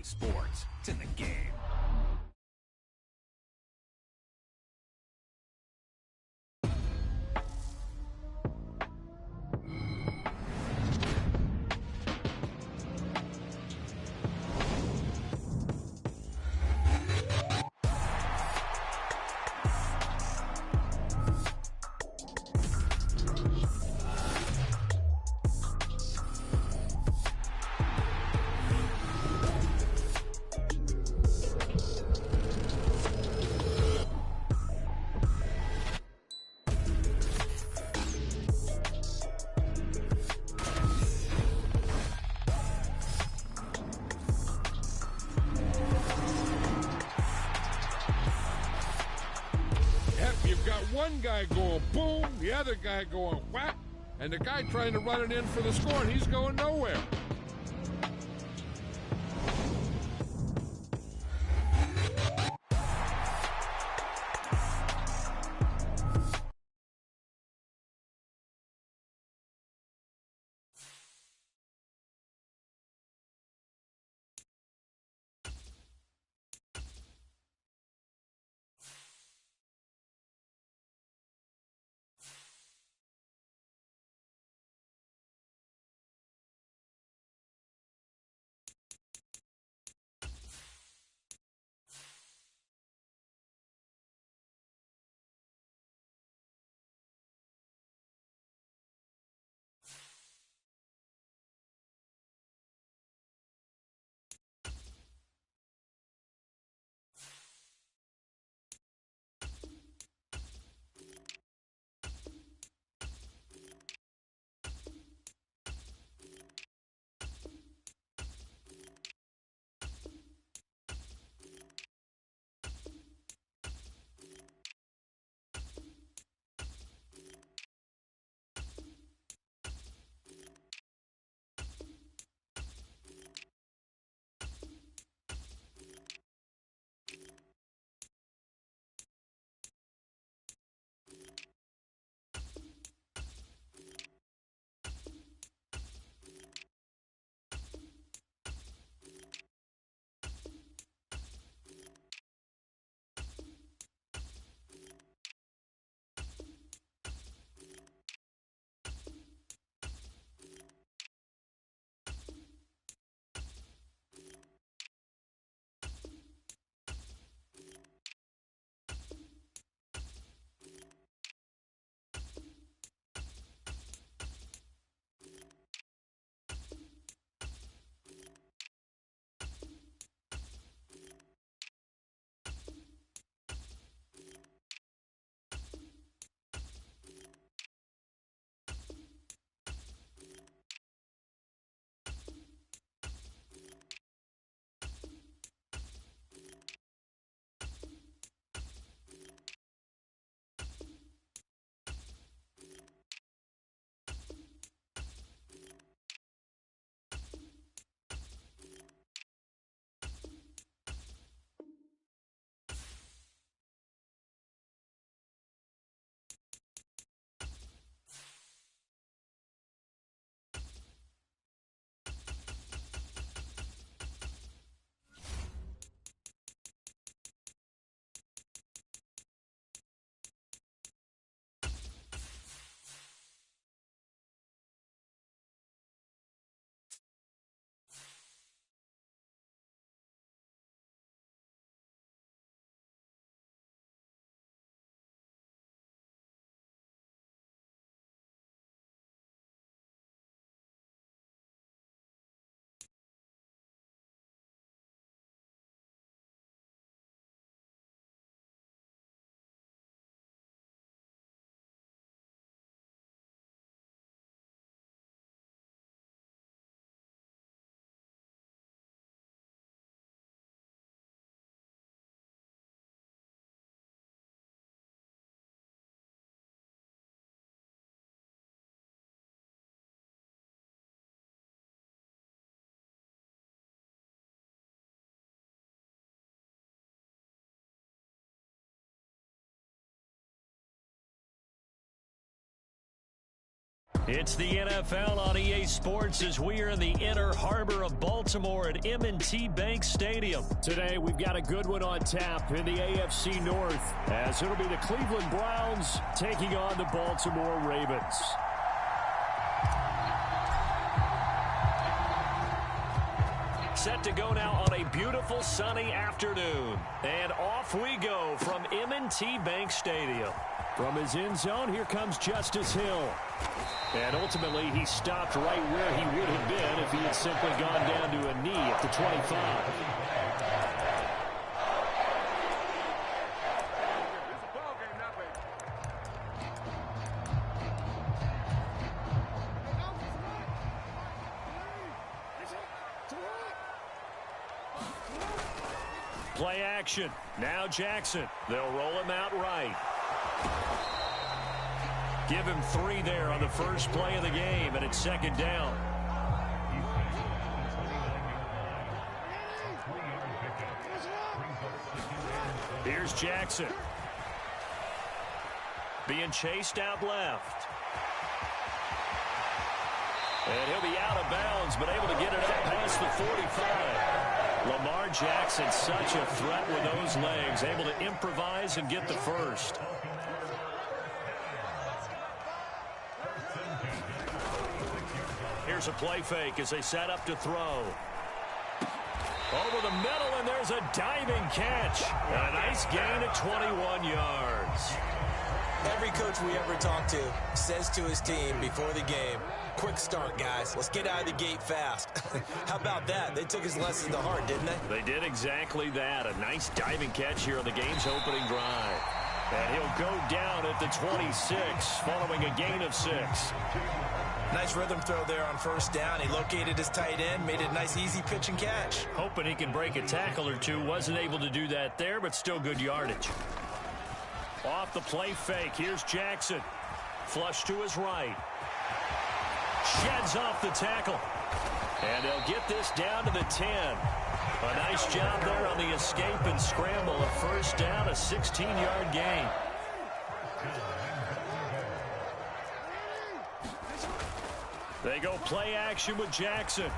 sports. It's in the game. You've got one guy going boom, the other guy going whack, and the guy trying to run it in for the score, and he's going nowhere. It's the NFL on EA Sports as we are in the inner harbor of Baltimore at M&T Bank Stadium. Today, we've got a good one on tap in the AFC North, as it'll be the Cleveland Browns taking on the Baltimore Ravens. Set to go now on a beautiful sunny afternoon. And off we go from M&T Bank Stadium. From his end zone, here comes Justice Hill. And ultimately, he stopped right where he would have been if he had simply gone down to a knee at the 25. Play action. Now Jackson. They'll roll him out right. Give him 3 there on the first play of the game, and it's second down. Here's Jackson. Being chased out left. And he'll be out of bounds, but able to get it up past the 45. Lamar Jackson, such a threat with those legs, able to improvise and get the first. Here's a play fake as they set up to throw. Over the middle, and there's a diving catch. And a nice gain of 21 yards. Every coach we ever talk to says to his team before the game, quick start, guys. Let's get out of the gate fast. How about that? They took his lesson to heart, didn't they? They did exactly that. A nice diving catch here on the game's opening drive. And he'll go down at the 26, following a gain of 6. Nice rhythm throw there on first down. He located his tight end, made it a nice easy pitch and catch. Hoping he can break a tackle or two. Wasn't able to do that there, but still good yardage. Off the play fake, here's Jackson. Flush to his right. Sheds off the tackle. And they'll get this down to the 10. A nice job there on the escape and scramble. A first down, a 16-yard gain. They go play action with Jackson.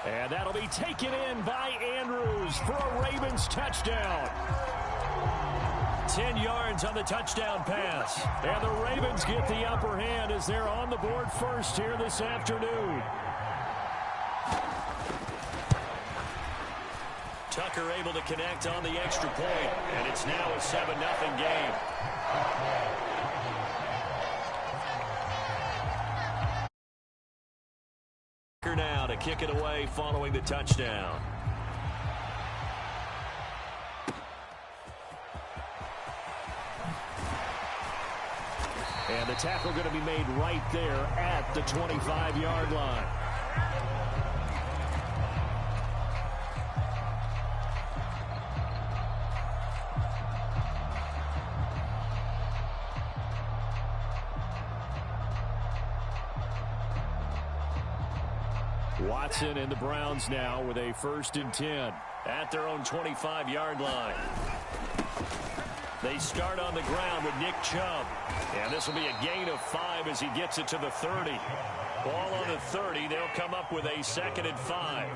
And that'll be taken in by Andrews for a Ravens touchdown. 10 yards on the touchdown pass. And the Ravens get the upper hand as they're on the board first here this afternoon. Tucker able to connect on the extra point. And it's now a 7-0 game. Now to kick it away following the touchdown. And the tackle going to be made right there at the 25-yard line. Watson and the Browns now with a 1st and 10 at their own 25-yard line. They start on the ground with Nick Chubb. And this will be a gain of 5 as he gets it to the 30. Ball on the 30. They'll come up with a 2nd and 5.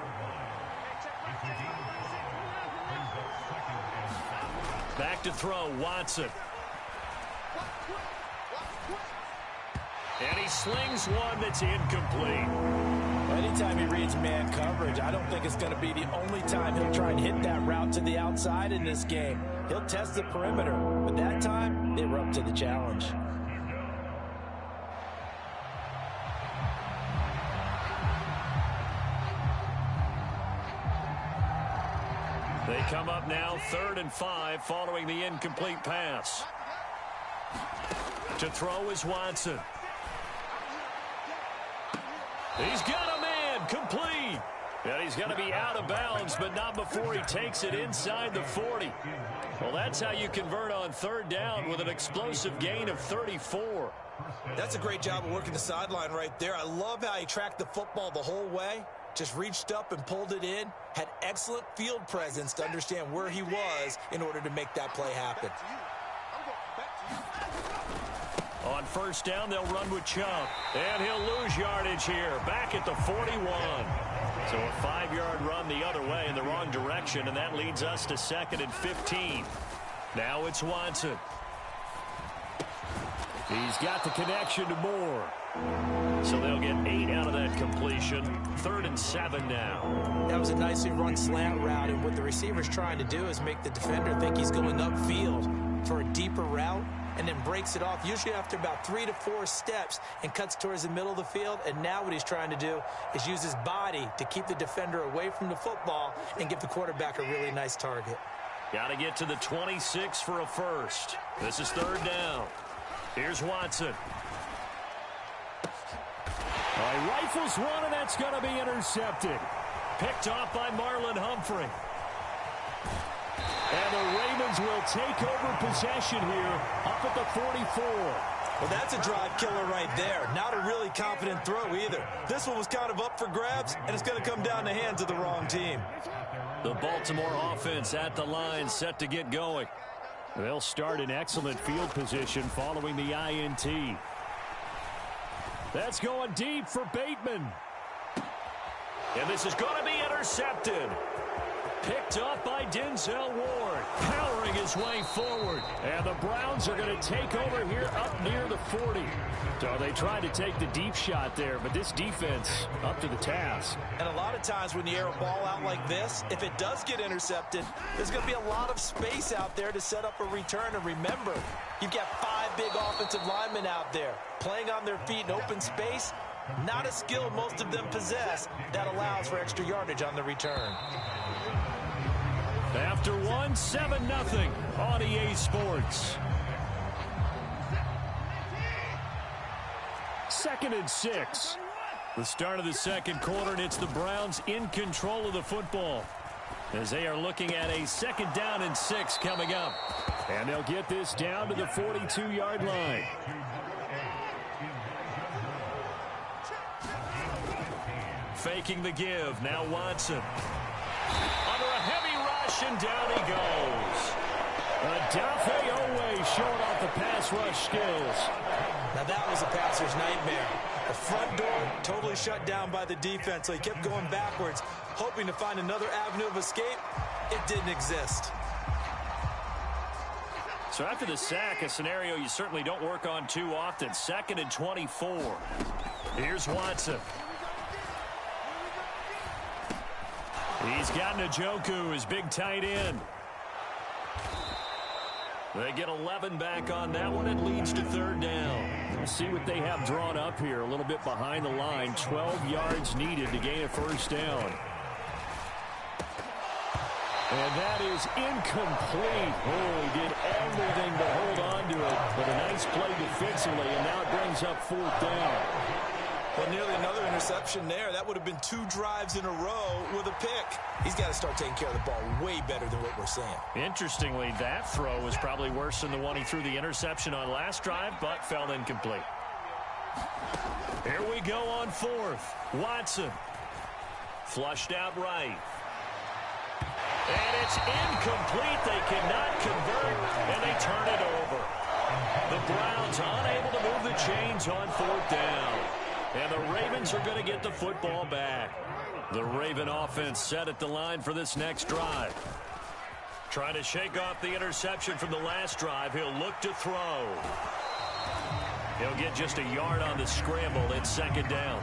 Back to throw, Watson. And he slings one that's incomplete. Anytime he reads man coverage, I don't think it's going to be the only time he'll try and hit that route to the outside in this game. He'll test the perimeter, but that time, they were up to the challenge. They come up now 3rd and 5 following the incomplete pass. To throw is Watson. He's got a man complete. And he's going to be out of bounds, but not before he takes it inside the 40. Well, that's how you convert on 3rd down with an explosive gain of 34. That's a great job of working the sideline right there. I love how he tracked the football the whole way. Just reached up and pulled it in. Had excellent field presence to understand where he was in order to make that play happen. On first down, they'll run with Chubb. And he'll lose yardage here, back at the 41. So a 5-yard run the other way in the wrong direction, and that leads us to 2nd and 15. Now it's Watson. He's got the connection to Moore. So they'll get 8 out of that completion. 3rd and 7 now. That was a nicely run slant route, and what the receiver's trying to do is make the defender think he's going upfield for a deeper route, and then breaks it off, usually after about 3 to 4 steps, and cuts towards the middle of the field. And now what he's trying to do is use his body to keep the defender away from the football and give the quarterback a really nice target. Got to get to the 26 for a first. This is 3rd down. Here's Watson. Rifles one, and that's going to be intercepted. Picked off by Marlon Humphrey. And the Ravens will take over possession here up at the 44. Well, that's a drive killer right there. Not a really confident throw either. This one was kind of up for grabs, and it's going to come down the hands of the wrong team. The Baltimore offense at the line, set to get going. They'll start in excellent field position following the INT. That's going deep for Bateman. And this is going to be intercepted. Picked up by Denzel Ward, powering his way forward. And the Browns are going to take over here up near the 40. So they tried to take the deep shot there, but this defense up to the task. And a lot of times when you air a ball out like this, if it does get intercepted, there's going to be a lot of space out there to set up a return. And remember, you've got 5 big offensive linemen out there playing on their feet in open space. Not a skill most of them possess that allows for extra yardage on the return. After 1, 7-0 on EA Sports. 2nd and 6. The start of the second quarter, and it's the Browns in control of the football as they are looking at a 2nd down and 6 coming up. And they'll get this down to the 42-yard line. Faking the give. Now Watson. Under a heavy rush, and down he goes. Adafe Owe showing off the pass rush skills. Now that was a passer's nightmare. The front door totally shut down by the defense, so he kept going backwards, hoping to find another avenue of escape. It didn't exist. So after the sack, a scenario you certainly don't work on too often. 2nd and 24. Here's Watson. He's got Njoku, his big tight end. They get 11 back on that one. It leads to 3rd down. Let's see what they have drawn up here. A little bit behind the line. 12 yards needed to gain a first down. And that is incomplete. Oh, he did everything but hold on to it. But a nice play defensively, and now it brings up 4th down. Well, nearly another interception there. That would have been 2 drives in a row with a pick. He's got to start taking care of the ball way better than what we're seeing. Interestingly, that throw was probably worse than the one he threw the interception on last drive, but fell incomplete. Here we go on 4th. Watson. Flushed out right. And it's incomplete. They cannot convert, and they turn it over. The Browns unable to move the chains on 4th down. And the Ravens are going to get the football back. The Raven offense set at the line for this next drive. Trying to shake off the interception from the last drive. He'll look to throw. He'll get just a yard on the scramble. It's 2nd down.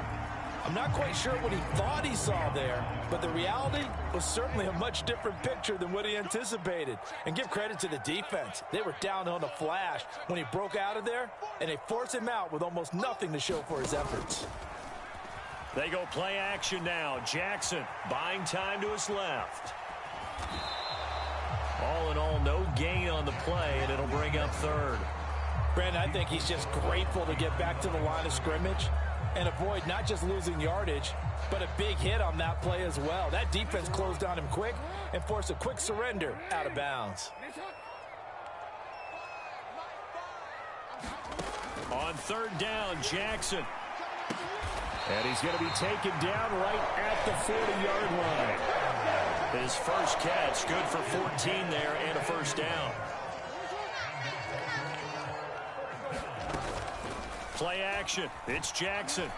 I'm not quite sure what he thought he saw there, but the reality was certainly a much different picture than what he anticipated. And give credit to the defense. They were down on a flash when he broke out of there, and they forced him out with almost nothing to show for his efforts. They go play action now. Jackson buying time to his left. All in all, no gain on the play, and it'll bring up 3rd. Brandon, I think he's just grateful to get back to the line of scrimmage and avoid not just losing yardage, but a big hit on that play as well. That defense closed on him quick and forced a quick surrender out of bounds. On 3rd down, Jackson. And he's going to be taken down right at the 40-yard line. His first catch, good for 14 there and a first down. Play action. It's Jackson.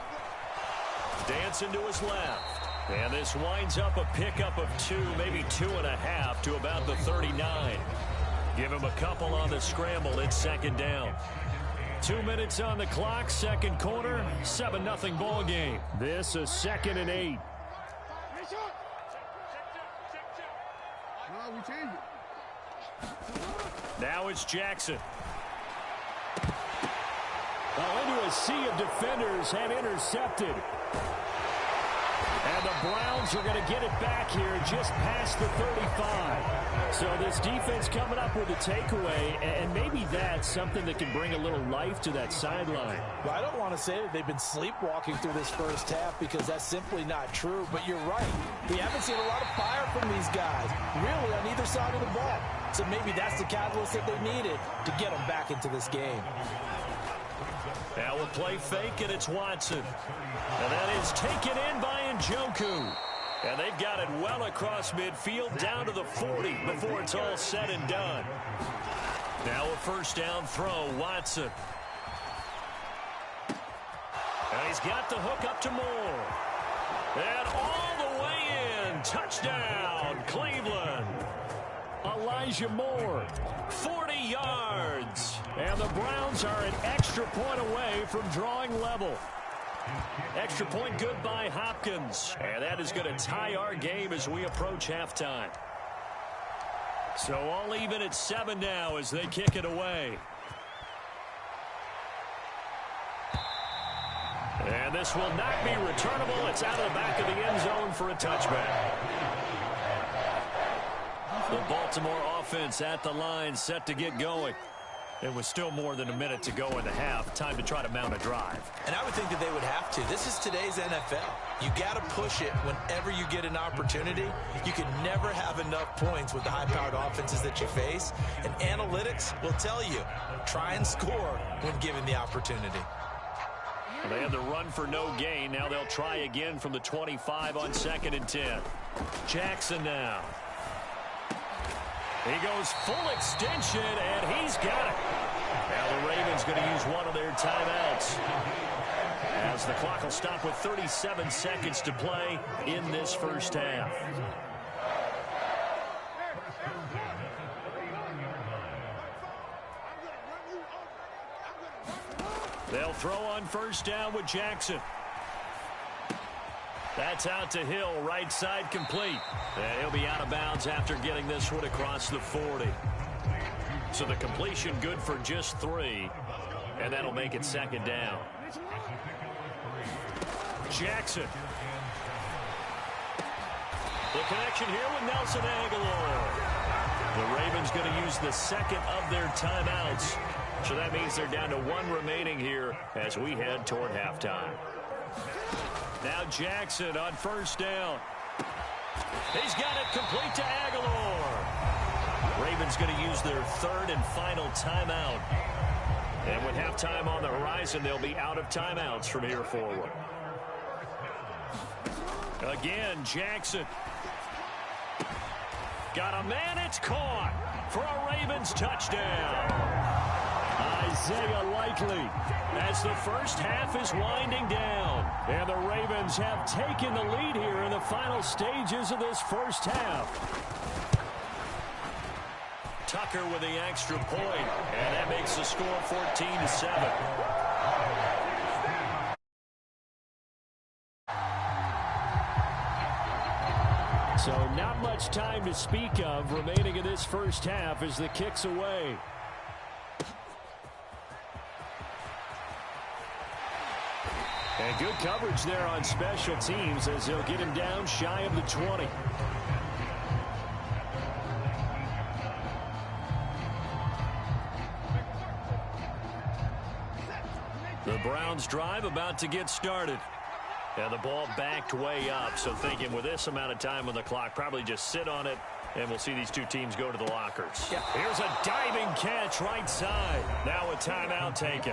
Dancing to his left. And this winds up a pickup of 2, maybe 2.5 to about the 39. Give him a couple on the scramble. It's second down. 2 minutes on the clock, second quarter, 7-0 ball game. This is 2nd and 8. Now it's Jackson. Into a sea of defenders and intercepted. And the Browns are going to get it back here just past the 35. So this defense coming up with a takeaway, and maybe that's something that can bring a little life to that sideline. Well, I don't want to say that they've been sleepwalking through this first half because that's simply not true, but you're right. We haven't seen a lot of fire from these guys, really, on either side of the ball. So maybe that's the catalyst that they needed to get them back into this game. Now we'll play fake, and it's Watson. And that is taken in by Njoku. And they've got it well across midfield, down to the 40 before it's all said and done. Now a first down throw, Watson. And he's got the hook up to Moore. And all the way in. Touchdown, Cleveland. Elijah Moore, 40 yards. And the Browns are an extra point away from drawing level. Extra point good by Hopkins. And that is going to tie our game as we approach halftime. So all even at 7 now as they kick it away. And this will not be returnable. It's out of the back of the end zone for a touchback. The Baltimore offense at the line, set to get going. It was still more than a minute to go in the half. Time to try to mount a drive. And I would think that they would have to. This is today's NFL. You got to push it whenever you get an opportunity. You can never have enough points with the high-powered offenses that you face. And analytics will tell you, try and score when given the opportunity. Well, they had the run for no gain. Now they'll try again from the 25 on 2nd and 10. Jackson now. He goes full extension, and he's got it. Now the Ravens going to use one of their timeouts, as the clock will stop with 37 seconds to play in this first half. They'll throw on first down with Jackson. That's out to Hill, right side complete. And he'll be out of bounds after getting this one across the 40. So the completion good for just 3, and that'll make it second down. Jackson. The connection here with Nelson Aguilar. The Ravens going to use the second of their timeouts. So that means they're down to 1 remaining here as we head toward halftime. Now Jackson on first down. He's got it complete to Aguilar. Ravens going to use their 3rd and final timeout. And with halftime on the horizon, they'll be out of timeouts from here forward. Again, Jackson. Got a man, it's caught for a Ravens touchdown. Isaiah Likely, as the first half is winding down. And the Ravens have taken the lead here in the final stages of this first half. Tucker with the extra point, and that makes the score 14-7. So not much time to speak of remaining in this first half as the kick's away. And good coverage there on special teams as they'll get him down shy of the 20. The Browns drive about to get started. And the ball backed way up, so thinking with this amount of time on the clock, probably just sit on it, and we'll see these two teams go to the lockers. Yeah. Here's a diving catch right side. Now a timeout taken.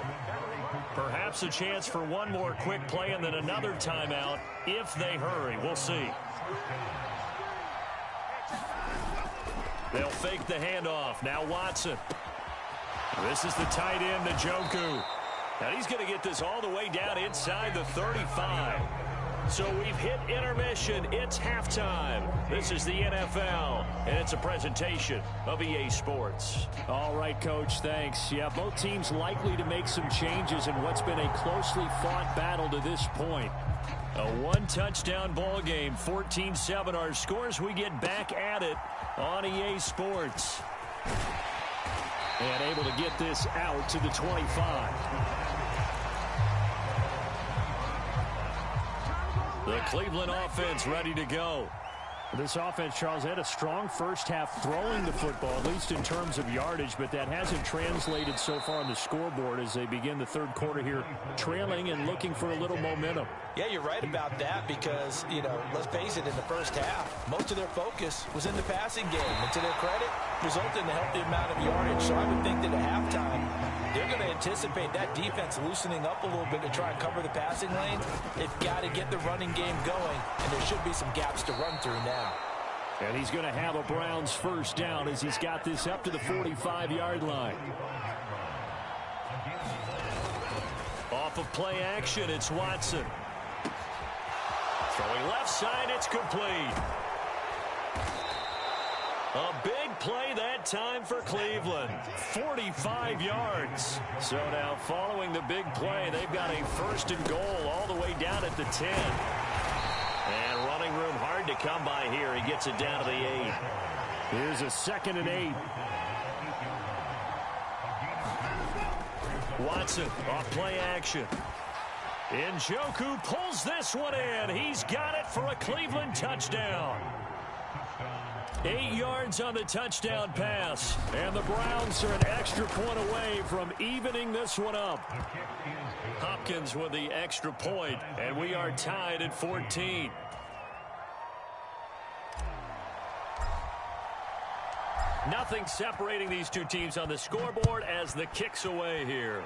Perhaps a chance for one more quick play and then another timeout if they hurry. We'll see. They'll fake the handoff. Now Watson. This is the tight end, Njoku. And he's going to get this all the way down inside the 35. So we've hit intermission. It's halftime. This is the NFL, and it's a presentation of EA Sports. All right, Coach, thanks. Yeah, both teams likely to make some changes in what's been a closely fought battle to this point. A one-touchdown ball game, 14-7 our scores. We get back at it on EA Sports. And able to get this out to the 25. The Cleveland offense ready to go. This offense, Charles, had a strong first half throwing the football, at least in terms of yardage, but that hasn't translated so far on the scoreboard as they begin the third quarter here, trailing and looking for a little momentum. Yeah, you're right about that because, let's face it, in the first half, most of their focus was in the passing game. And to their credit, resulted in a healthy amount of yardage. So I would think that at halftime, they're going to anticipate that defense loosening up a little bit to try and cover the passing lanes. They've got to get the running game going, and there should be some gaps to run through now. And he's going to have a Browns first down as he's got this up to the 45-yard line. Off of play action, it's Watson. Throwing left side, it's complete. A big play that time for Cleveland. 45 yards. So now following the big play, they've got a first and goal all the way down at the 10. And running room hard to come by here. He gets it down to the 8. Here's a 2nd and 8. Watson off play action. Njoku pulls this one in. He's got it for a Cleveland touchdown. 8 yards on the touchdown pass. And the Browns are an extra point away from evening this one up. Hopkins with the extra point, and we are tied at 14. Nothing separating these two teams on the scoreboard as the kick's away here.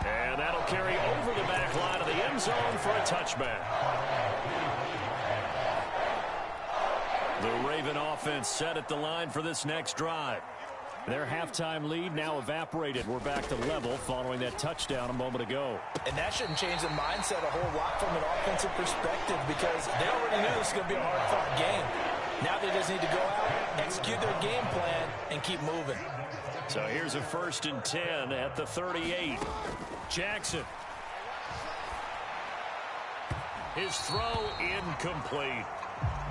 And that'll carry over the back line of the end zone for a touchback. The Raven offense set at the line for this next drive. Their halftime lead now evaporated. We're back to level following that touchdown a moment ago. And that shouldn't change the mindset a whole lot from an offensive perspective because they already knew this was going to be a hard-fought game. Now they just need to go out, execute their game plan, and keep moving. So here's a 1st and 10 at the 38. Jackson. His throw incomplete.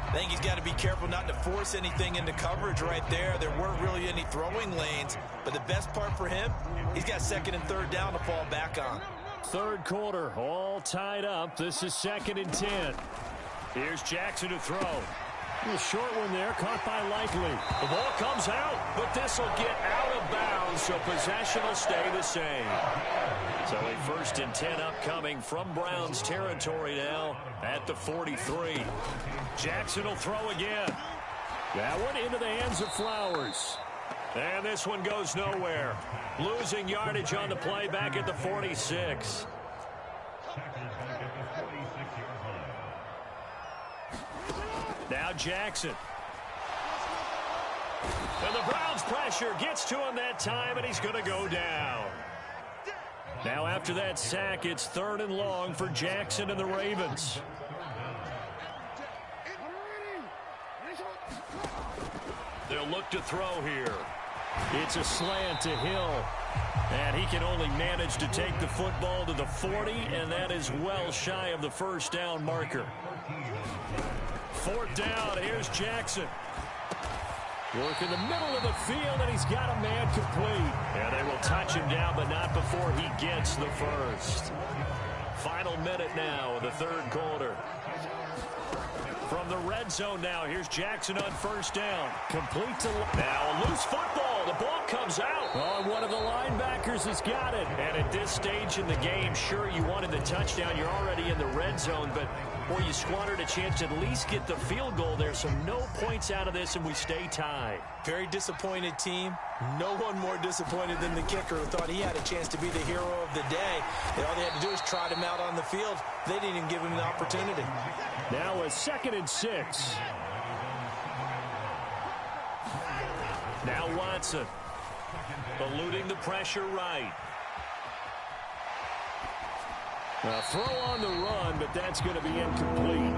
I think he's got to be careful not to force anything into coverage right there. There weren't really any throwing lanes, but the best part for him, he's got 2nd and 3rd down to fall back on. Third quarter, all tied up. This is 2nd and 10. Here's Jackson to throw. A short one there, caught by Likely. The ball comes out, but this will get out of bounds, so possession will stay the same. So a 1st and 10 upcoming from Browns territory now at the 43. Jackson will throw again. That one into the hands of Flowers. And this one goes nowhere. Losing yardage on the play back at the 46. Now Jackson. And the Browns pressure gets to him that time, and he's going to go down. Now after that sack, it's 3rd and long for Jackson and the Ravens. They'll look to throw here. It's a slant to Hill. And he can only manage to take the football to the 40, and that is well shy of the first down marker. 4th down, here's Jackson. Work in the middle of the field, and he's got a man complete. And they will touch him down, but not before he gets the first. Final minute now of the third quarter. From the red zone now, here's Jackson on 1st down. Complete to... Now a loose football. The ball comes out. Oh, and one of the linebackers has got it. And at this stage in the game, sure, you wanted the touchdown. You're already in the red zone, but... Boy, you squandered a chance to at least get the field goal there, so no points out of this, and we stay tied. Very disappointed team. No one more disappointed than the kicker who thought he had a chance to be the hero of the day. And all they had to do was trot him out on the field. They didn't even give him an opportunity. Now a 2nd and 6. Now Watson. Eluding the pressure right. A throw on the run, but that's going to be incomplete.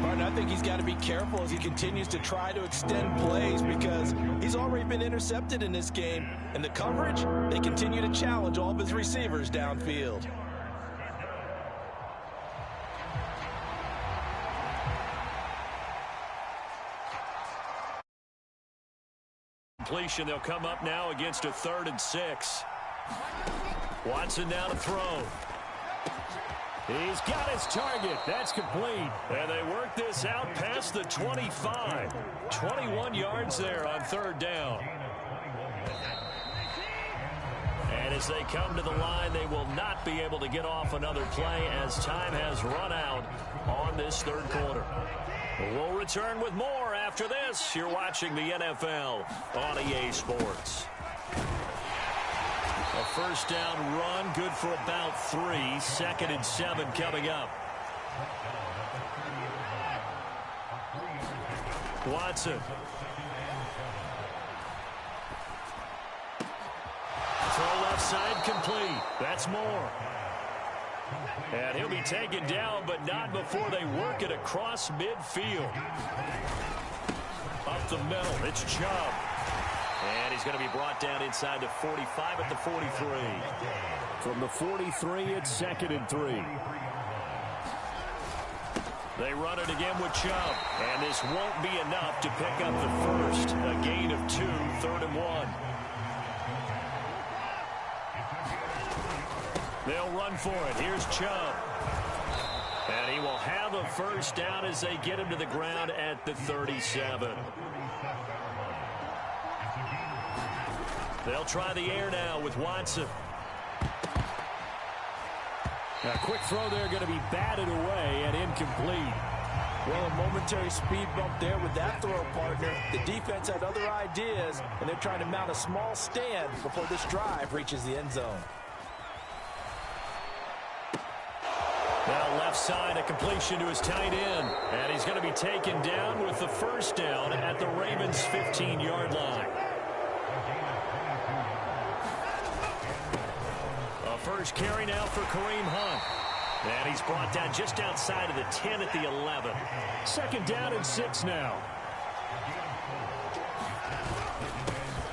Martin, I think he's got to be careful as he continues to try to extend plays because he's already been intercepted in this game. And the coverage, they continue to challenge all of his receivers downfield. Completion, they'll come up now against a 3rd and 6. Watson now to throw. He's got his target. That's complete. And they work this out past the 25. 21 yards there on 3rd down. And as they come to the line, they will not be able to get off another play as time has run out on this 3rd quarter. We'll return with more after this. You're watching the NFL on EA Sports. A 1st down run, good for about 3. 2nd and 7 coming up. Watson. Throw left side complete. That's more. And he'll be taken down, but not before they work it across midfield. Up the middle, it's Chubb. And he's going to be brought down inside the 45 at the 43. From the 43, it's 2nd and 3. They run it again with Chubb. And this won't be enough to pick up the first. A gain of 2, 3rd and 1. They'll run for it. Here's Chubb. And he will have a 1st down as they get him to the ground at the 37. They'll try the air now with Watson. A quick throw there going to be batted away and incomplete. Well, a momentary speed bump there with that throw, partner. The defense had other ideas, and they're trying to mount a small stand before this drive reaches the end zone. Now left side, a completion to his tight end. And he's going to be taken down with the 1st down at the Ravens' 15-yard line. A 1st carry now for Kareem Hunt. And he's brought down just outside of the 10 at the 11. 2nd down and 6 now.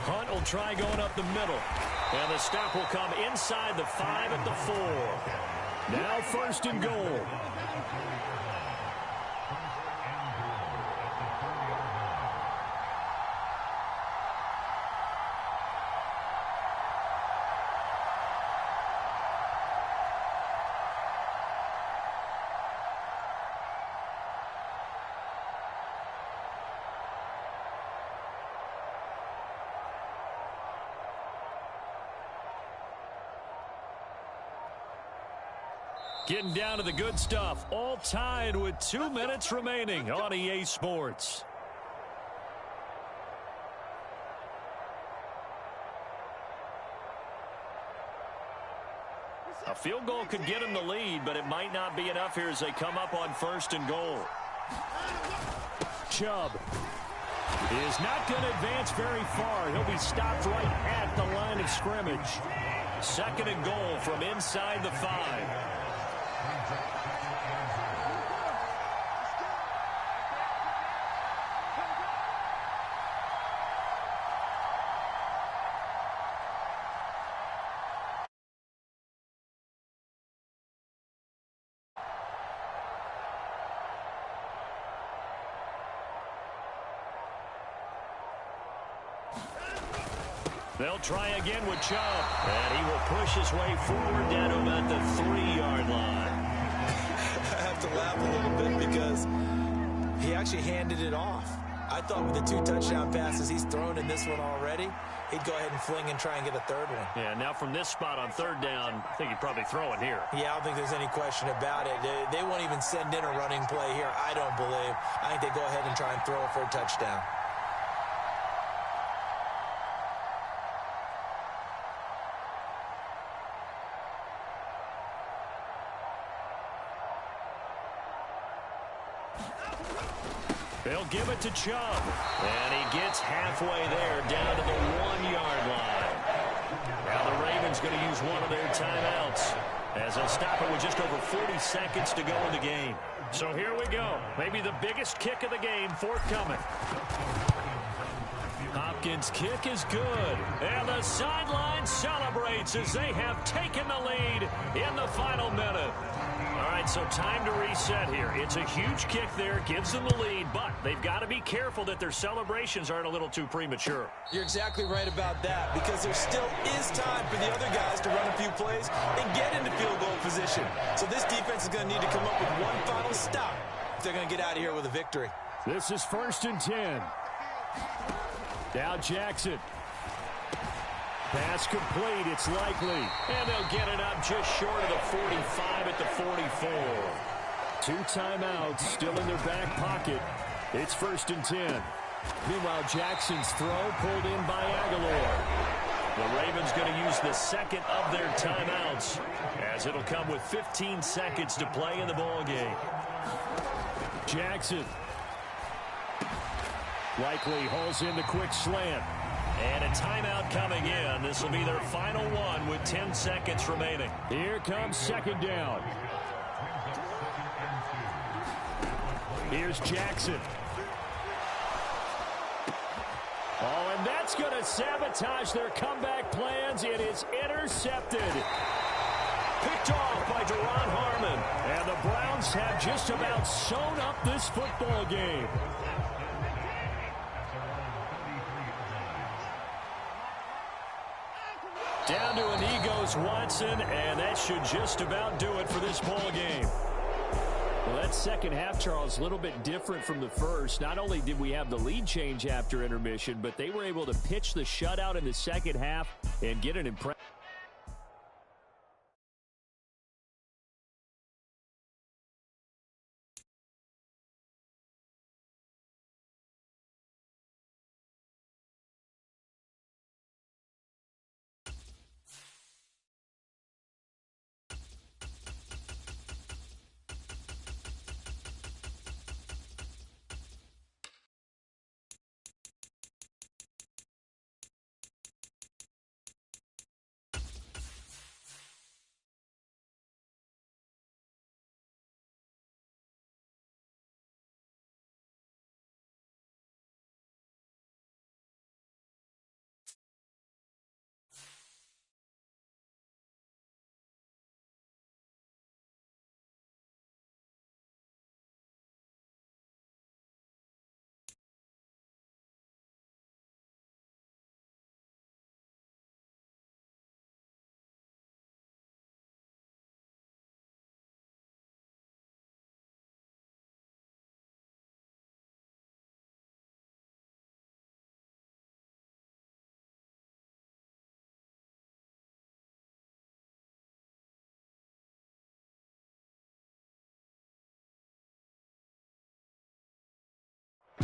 Hunt will try going up the middle. And the stop will come inside the 5 at the 4. Now 1st and goal. Getting down to the good stuff. All tied with 2 minutes remaining on EA Sports. A field goal could get him the lead, but it might not be enough here as they come up on 1st and goal. Chubb is not going to advance very far. He'll be stopped right at the line of scrimmage. 2nd and goal from inside the 5. They'll try again with Chubb. And he will push his way forward down to about the 3-yard line. I have to laugh a little bit because he actually handed it off. I thought with the 2 touchdown passes he's thrown in this one already, he'd go ahead and fling and try and get a 3rd one. Yeah, now from this spot on 3rd down, I think he'd probably throw it here. Yeah, I don't think there's any question about it. They won't even send in a running play here, I don't believe. I think they go ahead and try and throw it for a touchdown. They'll give it to Chubb. And he gets halfway there down to the 1-yard line. use one of their timeouts, as they'll stop it with just over 40 seconds to go in the game. So here we go. Maybe the biggest kick of the game forthcoming. Hopkins' kick is good. And the sideline celebrates as they have taken the lead in the final minute. All right, so time to reset here. It's a huge kick there, gives them the lead, but they've got to be careful that their celebrations aren't a little too premature. You're exactly right about that, because there still is time for the other guys to run a few plays and get into field goal position. So this defense is going to need to come up with one final stop if they're going to get out of here with a victory. This is 1st and 10. Now Jackson. Pass complete. It's likely. And they'll get it up just short of the 45 at the 44. 2 timeouts still in their back pocket. It's 1st and 10. Meanwhile, Jackson's throw pulled in by Aguilar. The Ravens going to use the second of their timeouts, as it'll come with 15 seconds to play in the ball game. Jackson. Likely hauls in the quick slant. And a timeout coming in. This will be their final one with 10 seconds remaining. Here comes 2nd down. Here's Jackson. Oh, and that's going to sabotage their comeback plans. It is intercepted. Picked off by Duron Harmon. And the Browns have just about sewn up this football game. Down to an egos Watson, and that should just about do it for this ball game. Well, that second half, Charles, a little bit different from the first. Not only did we have the lead change after intermission, but they were able to pitch the shutout in the second half and get an impressive.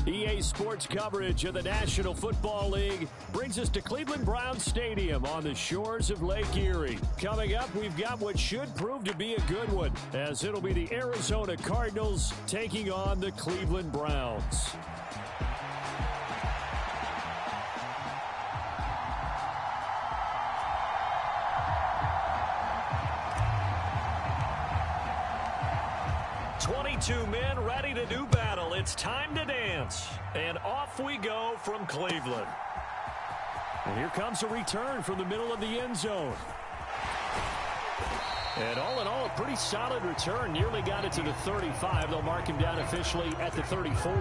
EA Sports coverage of the National Football League brings us to Cleveland Browns Stadium on the shores of Lake Erie. Coming up, we've got what should prove to be a good one, as it'll be the Arizona Cardinals taking on the Cleveland Browns. Two men ready to do battle. It's time to dance. And off we go from Cleveland. And here comes a return from the middle of the end zone. And all in all, a pretty solid return. Nearly got it to the 35. They'll mark him down officially at the 34.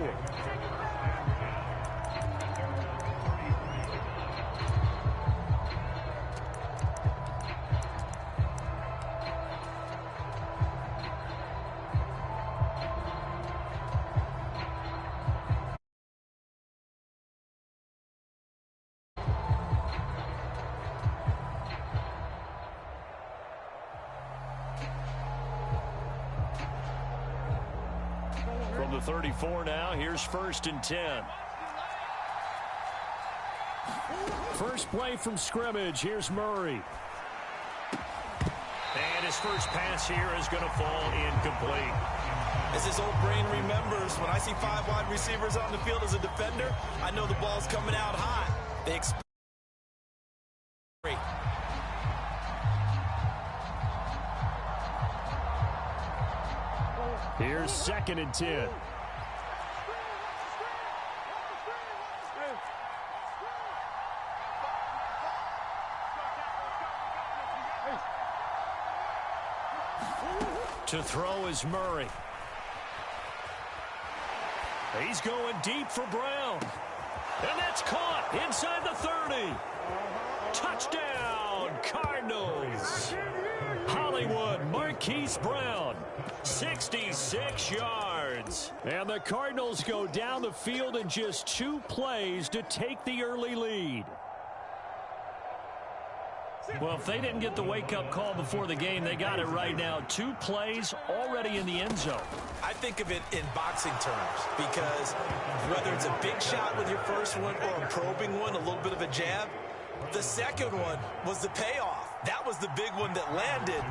From the 34 now, here's 1st and 10. First play from scrimmage. Here's Murray. And his first pass here is going to fall incomplete. As his old brain remembers, when I see 5 wide receivers on the field as a defender, I know the ball's coming out high. They expect Here's 2nd and 10. To throw is Murray. He's going deep for Brown. And that's caught inside the 30. Touchdown, Cardinals. Hollywood Marquise Brown, 66 yards. And the Cardinals go down the field in just 2 plays to take the early lead. Well, if they didn't get the wake-up call before the game, they got it right now. 2 plays already in the end zone. I think of it in boxing terms because whether it's a big shot with your first one or a probing one, a little bit of a jab, the second one was the payoff. That was the big one that landed.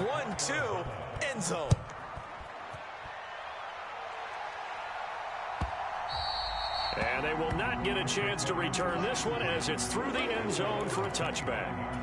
1-2, end zone. And they will not get a chance to return this one as it's through the end zone for a touchback.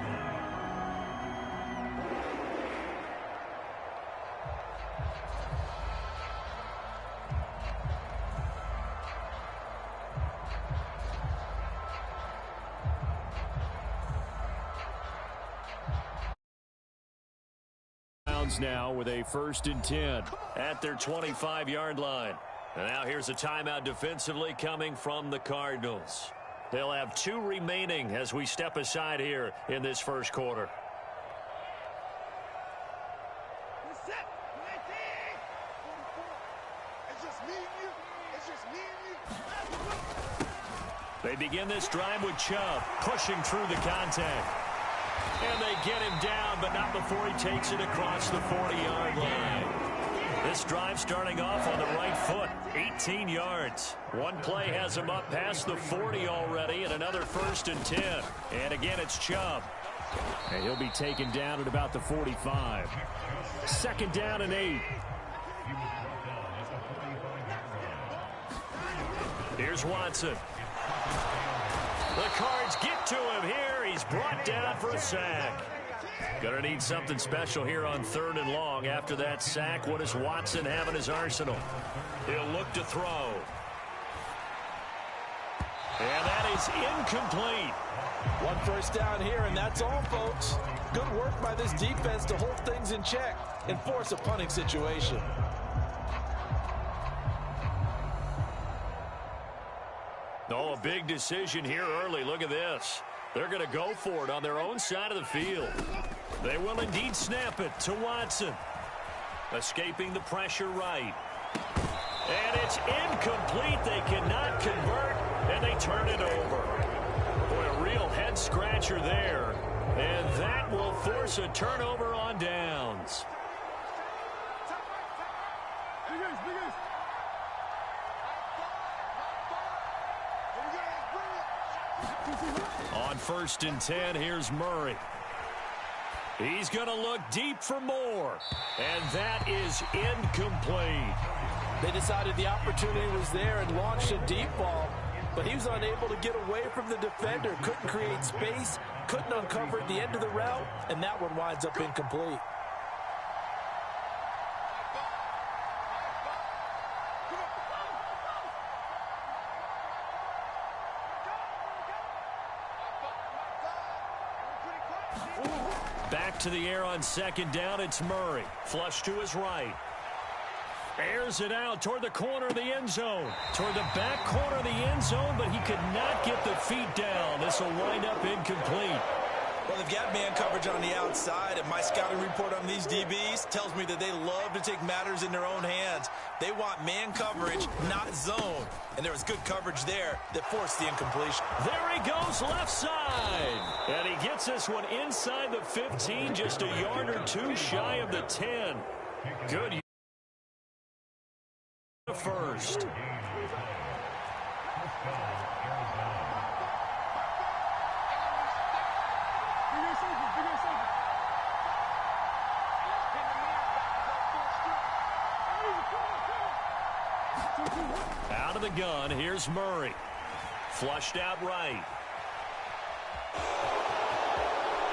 Now with a 1st and 10 at their 25-yard line. And now here's a timeout defensively coming from the Cardinals. They'll have 2 remaining as we step aside here in this first quarter. They begin this drive with Chubb pushing through the contact. And they get him down, but not before he takes it across the 40-yard line. This drive starting off on the right foot, 18 yards. One play has him up past the 40 already, and another 1st and 10. And again, it's Chubb. And he'll be taken down at about the 45. 2nd down and 8. Here's Watson. The Cards get to him here. He's brought down for a sack. Gonna need something special here on 3rd and long. After that sack, what does Watson have in his arsenal? He'll look to throw. And that is incomplete. 1 first down here, and that's all, folks. Good work by this defense to hold things in check and force a punting situation. Oh, a big decision here early. Look at this. They're going to go for it on their own side of the field. They will indeed snap it to Watson. Escaping the pressure right. And it's incomplete. They cannot convert, and they turn it over. Boy, a real head-scratcher there. And that will force a turnover on downs. On 1st and 10, here's Murray. He's going to look deep for more. And that is incomplete. They decided the opportunity was there and launched a deep ball, but he was unable to get away from the defender. Couldn't create space, couldn't uncover at the end of the route, and that one winds up incomplete. Back to the air on 2nd down. It's Murray. Flush to his right. Airs it out toward the corner of the end zone. Toward the back corner of the end zone, but he could not get the feet down. This will wind up incomplete. Well, they've got man coverage on the outside, and my scouting report on these DBs tells me that they love to take matters in their own hands. They want man coverage, not zone. And there was good coverage there that forced the incompletion. There he goes left side. And he gets this one inside the 15, just a yard or 2 shy of the 10. Good. First. Out of the gun, here's Murray. Flushed out right.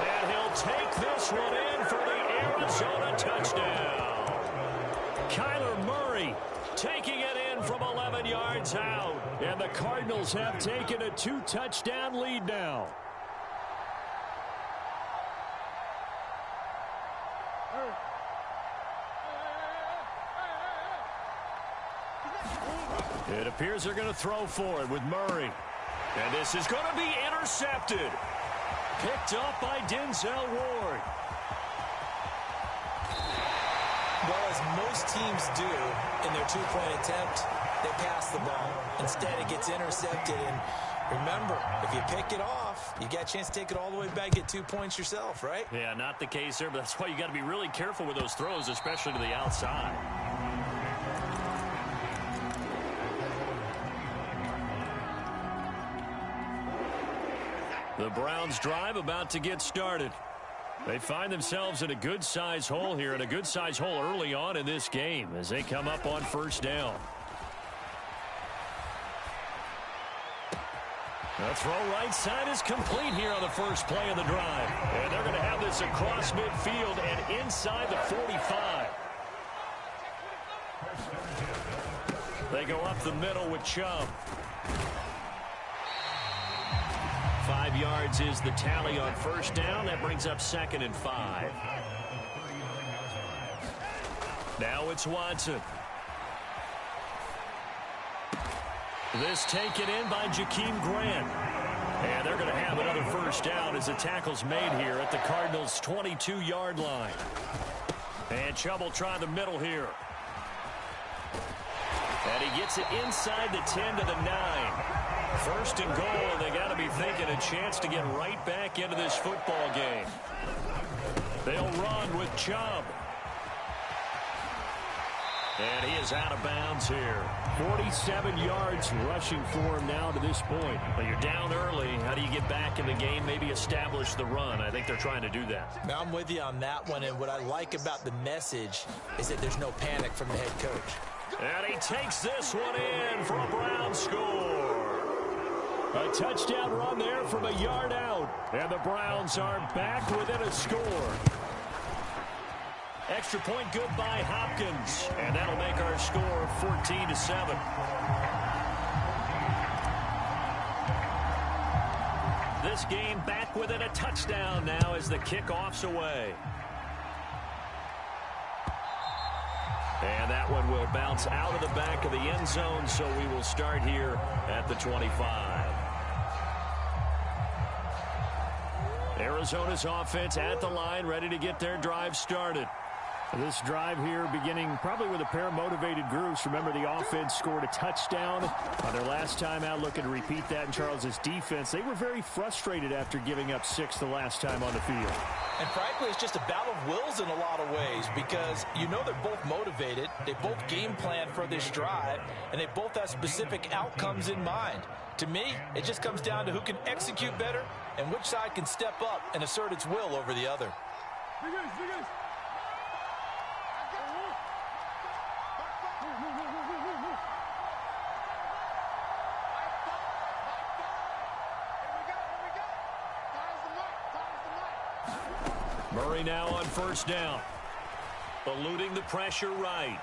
And he'll take this one in for the Arizona touchdown. Kyler Murray taking it in from 11 yards out. And the Cardinals have taken a 2-touchdown lead now. It appears they're going to throw for it with Murray. And this is going to be intercepted. Picked up by Denzel Ward. Well, as most teams do in their two-point attempt, they pass the ball. Instead, it gets intercepted. And remember, if you pick it off, you got a chance to take it all the way back, get 2 points yourself, right? Yeah, not the case there, but that's why you got to be really careful with those throws, especially to the outside. The Browns drive about to get started. They find themselves in a good-size hole here, and a good-size hole early on in this game as they come up on first down. The throw right side is complete here on the first play of the drive. And they're going to have this across midfield and inside the 45. They go up the middle with Chubb. 5 yards is the tally on first down. That brings up 2nd and 5. Now it's Watson. This taken in by Jakeem Grant. And they're going to have another first down as the tackle's made here at the Cardinals' 22-yard line. And Chubb will try the middle here. And he gets it inside the 10 to the 9. First and goal, and they got to be thinking a chance to get right back into this football game. They'll run with Chubb. And he is out of bounds here. 47 yards rushing for him now to this point. But you're down early. How do you get back in the game, maybe establish the run? I think they're trying to do that. Now, I'm with you on that one, and what I like about the message is that there's no panic from the head coach. And he takes this one in for a Brown score. A touchdown run there from a yard out. And the Browns are back within a score. Extra point good by Hopkins. And that'll make our score 14-7. This game back within a touchdown now as the kickoff's away. And that one will bounce out of the back of the end zone, so we will start here at the 25. Arizona's offense at the line, ready to get their drive started. This drive here beginning probably with a pair of motivated groups. Remember, the offense scored a touchdown on their last time out, looking to repeat that in Charles's defense. They were very frustrated after giving up 6 the last time on the field. And frankly, it's just a battle of wills in a lot of ways because you know they're both motivated, they both game plan for this drive, and they both have specific outcomes in mind. To me, it just comes down to who can execute better and which side can step up and assert its will over the other. Murray now on first down. Eluding the pressure right.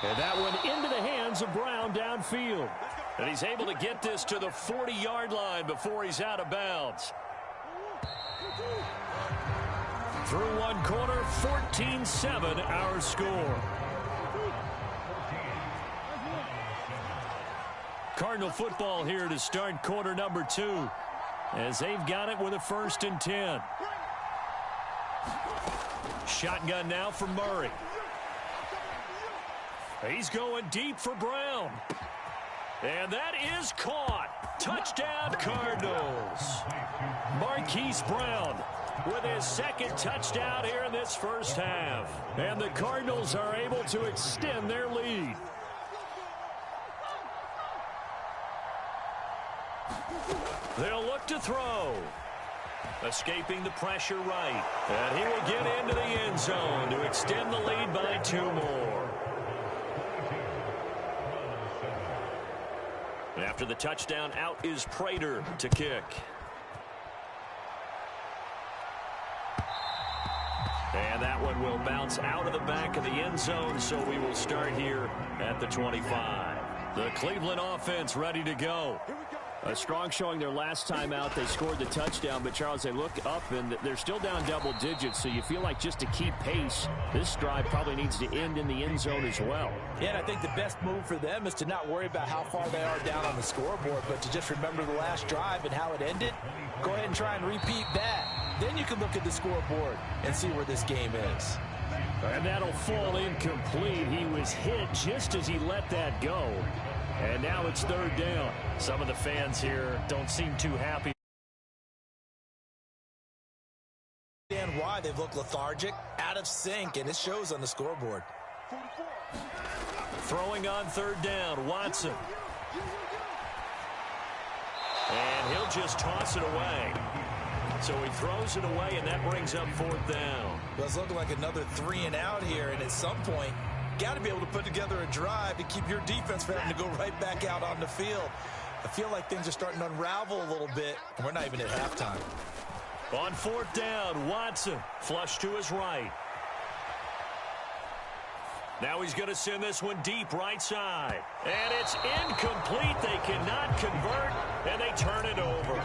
And that one into the hands of Brown downfield. And he's able to get this to the 40-yard line before he's out of bounds. Through one quarter, 14-7 our score. Cardinal football here to start quarter number 2 as they've got it with a 1st and 10. Shotgun now for Murray. He's going deep for Brown. And that is caught. Touchdown, Cardinals. Marquise Brown with his 2nd touchdown here in this first half. And the Cardinals are able to extend their lead. They'll look to throw. Escaping the pressure right. And he will get into the end zone to extend the lead by 2 more. After the touchdown, out is Prater to kick. And that one will bounce out of the back of the end zone, so we will start here at the 25. The Cleveland offense ready to go. A strong showing their last time out. They scored the touchdown, but, Charles, they look up, and they're still down double digits, so you feel like just to keep pace, this drive probably needs to end in the end zone as well. Yeah, and I think the best move for them is to not worry about how far they are down on the scoreboard, but to just remember the last drive and how it ended. Go ahead and try and repeat that. Then you can look at the scoreboard and see where this game is. And that'll fall incomplete. He was hit just as he let that go. And now it's third down. Some of the fans here don't seem too happy. And why they've looked lethargic, out of sync, and it shows on the scoreboard. Throwing on third down, Watson. And he'll just toss it away. So he throws it away, and that brings up fourth down. Well, it's looking like another 3 and out here, and at some point, got to be able to put together a drive to keep your defense from having to go right back out on the field. I feel like things are starting to unravel a little bit, and we're not even at halftime. On fourth down, Watson, flush to his right. Now he's going to send this one deep right side. And it's incomplete. They cannot convert, and they turn it over.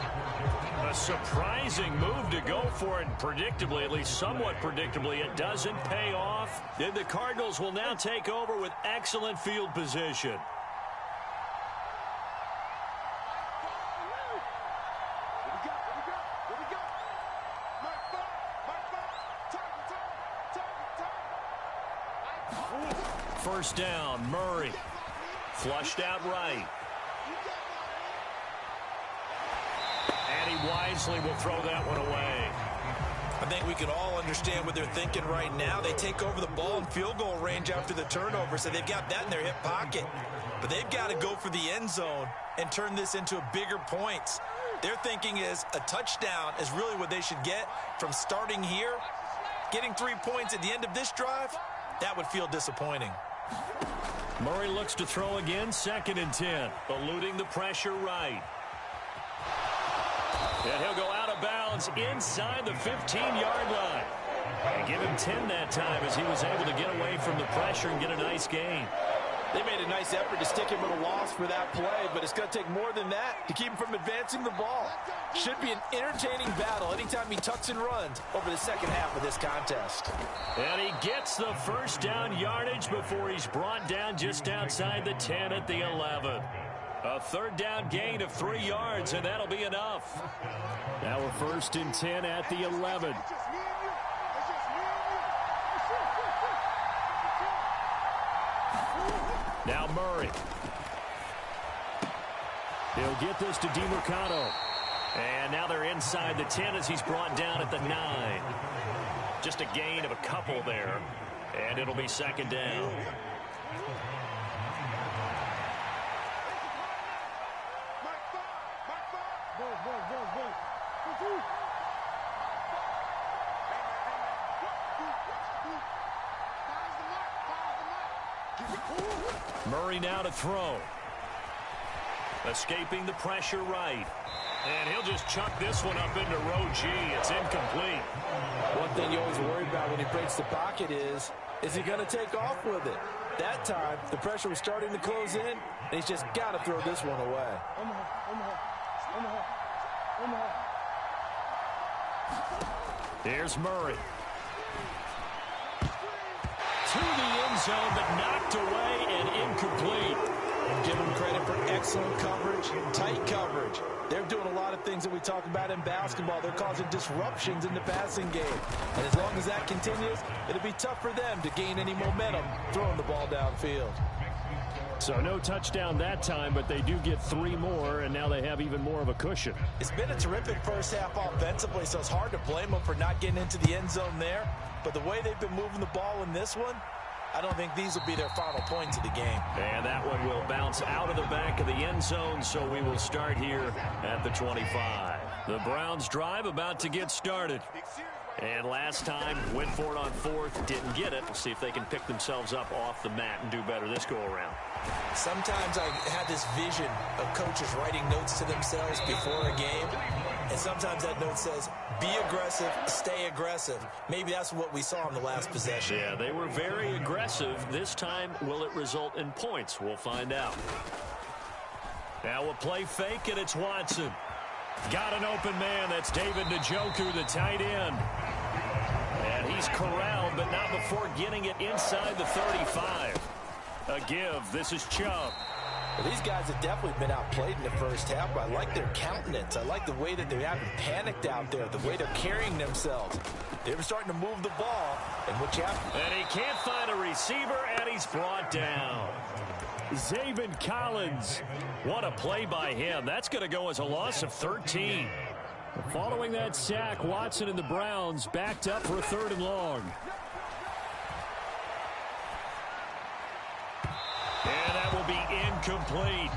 A surprising move to go for it, and predictably, at least somewhat predictably, it doesn't pay off. Then the Cardinals will now take over with excellent field position. First down, Murray. Flushed out right. And he wisely will throw that one away. I think we can all understand what they're thinking right now. They take over the ball in field goal range after the turnover, so they've got that in their hip pocket. But they've got to go for the end zone and turn this into a bigger points. Their thinking is a touchdown is really what they should get from starting here. Getting 3 points at the end of this drive, that would feel disappointing. Murray looks to throw again, 2nd and 10. Eluding the pressure right. And he'll go out of bounds inside the 15-yard line. And give him 10 that time as he was able to get away from the pressure and get a nice gain. They made a nice effort to stick him with a loss for that play, but it's going to take more than that to keep him from advancing the ball. Should be an entertaining battle anytime he tucks and runs over the second half of this contest. And he gets the first down yardage before he's brought down just outside the 10 at the 11. A third down gain of 3 yards, and that'll be enough. Now we're 1st and 10 at the 11. Now Murray. He'll get this to DeMercado. And now they're inside the 10 as he's brought down at the 9. Just a gain of a couple there. And it'll be 2nd down. Murray now to throw. Escaping the pressure right. And he'll just chuck this one up into row G. It's incomplete. One thing you always worry about when he breaks the pocket is he going to take off with it? That time, the pressure was starting to close in, and he's just got to throw this one away. Here's Murray. To the end zone, but knocked away and incomplete. Give them credit for excellent coverage, tight coverage. They're doing a lot of things that we talk about in basketball. They're causing disruptions in the passing game. And as long as that continues, it'll be tough for them to gain any momentum throwing the ball downfield. So no touchdown that time, but they do get 3 more, and now they have even more of a cushion. It's been a terrific first half offensively, so it's hard to blame them for not getting into the end zone there. But the way they've been moving the ball in this one, I don't think these will be their final points of the game. And that one will bounce out of the back of the end zone, so we will start here at the 25. The Browns drive about to get started. And last time, went for it on 4th, didn't get it. We'll see if they can pick themselves up off the mat and do better this go-around. Sometimes I have this vision of coaches writing notes to themselves before a game. And sometimes that note says, be aggressive, stay aggressive. Maybe that's what we saw in the last possession. Yeah, they were very aggressive. This time, will it result in points? We'll find out. Now a play fake, and it's Watson. Got an open man. That's David Njoku, the tight end. And he's corralled, but not before getting it inside the 35. A give. This is Chubb. Well, these guys have definitely been outplayed in the first half, but I like their countenance. I like the way that they haven't panicked out there, the way they're carrying themselves. They're starting to move the ball, and what you have... And he can't find a receiver, and he's brought down. Zaven Collins. What a play by him. That's going to go as a loss of 13. Following that sack, Watson and the Browns backed up for a 3rd and long. And that will be incomplete.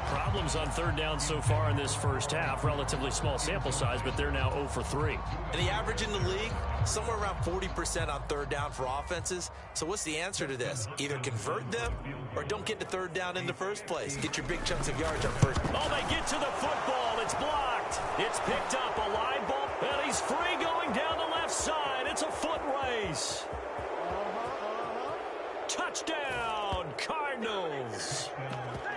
Problems on 3rd down so far in this first half. Relatively small sample size, but they're now 0 for 3. And the average in the league, somewhere around 40% on 3rd down for offenses. So what's the answer to this? Either convert them or don't get to 3rd down in the first place. Get your big chunks of yards on first. Oh, they get to the football. It's blocked. It's picked up. A live ball. And he's free going down the left side. It's a foot race. Touchdown, Cardinals.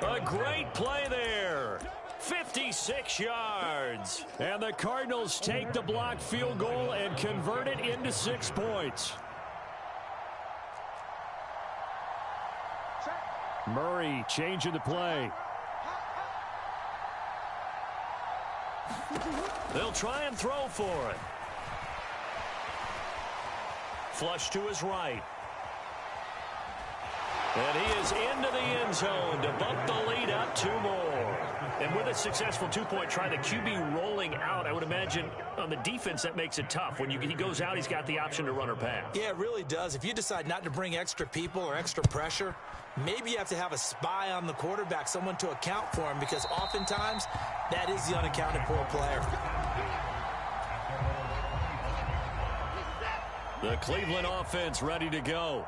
A great play there. 56 yards. And the Cardinals take the blocked field goal and convert it into 6 points. Murray changing the play. They'll try and throw for it. Flush to his right. And he is into the end zone to bump the lead up 2 more. And with a successful 2-point try, the QB rolling out, I would imagine on the defense that makes it tough. When he goes out, he's got the option to run or pass. Yeah, it really does. If you decide not to bring extra people or extra pressure, maybe you have to have a spy on the quarterback, someone to account for him, because oftentimes that is the unaccounted for player. The Cleveland offense ready to go.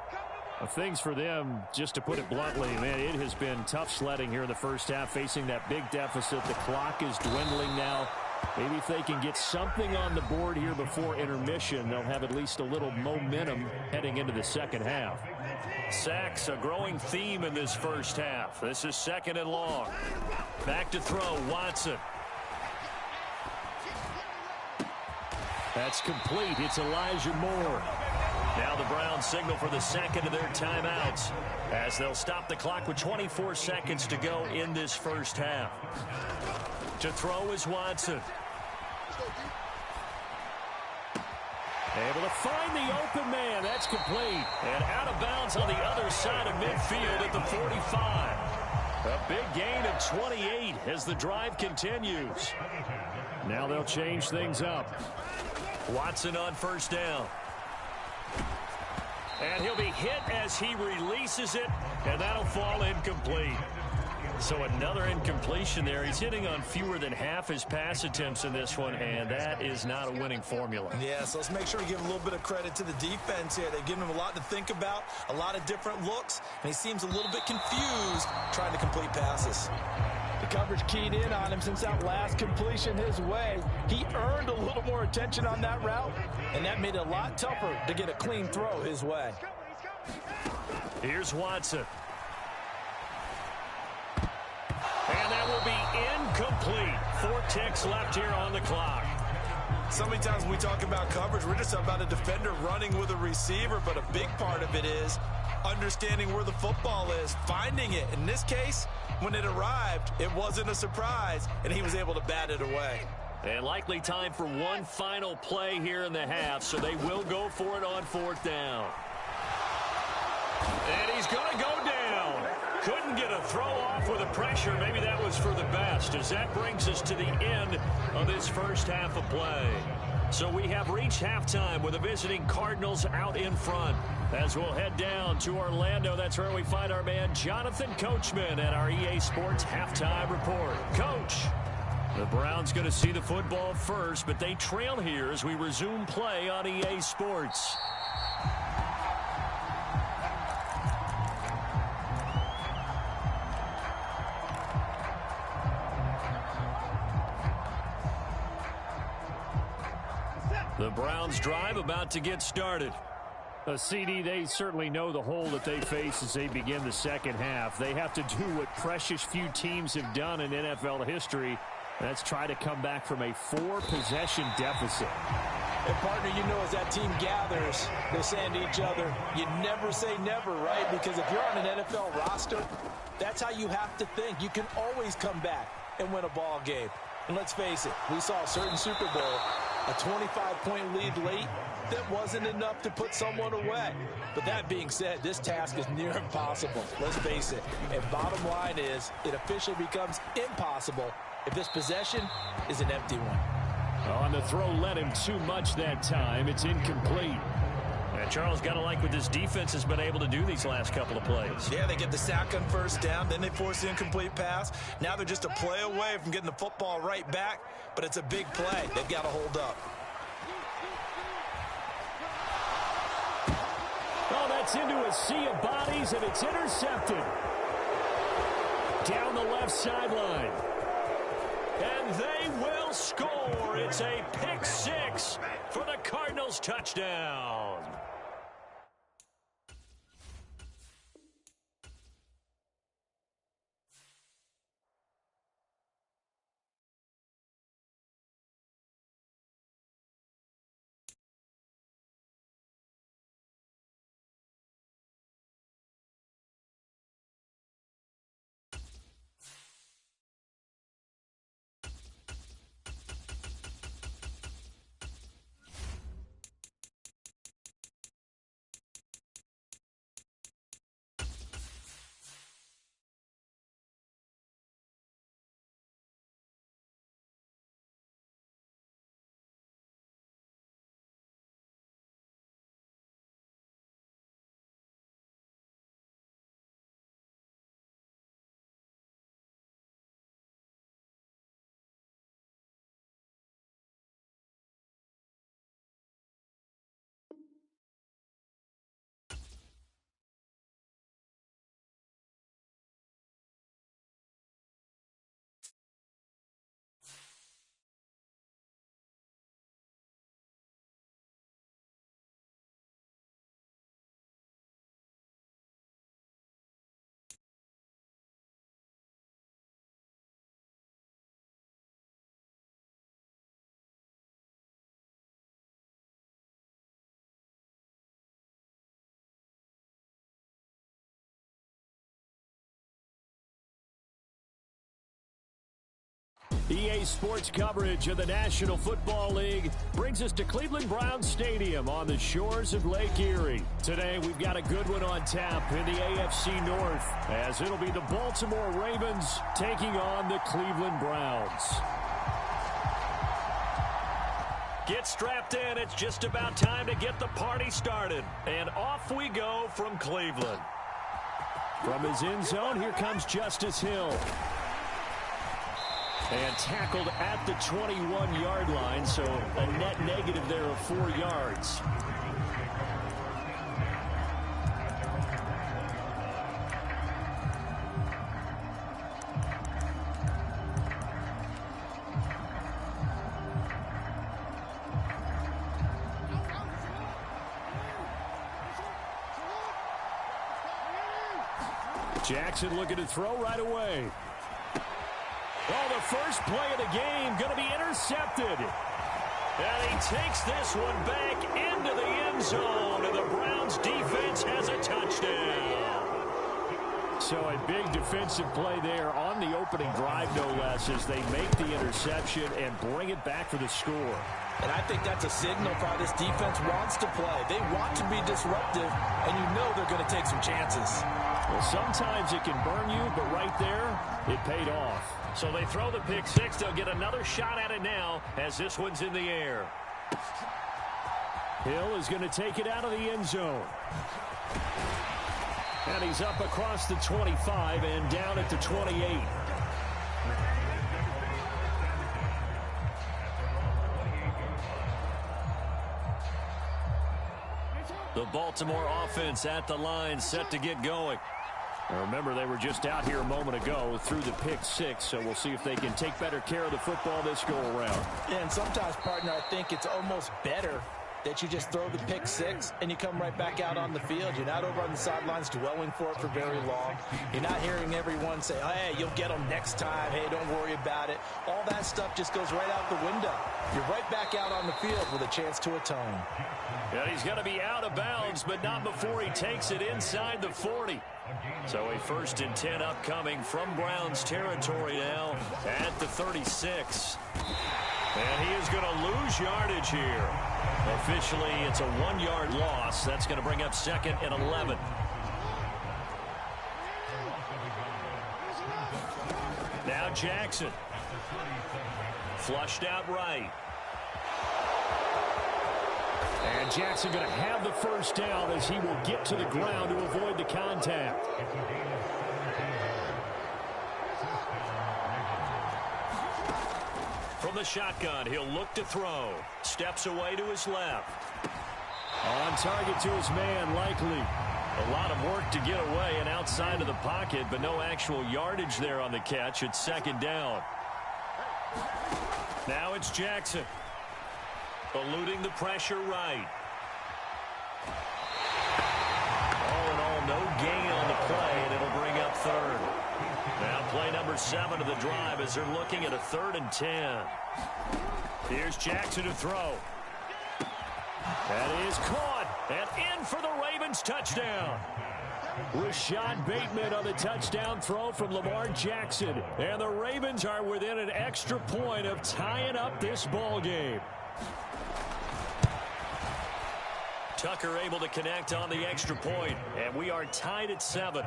Things for them, just to put it bluntly, man, it has been tough sledding here in the first half, facing that big deficit. The clock is dwindling now. Maybe if they can get something on the board here before intermission, they'll have at least a little momentum heading into the second half. Sacks, a growing theme in this first half. This is 2nd and long. Back to throw, Watson. That's complete. It's Elijah Moore. Now the Browns signal for the second of their timeouts as they'll stop the clock with 24 seconds to go in this first half. To throw is Watson. Able to find the open man. That's complete. And out of bounds on the other side of midfield at the 45. A big gain of 28 as the drive continues. Now they'll change things up. Watson on 1st down. And he'll be hit as he releases it, and that'll fall incomplete. So another incompletion there. He's hitting on fewer than half his pass attempts in this one, and that is not a winning formula. Yeah, so let's make sure we give a little bit of credit to the defense here. They've given him a lot to think about, a lot of different looks, and he seems a little bit confused trying to complete passes. The coverage keyed in on him since that last completion his way. He earned a little more attention on that route, and that made it a lot tougher to get a clean throw his way. Here's Watson. And that will be incomplete. 4 ticks left here on the clock. So many times when we talk about coverage, we're just about a defender running with a receiver, but a big part of it is understanding where the football is, finding it. In this case, when it arrived, it wasn't a surprise, and he was able to bat it away. And likely time for one final play here in the half, so they will go for it on 4th down. And he's going to go down. Couldn't get a throw off with the pressure. Maybe that was for the best, as that brings us to the end of this first half of play. So we have reached halftime with the visiting Cardinals out in front. As we'll head down to Orlando, that's where we find our man Jonathan Coachman at our EA Sports Halftime Report. Coach, the Browns going to see the football first, but they trail here as we resume play on EA Sports. The Browns drive about to get started. A CD, they certainly know the hole that they face as they begin the second half. They have to do what precious few teams have done in NFL history. That's try to come back from a 4-possession deficit. And, partner, you know, as that team gathers, they're saying to each other, you never say never, right? Because if you're on an NFL roster, that's how you have to think. You can always come back and win a ball game. And let's face it, we saw a certain Super Bowl, a 25-point lead late, that wasn't enough to put someone away. But that being said, this task is near impossible. Let's face it. And bottom line is, it officially becomes impossible if this possession is an empty one. On the throw, led him too much that time. It's incomplete. And Charles, got to like what this defense has been able to do these last couple of plays. Yeah, they get the sack on first down, then they force the incomplete pass. Now they're just a play away from getting the football right back, but it's a big play. They've got to hold up. Oh, that's into a sea of bodies, and it's intercepted. Down the left sideline. And they will score. It's a pick six for the Cardinals touchdown. EA Sports coverage of the National Football League brings us to Cleveland Browns Stadium on the shores of Lake Erie. Today, we've got a good one on tap in the AFC North, as it'll be the Baltimore Ravens taking on the Cleveland Browns. Get strapped in. It's just about time to get the party started. And off we go from Cleveland. From his end zone, here comes Justice Hill. And tackled at the 21-yard line, so a net negative there of 4 yards. Jackson looking to throw right away. Well, the first play of the game going to be intercepted. And he takes this one back into the end zone, and the Browns defense has a touchdown. So a big defensive play there on the opening drive, no less, as they make the interception and bring it back for the score. And I think that's a signal for how this defense wants to play. They want to be disruptive, and you know they're going to take some chances. Well, sometimes it can burn you, but right there, it paid off. So they throw the pick six. They'll get another shot at it now as this one's in the air. Hill is going to take it out of the end zone. And he's up across the 25 and down at the 28. The Baltimore offense at the line, set to get going. Now remember, they were just out here a moment ago through the pick 6, so we'll see if they can take better care of the football this go-around. And sometimes, partner, I think it's almost better that you just throw the pick 6 and you come right back out on the field. You're not over on the sidelines dwelling for it for very long. You're not hearing everyone say, hey, you'll get them next time. Hey, don't worry about it. All that stuff just goes right out the window. You're right back out on the field with a chance to atone. And he's going to be out of bounds, but not before he takes it inside the 40. So a 1st and 10 upcoming from Browns territory now at the 36. And he is going to lose yardage here. Officially, it's a 1-yard loss. That's going to bring up 2nd and 11. Now Jackson. Flushed out right. And Jackson going to have the first down as he will get to the ground to avoid the contact. From the shotgun, he'll look to throw. Steps away to his left. On target to his man, likely. A lot of work to get away and outside of the pocket, but no actual yardage there on the catch. It's 2nd down. Now it's Jackson. Eluding the pressure right. All in all, no gain on the play, and it'll bring up 3rd. Now play number 7 of the drive as they're looking at a 3rd and 10. Here's Jackson to throw. That is caught and in for the Ravens touchdown. Rashad Bateman on the touchdown throw from Lamar Jackson. And the Ravens are within an extra point of tying up this ball game. Tucker able to connect on the extra point, and we are tied at 7.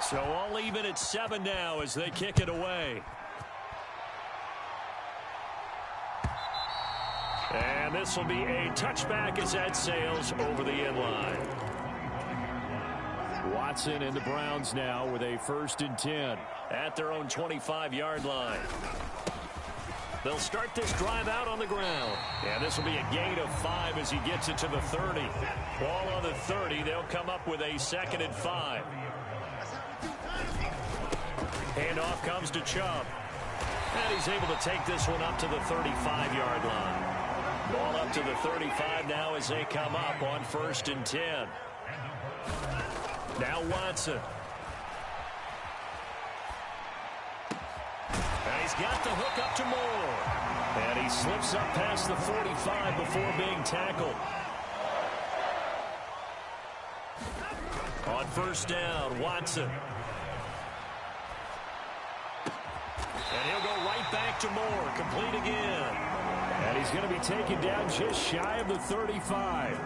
So all even at 7 now as they kick it away. And this will be a touchback as that sails over the end line. Watson and the Browns now with a 1st and 10. At their own 25-yard line. They'll start this drive out on the ground. And this will be a gain of 5 as he gets it to the 30. Ball on the 30. They'll come up with a 2nd and 5. Handoff comes to Chubb. And he's able to take this one up to the 35-yard line. Ball up to the 35 now as they come up on 1st and 10. Now Watson. And he's got the hook up to Moore. And he slips up past the 45 before being tackled. On 1st down, Watson. And he'll go right back to Moore. Complete again. And he's going to be taken down just shy of the 35.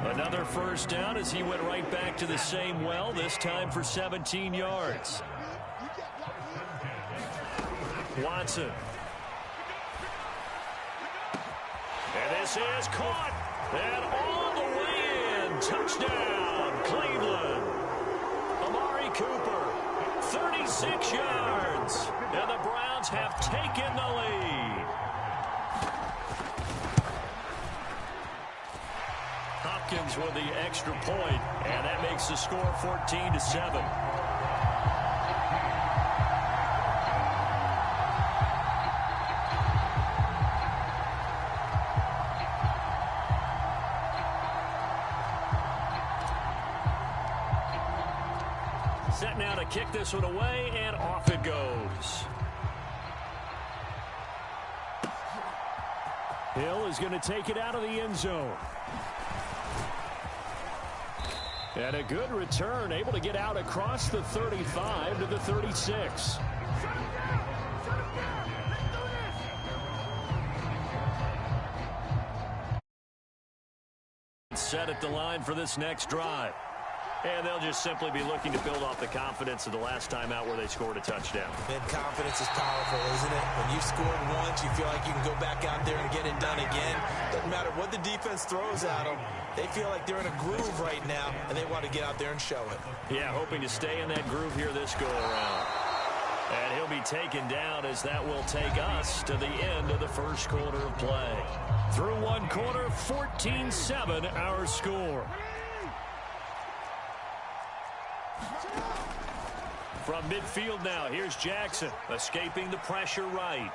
Another 1st down as he went right back to the same well, this time for 17 yards. Watson. And this is caught. And all the way in. Touchdown, Cleveland. Amari Cooper, 36 yards. And the Browns have taken the lead. Hopkins with the extra point, and that makes the score 14-7. Set now to kick this one away, and off it goes. Hill is going to take it out of the end zone. And a good return, able to get out across the 35 to the 36. Set at the line for this next drive. And they'll just simply be looking to build off the confidence of the last time out where they scored a touchdown. And confidence is powerful, isn't it? When you've scored once, you feel like you can go back out there and get it done again. Doesn't matter what the defense throws at them. They feel like they're in a groove right now, and they want to get out there and show it. Yeah, hoping to stay in that groove here this go-around. And he'll be taken down as that will take us to the end of the first quarter of play. Through one quarter, 14-7 our score. From midfield now, here's Jackson, escaping the pressure right.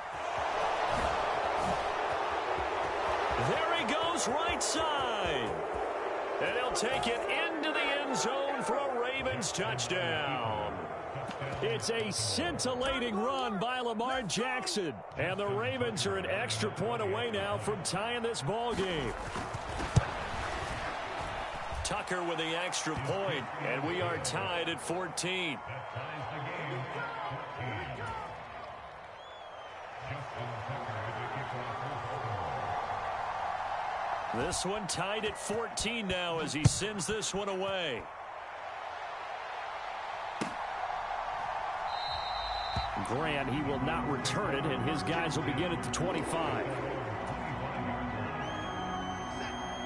There he goes, right side. And he'll take it into the end zone for a Ravens touchdown. It's a scintillating run by Lamar Jackson. And the Ravens are an extra point away now from tying this ball game. Tucker with the extra point, and we are tied at 14. This one tied at 14 now as he sends this one away. Grant, he will not return it, and his guys will begin at the 25.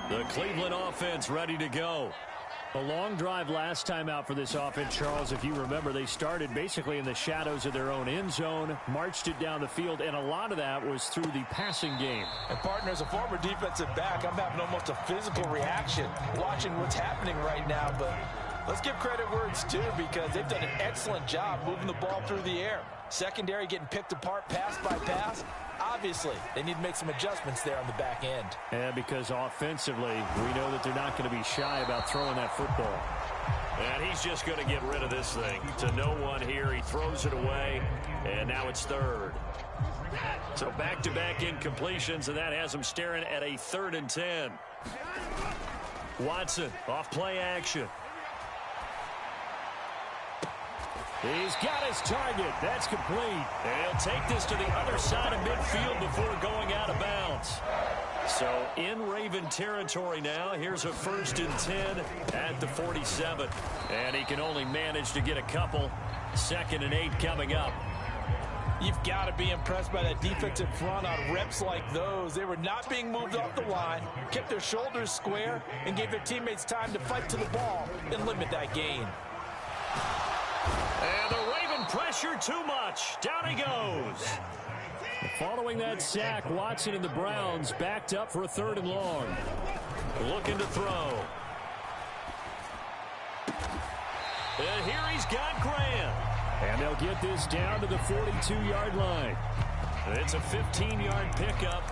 The Cleveland offense ready to go. A long drive last time out for this offense, Charles. If you remember, they started basically in the shadows of their own end zone, marched it down the field, and a lot of that was through the passing game. And, partner, as a former defensive back, I'm having almost a physical reaction watching what's happening right now. But let's give credit where it's due, because they've done an excellent job moving the ball through the air. Secondary getting picked apart pass by pass. Obviously, they need to make some adjustments there on the back end. Yeah, because offensively, we know that they're not going to be shy about throwing that football. And he's just going to get rid of this thing. To no one here, he throws it away, and now it's third. So back-to-back incompletions, and that has him staring at a 3rd and 10. Watson off play action. He's got his target. That's complete. And he'll take this to the other side of midfield before going out of bounds. So in Raven territory now. Here's a 1st and 10 at the 47. And he can only manage to get a couple. 2nd and 8 coming up. You've got to be impressed by that defensive front on reps like those. They were not being moved off the line, kept their shoulders square, and gave their teammates time to fight to the ball and limit that gain. And the Raven pressure too much. Down he goes. Following that sack, Watson and the Browns backed up for a 3rd and long. Looking to throw. And here he's got Grant. And they'll get this down to the 42-yard line. It's a 15-yard pickup,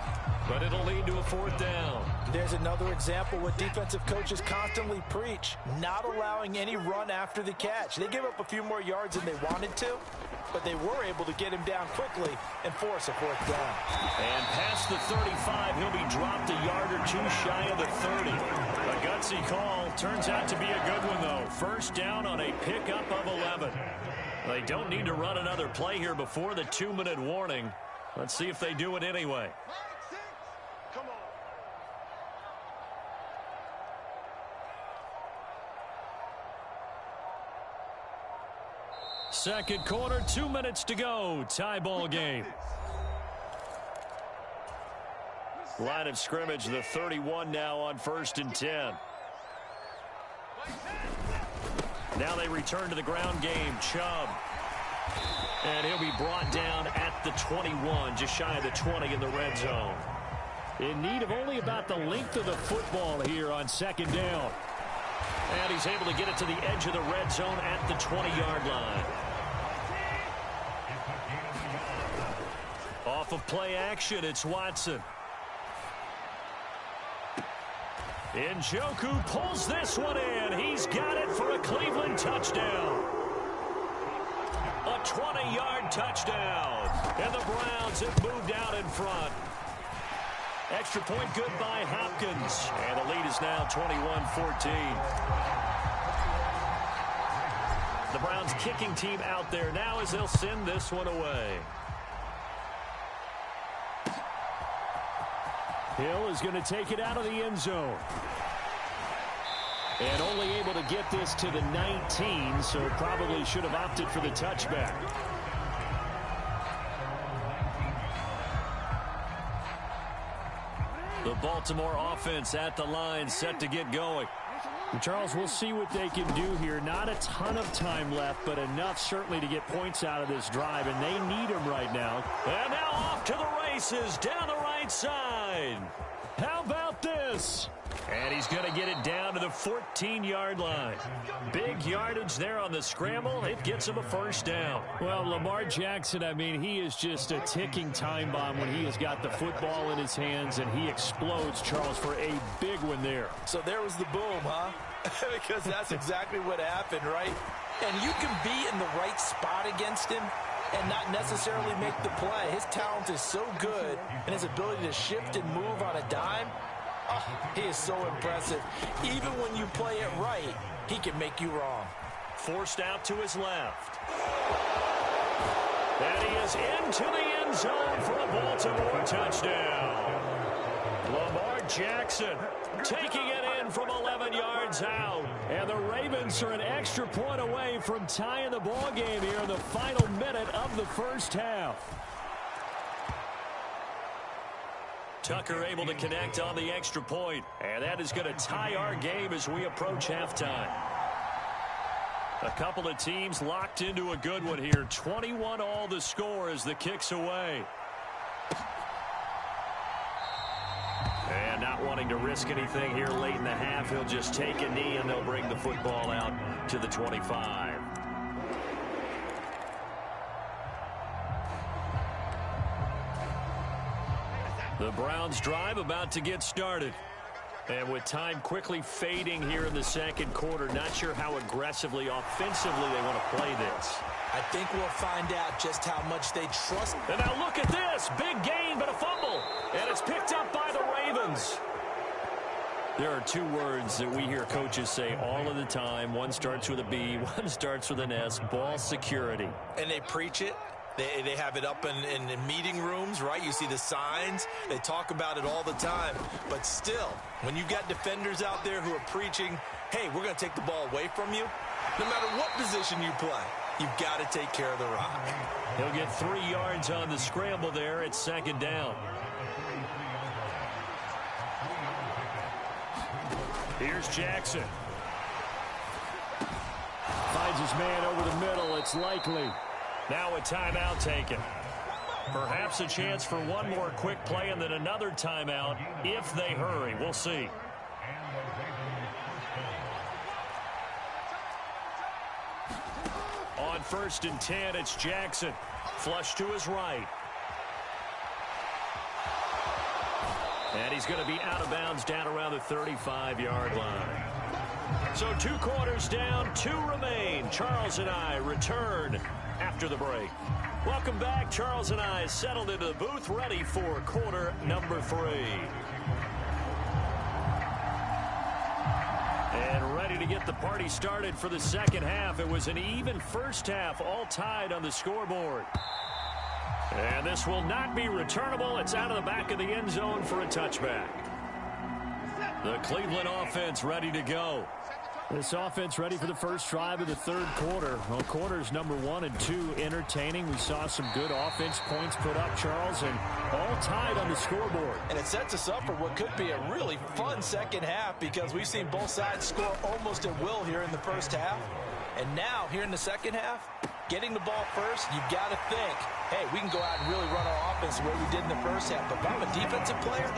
but it'll lead to a 4th down. There's another example what defensive coaches constantly preach, not allowing any run after the catch. They gave up a few more yards than they wanted to, but they were able to get him down quickly and force a 4th down. And past the 35, he'll be dropped a yard or two shy of the 30. A gutsy call. Turns out to be a good one, though. 1st down on a pickup of 11. They don't need to run another play here before the 2-minute warning. Let's see if they do it anyway. Second quarter, 2 minutes to go. Tie ball game. Line of scrimmage, the 31 now on 1st and 10. Now they return to the ground game. Chubb. And he'll be brought down at the 21, just shy of the 20 in the red zone. In need of only about the length of the football here on 2nd down. And he's able to get it to the edge of the red zone at the 20-yard line. Off of play action, it's Watson. Njoku pulls this one in. He's got it for a Cleveland touchdown. A 20-yard touchdown. And the Browns have moved out in front. Extra point good by Hopkins. And the lead is now 21-14. The Browns kicking team out there now as they'll send this one away. Hill is going to take it out of the end zone. And only able to get this to the 19, so probably should have opted for the touchback. The Baltimore offense at the line, set to get going. Charles, we'll see what they can do here. Not a ton of time left, but enough certainly to get points out of this drive, and they need them right now. And now off to the races down the right side. How about this? And he's going to get it down to the 14-yard line. Big yardage there on the scramble. It gets him a first down. Well, Lamar Jackson, I mean, he is just a ticking time bomb when he has got the football in his hands, and he explodes, Charles, for a big one there. So there was the boom, huh? Because that's exactly what happened, right? And you can be in the right spot against him and not necessarily make the play. His talent is so good, and his ability to shift and move on a dime, he is so impressive. Even when you play it right, he can make you wrong. Forced out to his left. And he is into the end zone for a Baltimore touchdown. Lamar Jackson taking it in from 11 yards out. And the Ravens are an extra point away from tying the ball game here in the final minute of the first half. Tucker able to connect on the extra point, and that is going to tie our game as we approach halftime. A couple of teams locked into a good one here. 21-all the score as the kick's away. And not wanting to risk anything here late in the half, he'll just take a knee and they'll bring the football out to the 25. The Browns drive about to get started. And with time quickly fading here in the second quarter, not sure how aggressively, offensively they want to play this. I think we'll find out just how much they trust. And now look at this. Big gain, but a fumble. And it's picked up by the Ravens. There are two words that we hear coaches say all of the time. One starts with a B, one starts with an S, ball security. And they preach it. They have it up in meeting rooms, right? You see the signs. They talk about it all the time. But still, when you've got defenders out there who are preaching, hey, we're going to take the ball away from you, no matter what position you play, you've got to take care of the rock. He'll get 3 yards on the scramble there. It's second down. Here's Jackson. Finds his man over the middle. It's likely. Now a timeout taken. Perhaps a chance for one more quick play and then another timeout if they hurry. We'll see. On 1st and 10, it's Jackson. Flush to his right. And he's going to be out of bounds down around the 35-yard line. So 2 quarters down, 2 remain. Charles and I return after the break. Welcome back. Charles and I settled into the booth, ready for quarter number 3. And ready to get the party started for the second half. It was an even first half, all tied on the scoreboard. And this will not be returnable. It's out of the back of the end zone for a touchback. The Cleveland offense ready to go. This offense ready for the first drive of the third quarter. Well, quarters number 1 and 2 entertaining. We saw some good offense points put up, Charles, and all tied on the scoreboard. And it sets us up for what could be a really fun second half because we've seen both sides score almost at will here in the first half. And now, here in the second half, getting the ball first, you've got to think, hey, we can go out and really run our offense the way we did in the first half. But if I'm a defensive player,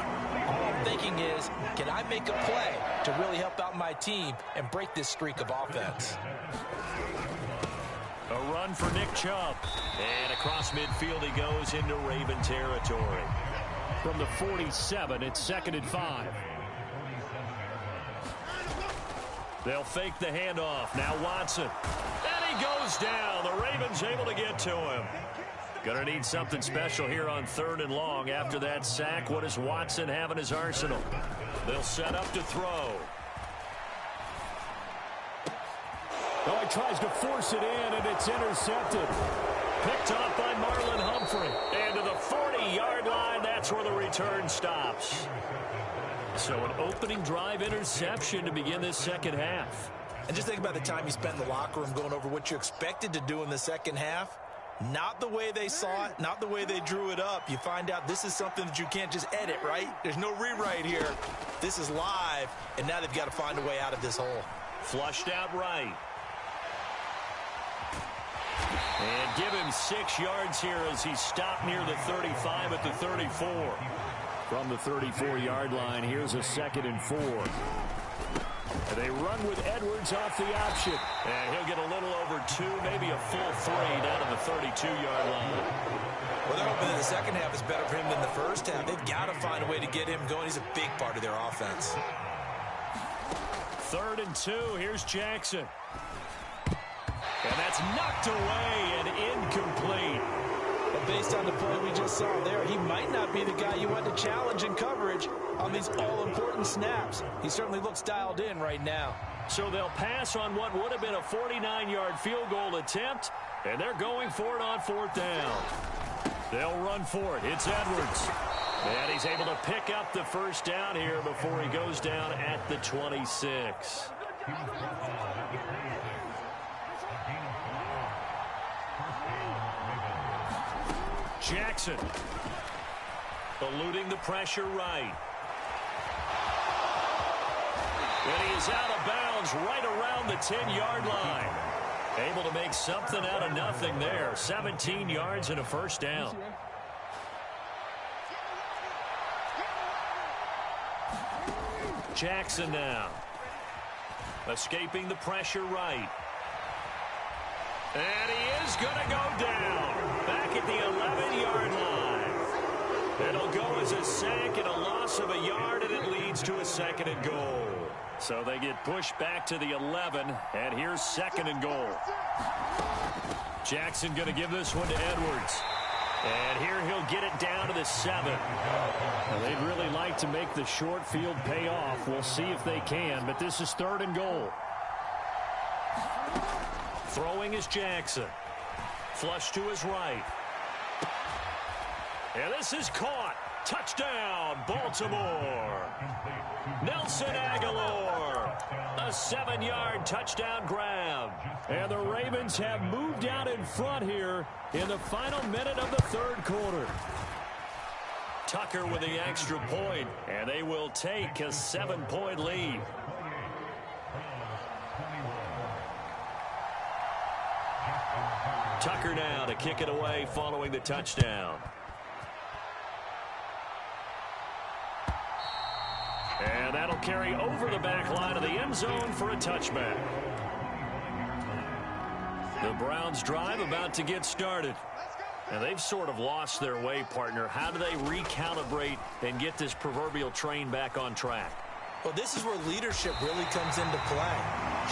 all I'm thinking is, can I make a play to really help out my team and break this streak of offense? A run for Nick Chubb. And across midfield he goes into Raven territory. From the 47, it's 2nd and 5. They'll fake the handoff. Now Watson. And he goes down. The Ravens able to get to him. Going to need something special here on 3rd and long. After that sack, what does Watson have in his arsenal? They'll set up to throw. Oh, he tries to force it in, and it's intercepted. Picked off by Marlon Humphrey. And to the 40-yard line, that's where the return stops. So an opening drive interception to begin this second half. And just think about the time you spent in the locker room going over what you expected to do in the second half. Not the way they saw it, not the way they drew it up. You find out this is something that you can't just edit, right? There's no rewrite here. This is live, and now they've got to find a way out of this hole. Flushed out right. And give him 6 yards here as he stopped near the 35 at the 34. From the 34-yard line, here's a 2nd and 4. And they run with Edwards off the option. And he'll get a little over 2, maybe a full 3 down to the 32-yard line. Well, they're hoping that the second half is better for him than the first half. They've got to find a way to get him going. He's a big part of their offense. 3rd and 2. Here's Jackson. And that's knocked away and incomplete. But based on the play we just saw there, he might not be the guy you want to challenge in coverage on these all-important snaps. He certainly looks dialed in right now. So they'll pass on what would have been a 49-yard field goal attempt, and they're going for it on 4th down. They'll run for it. It's Edwards. And he's able to pick up the 1st down here before he goes down at the 26. Jackson eluding the pressure right. And he is out of bounds right around the 10-yard line. Able to make something out of nothing there. 17 yards and a 1st down. Jackson now. Escaping the pressure right. And he is going to go down. Back at the 11-yard line. It'll go as a sack and a loss of a yard, and it leads to a 2nd and goal. So they get pushed back to the 11, and here's 2nd and goal. Jackson going to give this one to Edwards. And here he'll get it down to the 7. Well, they'd really like to make the short field pay off. We'll see if they can, but this is 3rd and goal. Throwing is Jackson. Flush to his right. And this is caught. Touchdown, Baltimore. Nelson Aguilar. A 7-yard touchdown grab. And the Ravens have moved out in front here in the final minute of the 3rd quarter. Tucker with the extra point, and they will take a 7-point lead. Tucker now to kick it away following the touchdown. And that'll carry over the back line of the end zone for a touchback. The Browns drive about to get started. And they've sort of lost their way, partner. How do they recalibrate and get this proverbial train back on track? Well, this is where leadership really comes into play.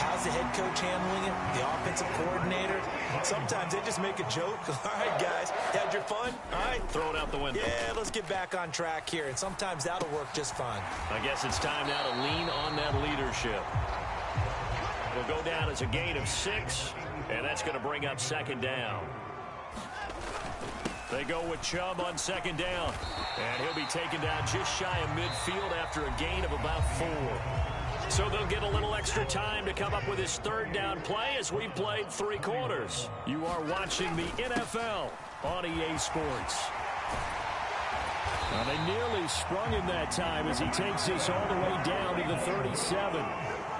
How's the head coach handling it? The offensive coordinator? Sometimes they just make a joke. All right, guys, had your fun? All right. Throw it out the window. Yeah, let's get back on track here. And sometimes that'll work just fine. I guess it's time now to lean on that leadership. It'll go down as a gain of 6, and that's going to bring up 2nd down. They go with Chubb on 2nd down. And he'll be taken down just shy of midfield after a gain of about 4. So they'll get a little extra time to come up with his 3rd down play as we played 3 quarters. You are watching the NFL on EA Sports. Now they nearly sprung him that time as he takes this all the way down to the 37.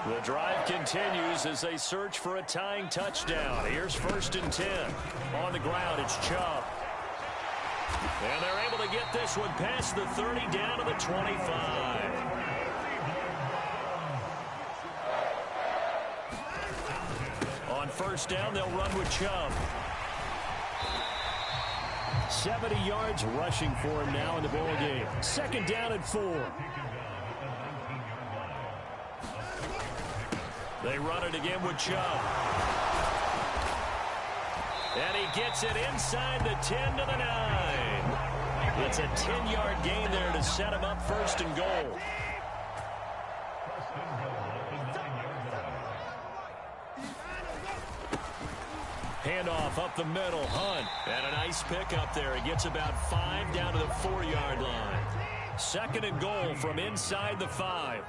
The drive continues as they search for a tying touchdown. Here's 1st and 10. On the ground, it's Chubb. And they're able to get this one past the 30 down to the 25. On 1st down, they'll run with Chubb. 70 yards rushing for him now in the ball game. 2nd down and 4. They run it again with Chubb. And he gets it inside the 10 to the 9. It's a 10-yard gain there to set him up 1st and goal. Handoff up the middle, Hunt. And a nice pick up there. He gets about 5 down to the 4-yard line. 2nd and goal from inside the 5.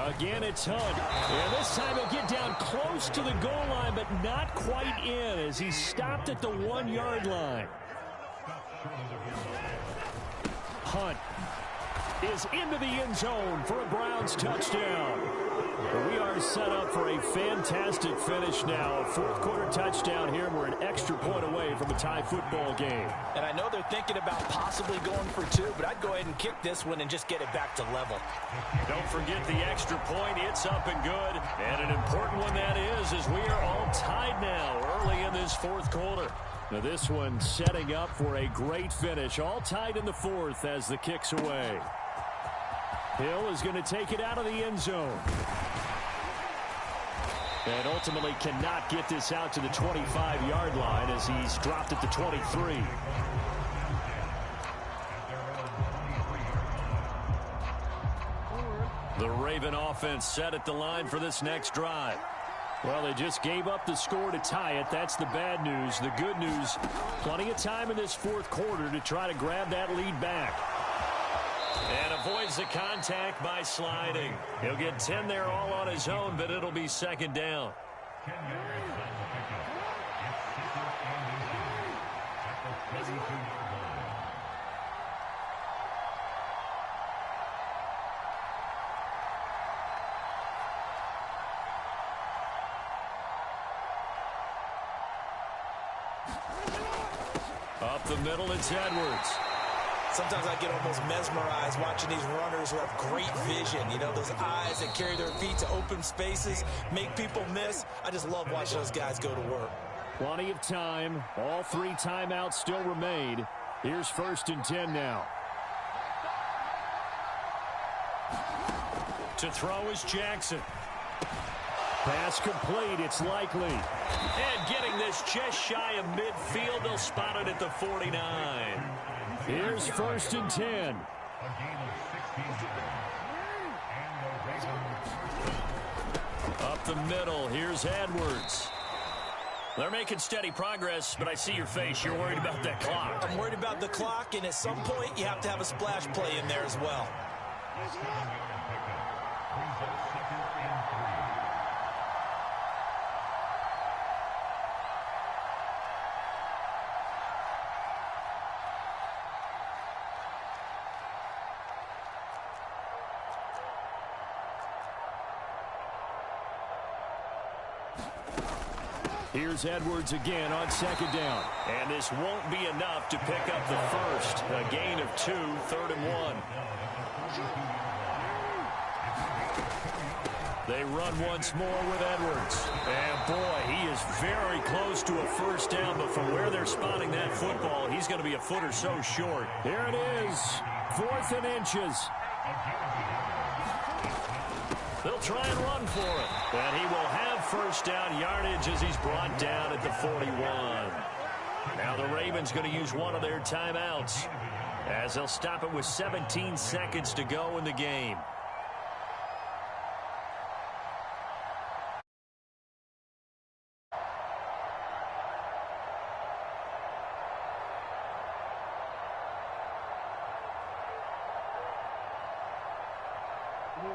Again, it's Hunt. And this time he'll get down close to the goal line, but not quite in as he stopped at the 1-yard line. Hunt is into the end zone for a Browns touchdown. We are set up for a fantastic finish now. A fourth-quarter touchdown here. We're an extra point away from a tie football game. And I know they're thinking about possibly going for 2, but I'd go ahead and kick this one and just get it back to level. Don't forget the extra point. It's up and good. And an important one that is, as we are all tied now early in this fourth quarter. Now this one setting up for a great finish. All tied in the fourth as the kick's away. Hill is going to take it out of the end zone. And ultimately cannot get this out to the 25-yard line as he's dropped at the 23. The Raven offense set at the line for this next drive. Well, they just gave up the score to tie it. That's the bad news. The good news, plenty of time in this fourth quarter to try to grab that lead back. And avoids the contact by sliding. He'll get 10 there all on his own, but it'll be second down. Up the middle, it's Edwards. Sometimes I get almost mesmerized watching these runners who have great vision. You know, those eyes that carry their feet to open spaces, make people miss. I just love watching those guys go to work. Plenty of time. All 3 timeouts still remain. Here's 1st and 10 now. To throw is Jackson. Pass complete. It's Likely. And getting this just shy of midfield. They'll spot it at the 49. Here's 1st and 10. Up the middle. Here's Edwards. They're making steady progress, but I see your face. You're worried about that clock. I'm worried about the clock, and at some point, you have to have a splash play in there as well. Here's Edwards again on 2nd down. And this won't be enough to pick up the first. A gain of 2, 3rd and 1. They run once more with Edwards. And boy, he is very close to a first down, but from where they're spotting that football, he's going to be a foot or so short. Here it is, 4th and inches. They'll try and run for it. And he will have first down yardage as he's brought down at the 41. Now the Ravens going to use one of their timeouts as they'll stop it with 17 seconds to go in the game.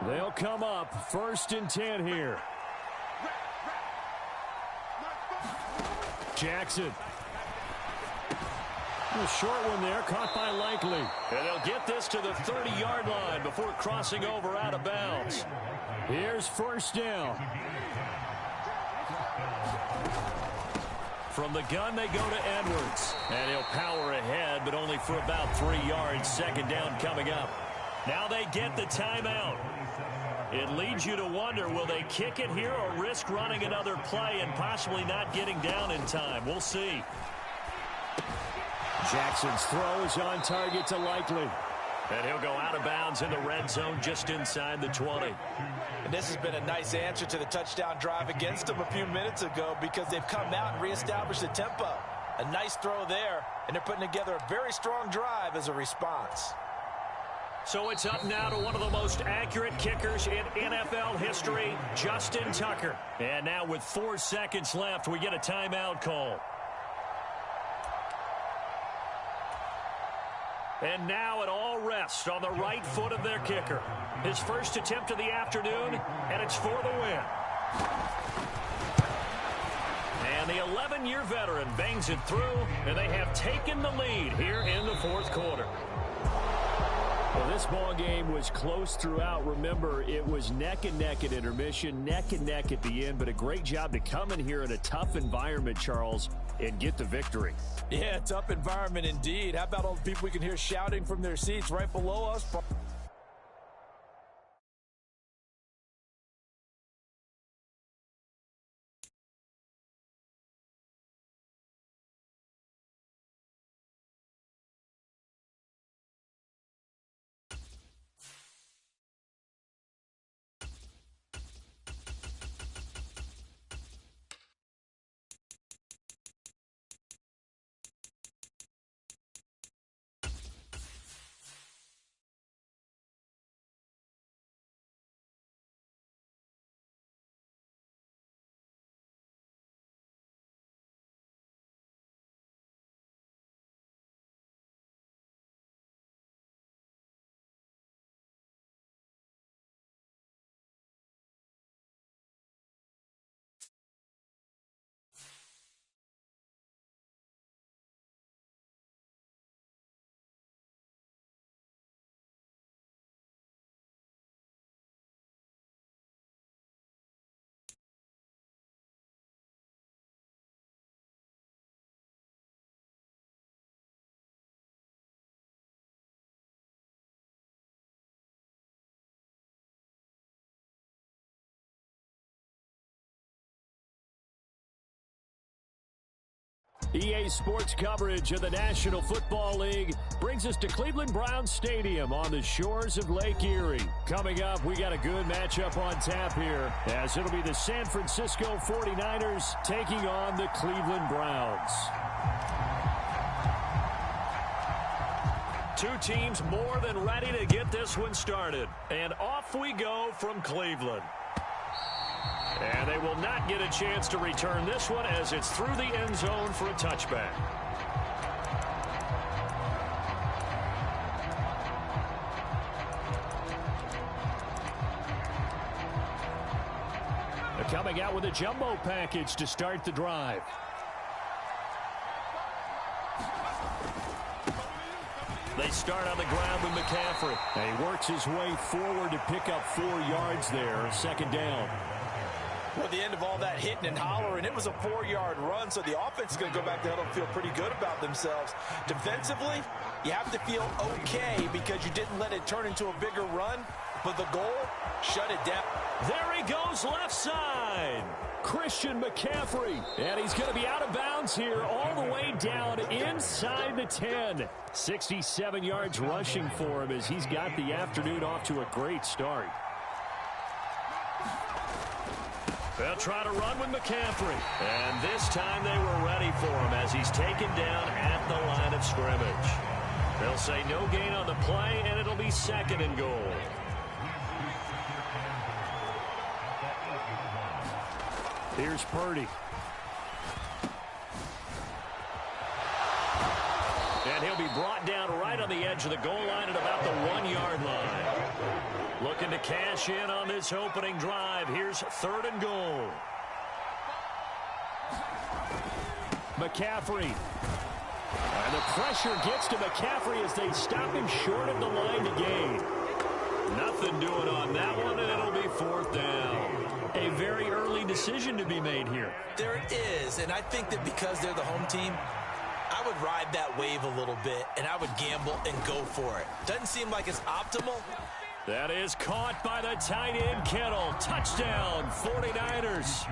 They'll come up 1st and 10 here. Jackson. A short one there, caught by Likely. And they'll get this to the 30-yard line before crossing over out of bounds. Here's 1st down. From the gun, they go to Edwards. And he'll power ahead, but only for about 3 yards. 2nd down coming up. Now they get the timeout. It leads you to wonder, will they kick it here or risk running another play and possibly not getting down in time? We'll see. Jackson's throw is on target to Likely. And he'll go out of bounds in the red zone just inside the 20. And this has been a nice answer to the touchdown drive against them a few minutes ago because they've come out and reestablished the tempo. A nice throw there, and they're putting together a very strong drive as a response. So it's up now to one of the most accurate kickers in NFL history, Justin Tucker. And now with 4 seconds left, we get a timeout call. And now it all rests on the right foot of their kicker. His first attempt of the afternoon, and it's for the win. And the 11-year veteran bangs it through, and they have taken the lead here in the fourth quarter. Well, this ball game was close throughout. Remember, it was neck and neck at intermission, neck and neck at the end, but a great job to come in here in a tough environment, Charles, and get the victory. Yeah, tough environment indeed. How about all the people we can hear shouting from their seats right below us? EA Sports coverage of the National Football League brings us to Cleveland Browns Stadium on the shores of Lake Erie. Coming up, we got a good matchup on tap here, as it'll be the San Francisco 49ers taking on the Cleveland Browns. Two teams more than ready to get this one started. And off we go from Cleveland. And they will not get a chance to return this one as it's through the end zone for a touchback. They're coming out with a jumbo package to start the drive. They start on the ground with McCaffrey. And he works his way forward to pick up 4 yards there, second down. Well, at the end of all that hitting and hollering, it was a 4-yard run, so the offense is going to go back to huddle and feel pretty good about themselves. Defensively, you have to feel okay because you didn't let it turn into a bigger run, but the goal, shut it down. There he goes left side. Christian McCaffrey, and he's going to be out of bounds here all the way down inside the 10. 67 yards rushing for him as he's got the afternoon off to a great start. They'll try to run with McCaffrey. And this time they were ready for him as he's taken down at the line of scrimmage. They'll say no gain on the play, and it'll be second and goal. Here's Purdy. And he'll be brought down right on the edge of the goal line at about the 1-yard line. Looking to cash in on this opening drive. Here's third and goal. McCaffrey. And the pressure gets to McCaffrey as they stop him short of the line to gain. Nothing doing on that one, and it'll be fourth down. A very early decision to be made here. There it is, and I think that because they're the home team, I would ride that wave a little bit, and I would gamble and go for it. Doesn't seem like it's optimal. That is caught by the tight end, Kittle. Touchdown, 49ers.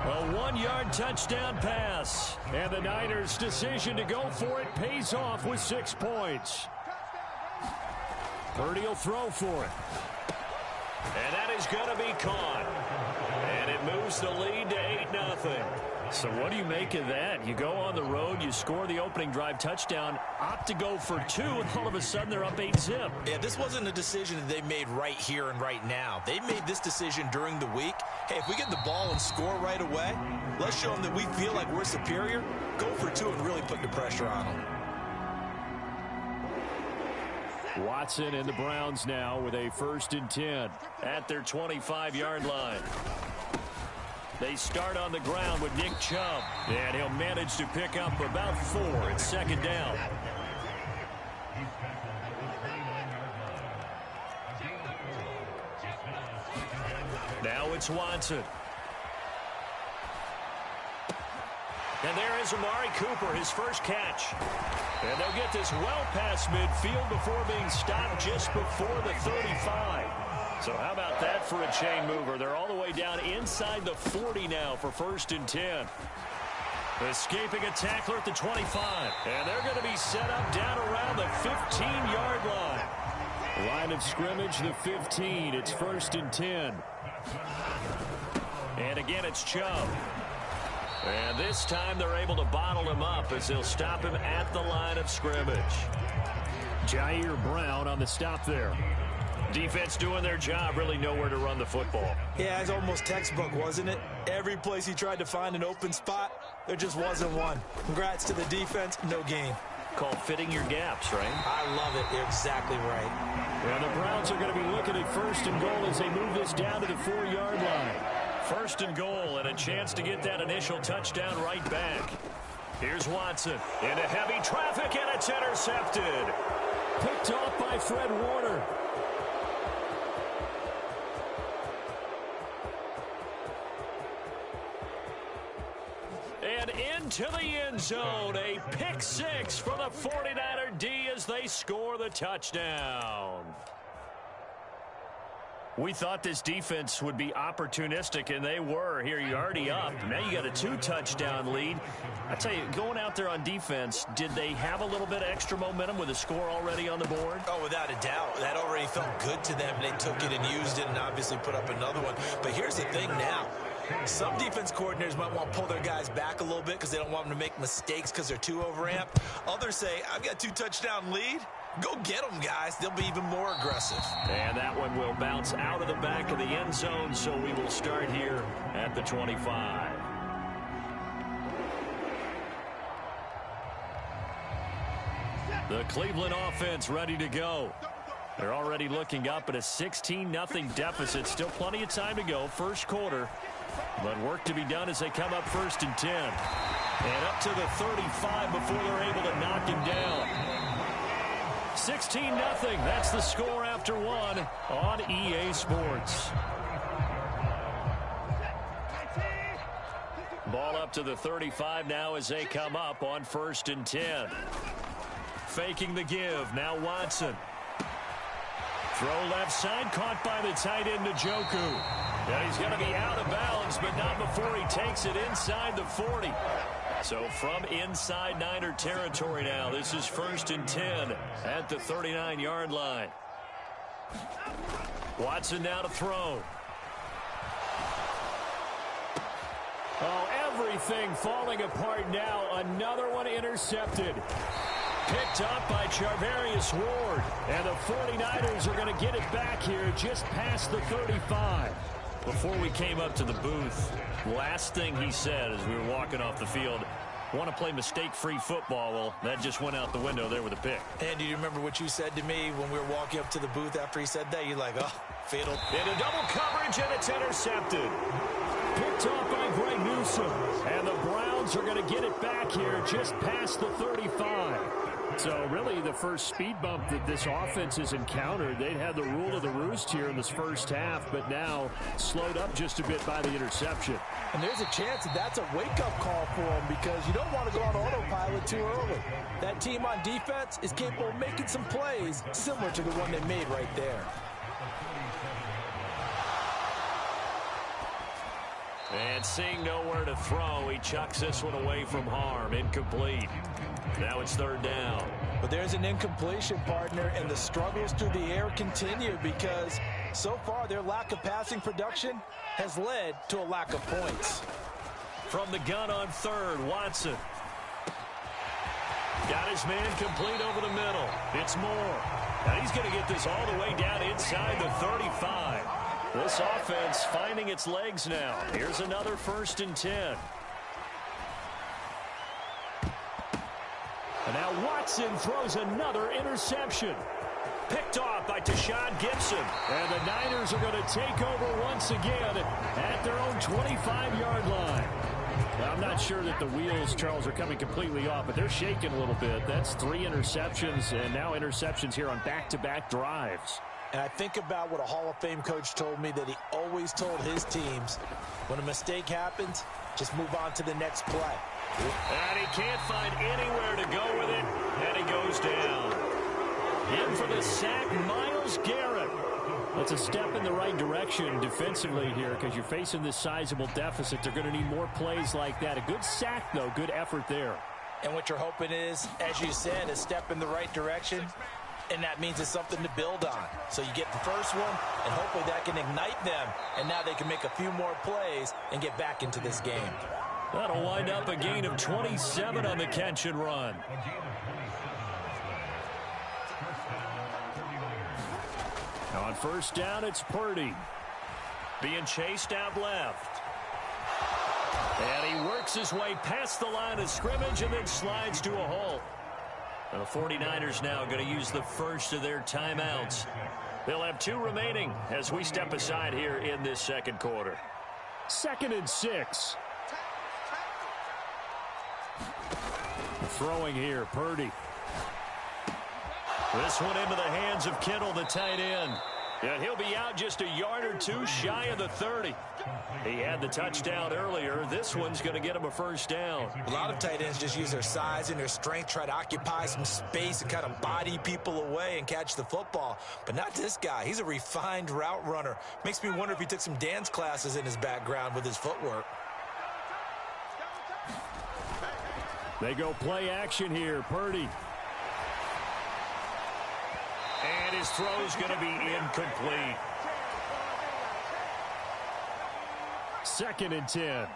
A 1-yard touchdown pass. And the Niners' decision to go for it pays off with 6 points. Purdy will throw for it. And that is going to be caught. And it moves the lead to 8-0. So what do you make of that? You go on the road, you score the opening drive touchdown, opt to go for 2, and all of a sudden they're up 8-zip. Yeah, this wasn't a decision that they made right here and right now. They made this decision during the week. Hey, if we get the ball and score right away, let's show them that we feel like we're superior. Go for 2 and really put the pressure on them. Watson and the Browns now with a 1st and 10. At their 25-yard line. They start on the ground with Nick Chubb. And he'll manage to pick up about 4 at 2nd down. Now it's Watson. And there is Amari Cooper, his first catch. And they'll get this well past midfield before being stopped just before the 35. So how about that for a chain mover? They're all the way down inside the 40 now for 1st and 10. Escaping a tackler at the 25. And they're going to be set up down around the 15-yard line. Line of scrimmage, the 15. It's 1st and 10. And again, it's Chubb. And this time they're able to bottle him up as they'll stop him at the line of scrimmage. Jair Brown on the stop there. Defense doing their job, really nowhere to run the football. Yeah, it's almost textbook, wasn't it? Every place he tried to find an open spot, there just wasn't one. Congrats to the defense, no gain. Called fitting your gaps, right? I love it. You're exactly right. And the Browns are going to be looking at 1st and goal as they move this down to the 4-yard line. 1st and goal and a chance to get that initial touchdown right back. Here's Watson into heavy traffic, and it's intercepted. Picked off by Fred Warner. And into the end zone, a pick 6 for the 49er D as they score the touchdown. We thought this defense would be opportunistic, and they were. Here, you're already up. Now you got a 2-touchdown lead. I tell you, going out there on defense, did they have a little bit of extra momentum with a score already on the board? Oh, without a doubt. That already felt good to them. They took it and used it and obviously put up another one. But here's the thing now. Some defense coordinators might want to pull their guys back a little bit because they don't want them to make mistakes because they're too overamped. Others say, I've got a 2-touchdown lead. Go get them, guys. They'll be even more aggressive. And that one will bounce out of the back of the end zone, so we will start here at the 25. The Cleveland offense ready to go. They're already looking up at a 16-0 deficit. Still plenty of time to go, 1st quarter. But work to be done as they come up 1st and 10. And up to the 35 before they're able to knock him down. 16-0. That's the score after 1 on EA Sports. Ball up to the 35 now as they come up on 1st and 10. Faking the give. Now Watson. Throw left side, caught by the tight end Njoku. And he's going to be out of bounds, but not before he takes it inside the 40. So from inside Niner territory now, this is 1st and 10 at the 39-yard line. Watson now to throw. Oh, everything falling apart now. Another one intercepted. Picked up by Charvarius Ward. And the 49ers are going to get it back here just past the 35. Before we came up to the booth, last thing he said as we were walking off the field, want to play mistake-free football. Well, that just went out the window there with a pick. And do you remember what you said to me when we were walking up to the booth after he said that? You're like, oh, fatal. Into double coverage, and it's intercepted. Picked off by Greg Newsome. And the Browns are going to get it back here just past the 35. So really the first speed bump that this offense has encountered. They'd had the rule of the roost here in this first half, but now slowed up just a bit by the interception. And there's a chance that that's a wake-up call for them because you don't want to go on autopilot too early. That team on defense is capable of making some plays similar to the one they made right there. And seeing nowhere to throw, he chucks this one away from harm. Incomplete. Now it's 3rd down. But there's an incompletion, partner, and the struggles through the air continue because so far their lack of passing production has led to a lack of points. From the gun on 3rd, Watson. Got his man complete over the middle. It's Moore. Now he's going to get this all the way down inside the 35. This offense finding its legs now. Here's another 1st and 10. And now Watson throws another interception. Picked off by Tashawn Gibson. And the Niners are going to take over once again at their own 25-yard line. Now, I'm not sure that the wheels, Charles, are coming completely off, but they're shaking a little bit. That's 3 interceptions, and now interceptions here on back-to-back drives. And I think about what a Hall of Fame coach told me that he always told his teams, when a mistake happens, just move on to the next play. And he can't find anywhere to go with it, and he goes down. In for the sack, Myles Garrett. That's a step in the right direction defensively here because you're facing this sizable deficit. They're going to need more plays like that. A good sack, though. Good effort there. And what you're hoping is, as you said, a step in the right direction, and that means it's something to build on. So you get the first one, and hopefully that can ignite them, and now they can make a few more plays and get back into this game. That'll wind up a gain of 27 on the catch and run. On first down, it's Purdy. Being chased out left. And he works his way past the line of scrimmage and then slides to a hole. And the 49ers now going to use the first of their timeouts. They'll have 2 remaining as we step aside here in this second quarter. 2nd and 6. Throwing here, Purdy. This one into the hands of Kittle, the tight end. And he'll be out just a yard or 2 shy of the 30. He had the touchdown earlier. This one's going to get him a first down. A lot of tight ends just use their size and their strength, try to occupy some space and kind of body people away and catch the football. But not this guy. He's a refined route runner. Makes me wonder if he took some dance classes in his background with his footwork. They go play action here, Purdy. And his throw's going to be incomplete. 2nd and 10.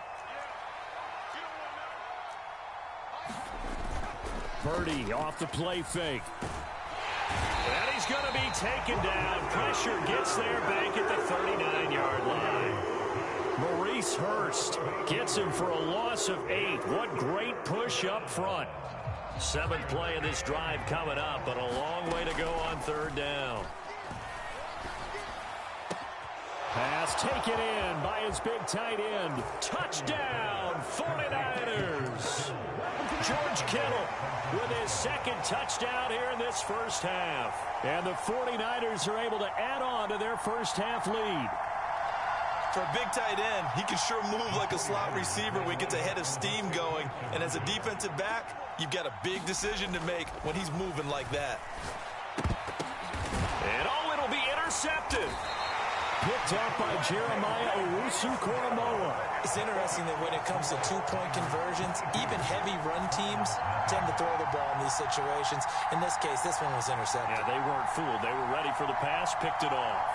Purdy off the play fake. And he's going to be taken down. Pressure gets there back at the 39-yard line. Maurice Hurst gets him for a loss of 8. What great push up front. 7th play of this drive coming up, but a long way to go on 3rd down. Pass taken in by his big tight end. Touchdown, 49ers. George Kittle with his 2nd touchdown here in this first half. And the 49ers are able to add on to their first half lead. For a big tight end, he can sure move like a slot receiver when he gets a head of steam going. And as a defensive back, you've got a big decision to make when he's moving like that. And it'll be intercepted. Picked up by Jeremiah Owusu-Koramoah. It's interesting that when it comes to 2-point conversions, even heavy run teams tend to throw the ball in these situations. In this case, this one was intercepted. Yeah, they weren't fooled. They were ready for the pass, picked it off.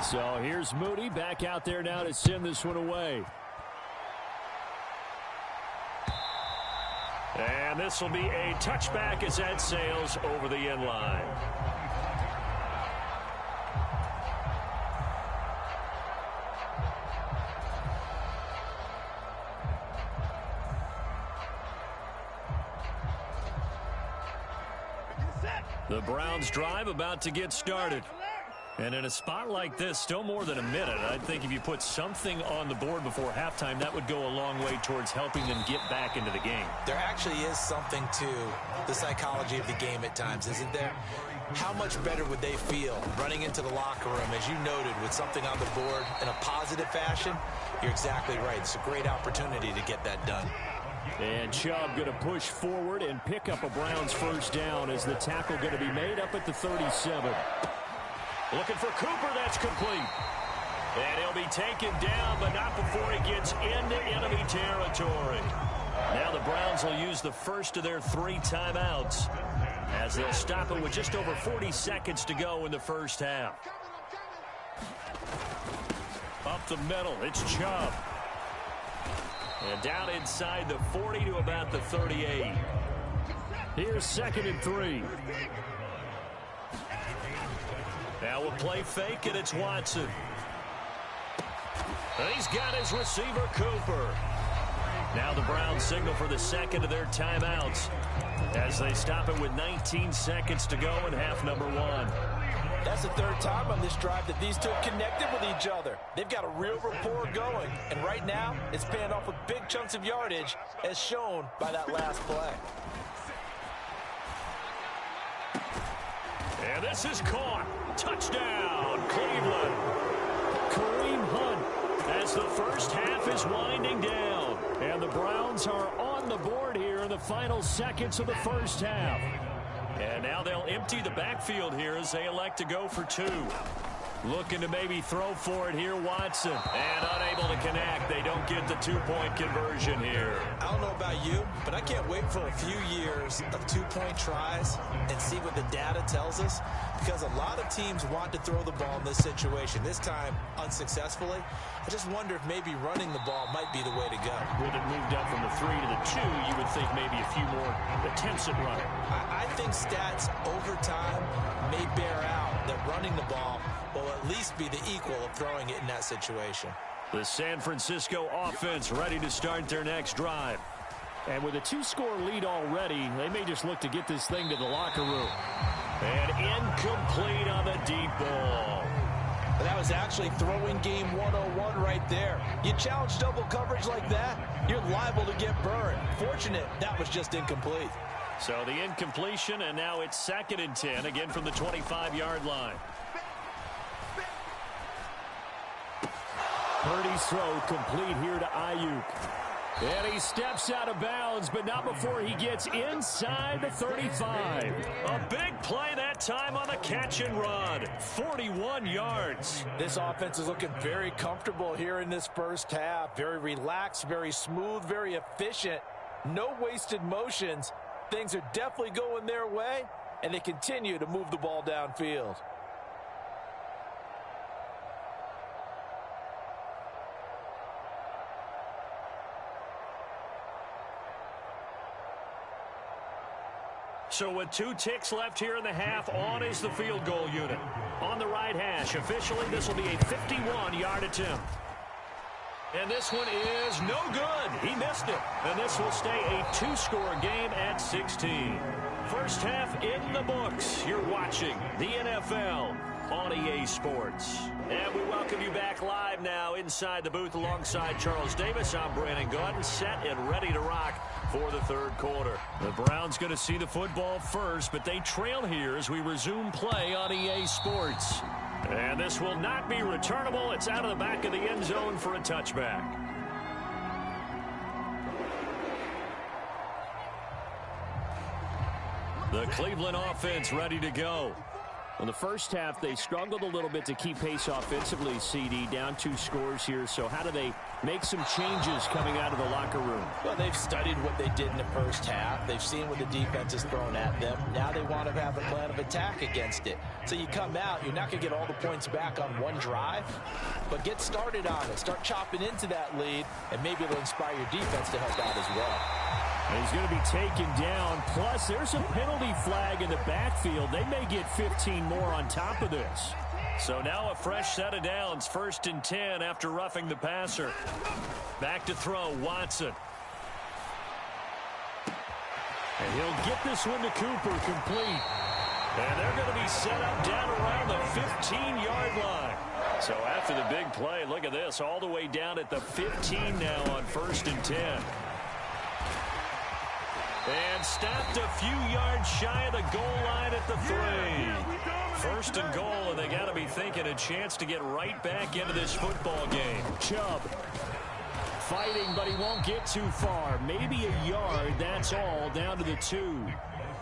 So here's Moody back out there now to send this one away. And this will be a touchback as that sails over the end line. The Browns drive about to get started. And in a spot like this, still more than a minute, I think if you put something on the board before halftime, that would go a long way towards helping them get back into the game. There actually is something to the psychology of the game at times, isn't there? How much better would they feel running into the locker room, as you noted, with something on the board in a positive fashion? You're exactly right. It's a great opportunity to get that done. And Chubb going to push forward and pick up a Browns first down as the tackle going to be made up at the 37. Looking for Cooper, that's complete. And he'll be taken down, but not before he gets into enemy territory. Now the Browns will use the first of their 3 timeouts as they'll stop it with just over 40 seconds to go in the first half. Up the middle, it's Chubb. And down inside the 40 to about the 38. Here's 2nd and 3. Now we'll play fake, and it's Watson. He's got his receiver, Cooper. Now the Browns signal for the second of their timeouts as they stop it with 19 seconds to go in half number 1. That's the third time on this drive that these two have connected with each other. They've got a real rapport going, and right now it's paying off with big chunks of yardage as shown by that last play. And this is caught. Touchdown, Cleveland. Kareem Hunt as the first half is winding down. And the Browns are on the board here in the final seconds of the first half. And now they'll empty the backfield here as they elect to go for 2. Looking to maybe throw for it here, Watson. And unable to connect. They don't get the 2-point conversion here. I don't know about you, but I can't wait for a few years of 2-point tries and see what the data tells us, because a lot of teams want to throw the ball in this situation. This time, unsuccessfully. I just wonder if maybe running the ball might be the way to go. With it moved up from the 3 to the 2, you would think maybe a few more attempts at running. I think stats over time may bear out that running the ball will at least be the equal of throwing it in that situation. The San Francisco offense ready to start their next drive. And with a 2-score lead already, they may just look to get this thing to the locker room. And incomplete on the deep ball. But that was actually throwing game 101 right there. You challenge double coverage like that, you're liable to get burned. Fortunate that was just incomplete. So the incompletion, and now it's 2nd and 10, again from the 25-yard line. Purdy's throw complete here to Ayuk. And he steps out of bounds, but not before he gets inside the 35. A big play that time on the catch and run. 41 yards. This offense is looking very comfortable here in this first half. Very relaxed, very smooth, very efficient. No wasted motions. Things are definitely going their way, and they continue to move the ball downfield. So with 2 ticks left here in the half, on is the field goal unit. On the right hash, officially this will be a 51-yard attempt. And this one is no good. He missed it. And this will stay a 2-score game at 16. First half in the books. You're watching the NFL on EA Sports. And we welcome you back live now inside the booth alongside Charles Davis. I'm Brandon Gordon, set and ready to rock for the third quarter. The Browns going to see the football first, but they trail here as we resume play on EA Sports. And this will not be returnable. It's out of the back of the end zone for a touchback. The Cleveland offense ready to go. In the first half, they struggled a little bit to keep pace offensively, CD, down 2 scores here. So how do they make some changes coming out of the locker room? Well, they've studied what they did in the first half. They've seen what the defense has thrown at them. Now they want to have a plan of attack against it. So you come out, you're not going to get all the points back on one drive, but get started on it. Start chopping into that lead, and maybe it'll inspire your defense to help out as well. He's going to be taken down. Plus, there's a penalty flag in the backfield. They may get 15 more on top of this. So now a fresh set of downs. 1st and 10 after roughing the passer. Back to throw, Watson. And he'll get this one to Cooper, complete. And they're going to be set up down around the 15-yard line. So after the big play, look at this, all the way down at the 15 now on 1st and 10. And stopped a few yards shy of the goal line at the 3. 1st and goal, and they got to be thinking a chance to get right back into this football game. Chubb fighting, but he won't get too far. Maybe a yard, that's all, down to the 2.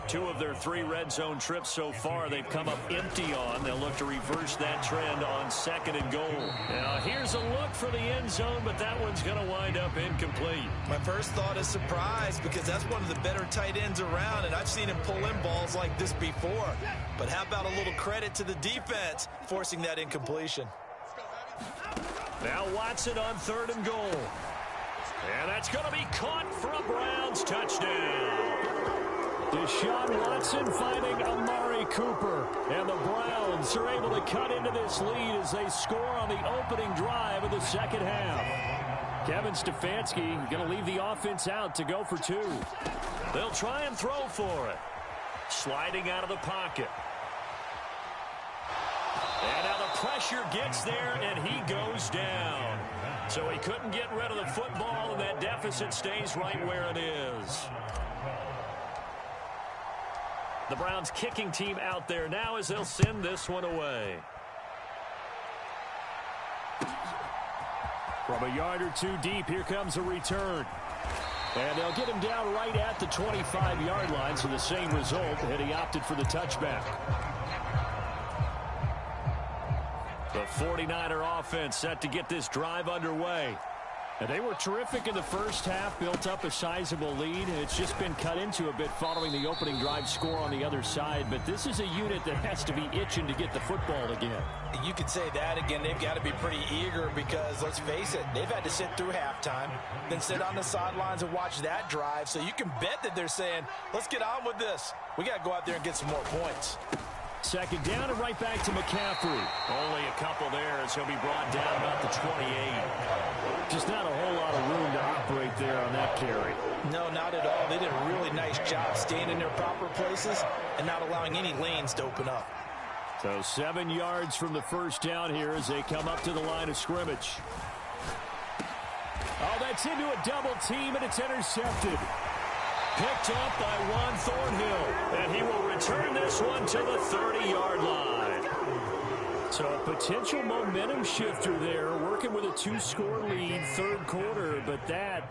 2 of their 3 red zone trips so far they've come up empty on. They'll look to reverse that trend on 2nd and goal. Now here's a look for the end zone, but that one's going to wind up incomplete. My first thought is surprise, because that's one of the better tight ends around, and I've seen him pull in balls like this before. But how about a little credit to the defense forcing that incompletion? Now Watson on 3rd and goal. And that's going to be caught for a Browns touchdown. Deshaun Watson finding Amari Cooper. And the Browns Giants are able to cut into this lead as they score on the opening drive of the second half. Kevin Stefanski going to leave the offense out to go for two. They'll try and throw for it. Sliding out of the pocket. And now the pressure gets there, and he goes down. So he couldn't get rid of the football, and that deficit stays right where it is. The Browns kicking team out there now as they'll send this one away. From a yard or two deep, here comes a return. And they'll get him down right at the 25-yard line, so the same result, and he opted for the touchback. The 49er offense set to get this drive underway. And they were terrific in the first half, built up a sizable lead. It's just been cut into a bit following the opening drive score on the other side. But this is a unit that has to be itching to get the football again. You could say that again. They've got to be pretty eager because, let's face it, they've had to sit through halftime, then sit on the sidelines and watch that drive. So you can bet that they're saying, let's get on with this. We got to go out there and get some more points. Second down and right back to McCaffrey. Only a couple there as he'll be brought down about the 28. Just not a whole lot of room to operate there on that carry. No, not at all. They did a really nice job staying in their proper places and not allowing any lanes to open up. So 7 yards from the first down here as they come up to the line of scrimmage. Oh, that's into a double team, and it's intercepted. Picked up by Juan Thornhill, and he will return this one to the 30-yard line. So a potential momentum shifter there, working with a 2-score lead, third quarter, but that,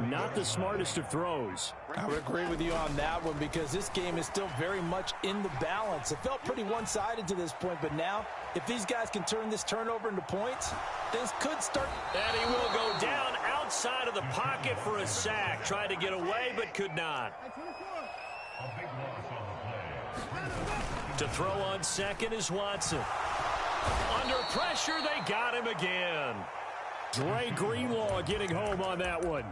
not the smartest of throws. I would agree with you on that one because this game is still very much in the balance. It felt pretty one-sided to this point, but now, if these guys can turn this turnover into points, things could start. And he will go down outside of the pocket for a sack. Tried to get away, but could not. To throw on second is Watson. Under pressure, they got him again. Dre Greenlaw getting home on that one.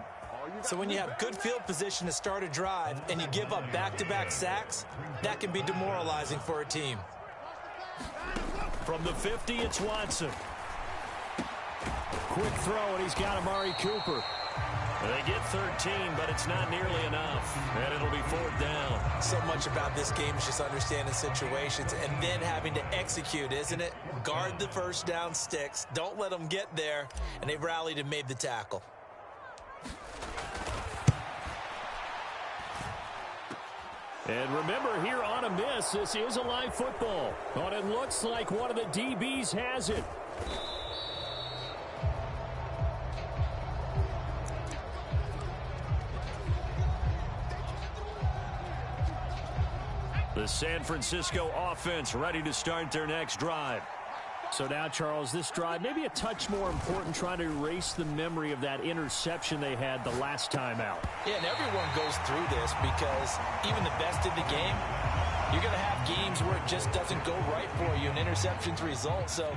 So when you have good field position to start a drive and you give up back-to-back sacks, that can be demoralizing for a team. From the 50, it's Watson. Quick throw, and he's got Amari Cooper. They get 13, but it's not nearly enough, and it'll be fourth down. So much about this game is just understanding situations and then having to execute, isn't it? Guard the first down sticks. Don't let them get there, and they've rallied and made the tackle. And remember, here on a miss, this is a live football. But it looks like one of the DBs has it. The San Francisco offense ready to start their next drive. So now, Charles, this drive maybe a touch more important, trying to erase the memory of that interception they had the last time out. Yeah, and everyone goes through this because even the best in the game, you're going to have games where it just doesn't go right for you and interceptions result. So,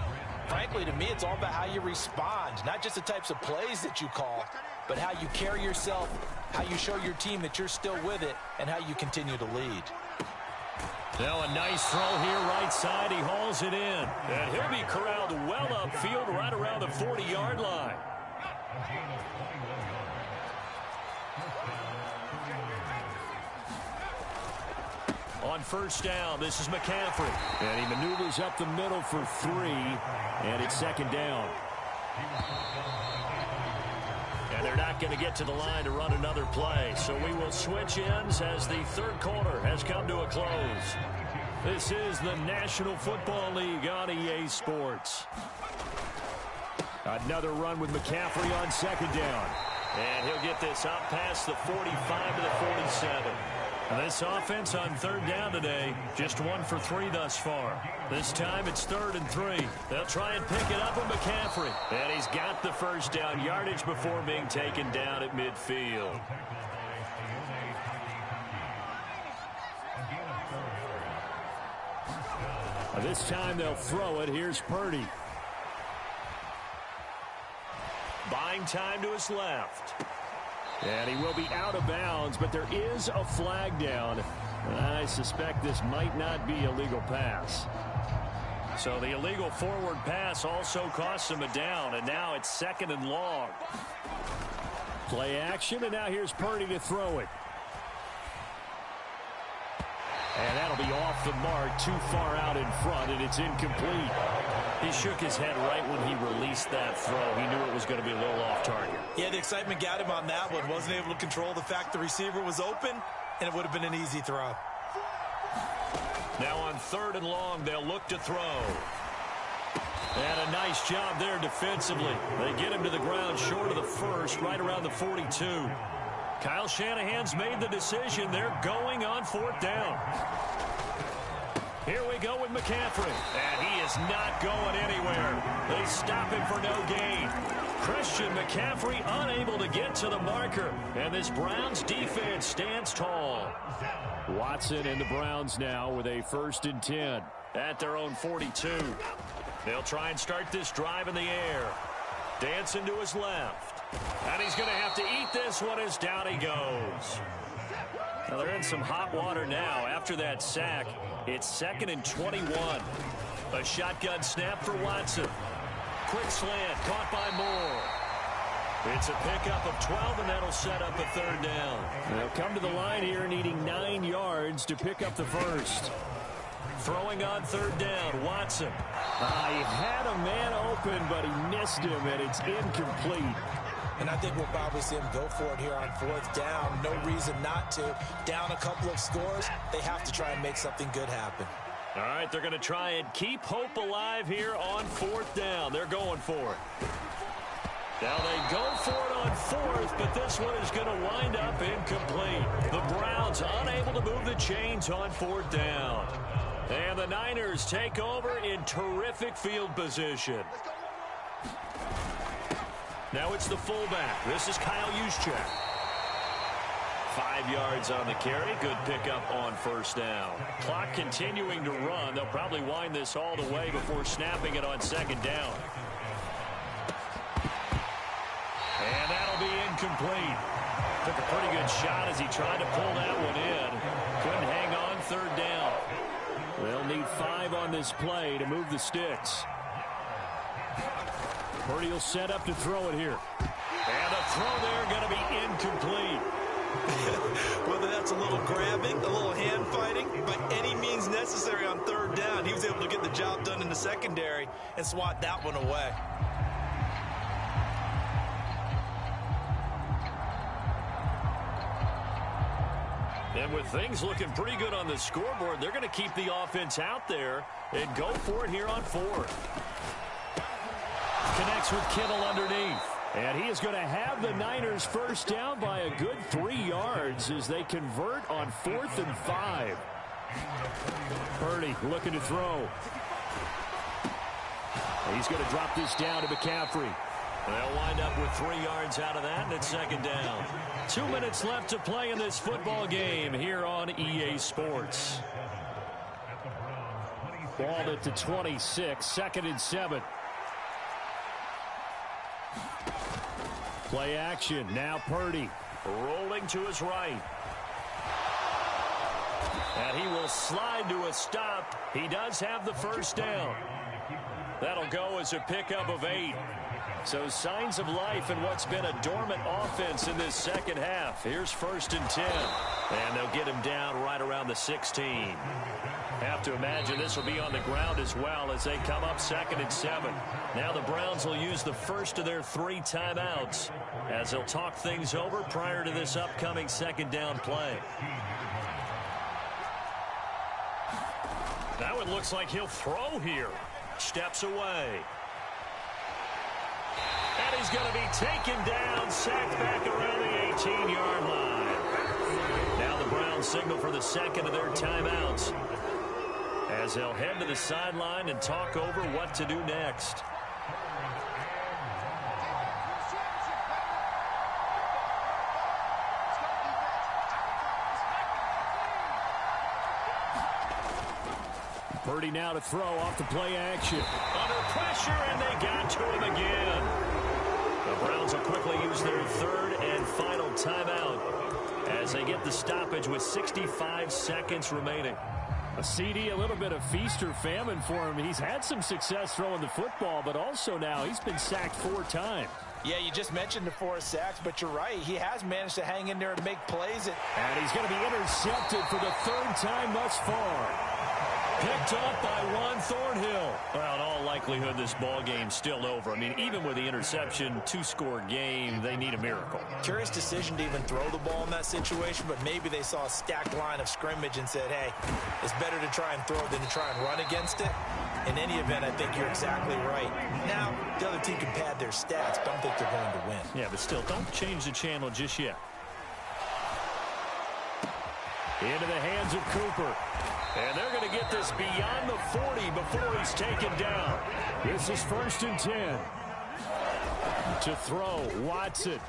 frankly, to me, it's all about how you respond, not just the types of plays that you call, but how you carry yourself, how you show your team that you're still with it, and how you continue to lead. Now a nice throw here right side. He hauls it in. And he'll be corralled well upfield right around the 40-yard line. On first down, this is McCaffrey. And he maneuvers up the middle for 3, and it's second down. And they're not going to get to the line to run another play. So we will switch ends as the third quarter has come to a close. This is the National Football League on EA Sports. Another run with McCaffrey on second down. And he'll get this up past the 45 to the 47. This offense on third down today, just 1 for 3 thus far. This time it's 3rd and 3. They'll try and pick it up with McCaffrey. And he's got the first down yardage before being taken down at midfield. This time they'll throw it. Here's Purdy. Buying time to his left. And he will be out of bounds, but there is a flag down. I suspect this might not be a legal pass. So the illegal forward pass also costs him a down, and now it's 2nd and long. Play action, and now here's Purdy to throw it. And that'll be off the mark, too far out in front, and it's incomplete. He shook his head right when he released that throw. He knew it was going to be a little off target. Yeah, the excitement got him on that one. Wasn't able to control the fact the receiver was open, and it would have been an easy throw. Now on 3rd and long, they'll look to throw. And a nice job there defensively. They get him to the ground short of the first, right around the 42. Kyle Shanahan's made the decision. They're going on 4th down. Here we go with McCaffrey. And he is not going anywhere. They stop him for no gain. Christian McCaffrey unable to get to the marker. And this Browns defense stands tall. Watson and the Browns now with a 1st and 10. At their own 42. They'll try and start this drive in the air. Dancing to his left. And he's going to have to eat this one as down he goes. Now they're in some hot water now. After that sack, it's 2nd and 21. A shotgun snap for Watson. Quick slant caught by Moore. It's a pickup of 12, and that'll set up a 3rd down. They'll come to the line here needing 9 yards to pick up the first. Throwing on 3rd down, Watson. He had a man open, but he missed him, and it's incomplete. And I think we'll probably see him go for it here on 4th down. No reason not to. Down a couple of scores, they have to try and make something good happen. All right, they're going to try and keep hope alive here on 4th down. They're going for it. Now they go for it on 4th, but this one is going to wind up incomplete. The Browns unable to move the chains on 4th down. And the Niners take over in terrific field position. Now it's the fullback. This is Kyle Juszczyk. 5 yards on the carry. Good pickup on 1st down. Clock continuing to run. They'll probably wind this all the way before snapping it on 2nd down. And that'll be incomplete. Took a pretty good shot as he tried to pull that one in. Couldn't hang on 3rd down. They'll need 5 on this play to move the sticks. Purdy will set up to throw it here. And the throw there going to be incomplete. Whether that's a little grabbing, a little hand fighting, by any means necessary on 3rd down, he was able to get the job done in the secondary and swat that one away. And with things looking pretty good on the scoreboard, they're going to keep the offense out there and go for it here on 4th. Connects with Kittle underneath. And he is going to have the Niners 1st down by a good 3 yards as they convert on 4th and 5. Purdy looking to throw. He's going to drop this down to McCaffrey. They'll wind up with 3 yards out of that, and it's 2nd down. 2 minutes left to play in this football game here on EA Sports. Ball at the 26, 2nd and 7. Play action, now Purdy. Rolling to his right. And he will slide to a stop. He does have the 1st down. That'll go as a pickup of 8. So signs of life in what's been a dormant offense in this 2nd half. Here's 1st and 10. And they'll get him down right around the 16. Have to imagine this will be on the ground as well as they come up 2nd and 7. Now the Browns will use the first of their 3 timeouts as they'll talk things over prior to this upcoming 2nd down play. Now it looks like he'll throw here. Steps away. And he's going to be taken down, sacked back around the 18-yard line. Now the Browns signal for the 2nd of their timeouts as they'll head to the sideline and talk over what to do next. Purdy now to throw off the play action. Under pressure, and they got to him again. The Browns will quickly use their 3rd and final timeout as they get the stoppage with 65 seconds remaining. A CD, a little bit of feast or famine for him. He's had some success throwing the football, but also now he's been sacked 4 times. Yeah, you just mentioned the 4 sacks, but you're right. He has managed to hang in there and make plays. And he's going to be intercepted for the 3rd time thus far. Picked up by Juan Thornhill. Well, in all likelihood, this ball game's still over. I mean, even with the interception, 2-score game, they need a miracle. Curious decision to even throw the ball in that situation, but maybe they saw a stacked line of scrimmage and said, hey, it's better to try and throw than to try and run against it. In any event, I think you're exactly right. Now, the other team can pad their stats, but I don't think they're going to win. Yeah, but still, don't change the channel just yet. Into the hands of Cooper. And they're going to get this beyond the 40 before he's taken down. This is 1st and 10. To throw, Watson.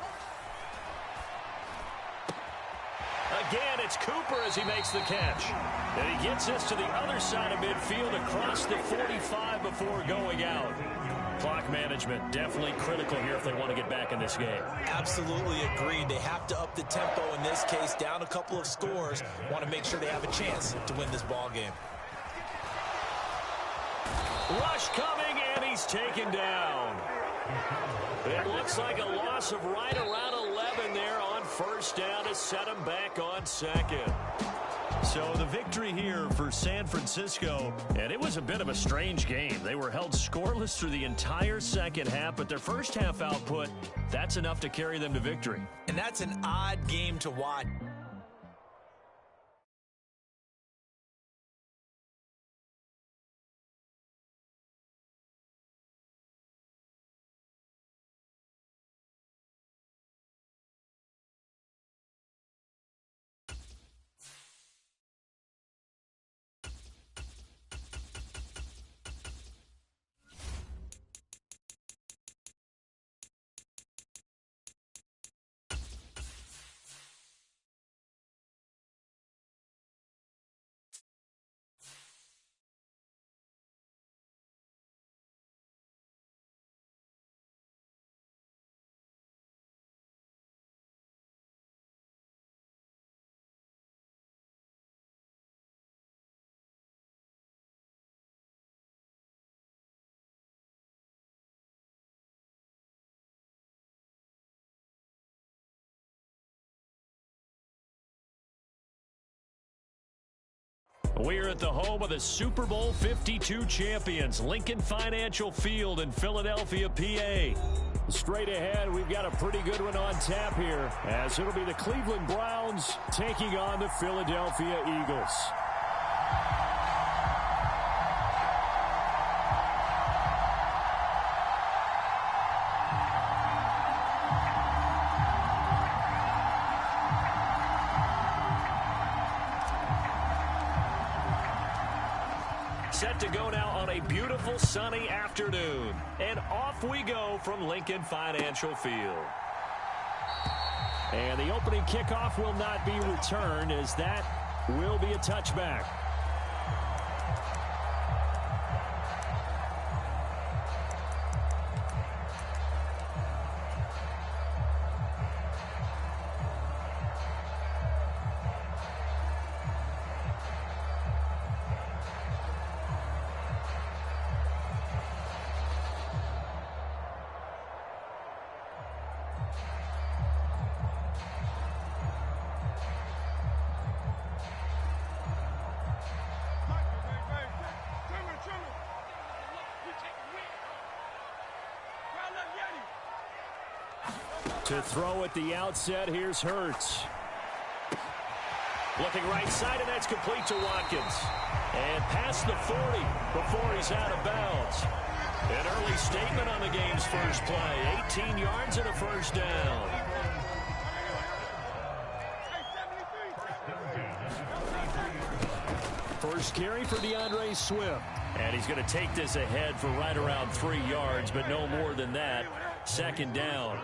Again, it's Cooper as he makes the catch. And he gets this to the other side of midfield across the 45 before going out. Clock management definitely critical here if they want to get back in this game. Absolutely agreed. They have to up the tempo in this case, down a couple of scores. Want to make sure they have a chance to win this ball game. Rush coming, and he's taken down. It looks like a loss of right around 11 there on 1st down to set him back on 2nd. So the victory here for San Francisco, and it was a bit of a strange game. They were held scoreless through the entire 2nd half, but their 1st half output, that's enough to carry them to victory. And that's an odd game to watch. We're at the home of the Super Bowl 52 champions, Lincoln Financial Field in Philadelphia, PA. Straight ahead, we've got a pretty good one on tap here, as it'll be the Cleveland Browns taking on the Philadelphia Eagles. Set to go now on a beautiful sunny afternoon. And off we go from Lincoln Financial Field. And the opening kickoff will not be returned, as that will be a touchback. To throw at the outset, here's Hurts. Looking right side, and that's complete to Watkins. And past the 40 before he's out of bounds. An early statement on the game's first play. 18 yards and a 1st down. First carry for DeAndre Swift. And he's going to take this ahead for right around 3 yards, but no more than that. 2nd down.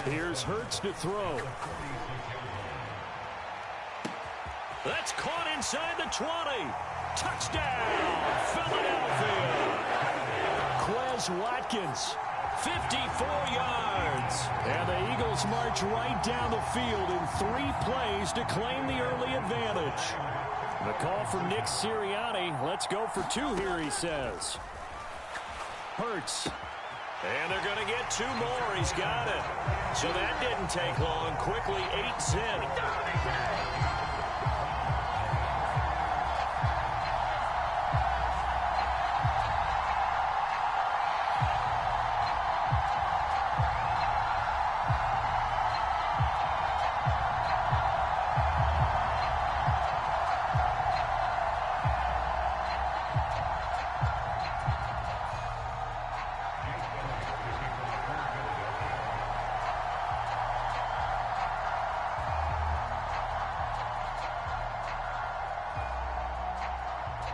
Here's Hurts to throw. That's caught inside the 20. Touchdown, Philadelphia. Quez Watkins 54 yards. And the Eagles march right down the field in 3 plays to claim the early advantage. The call from Nick Sirianni. Let's go for 2 here, he says. Hurts. And they're going to get 2 more. He's got it. So that didn't take long. Quickly, 8's in.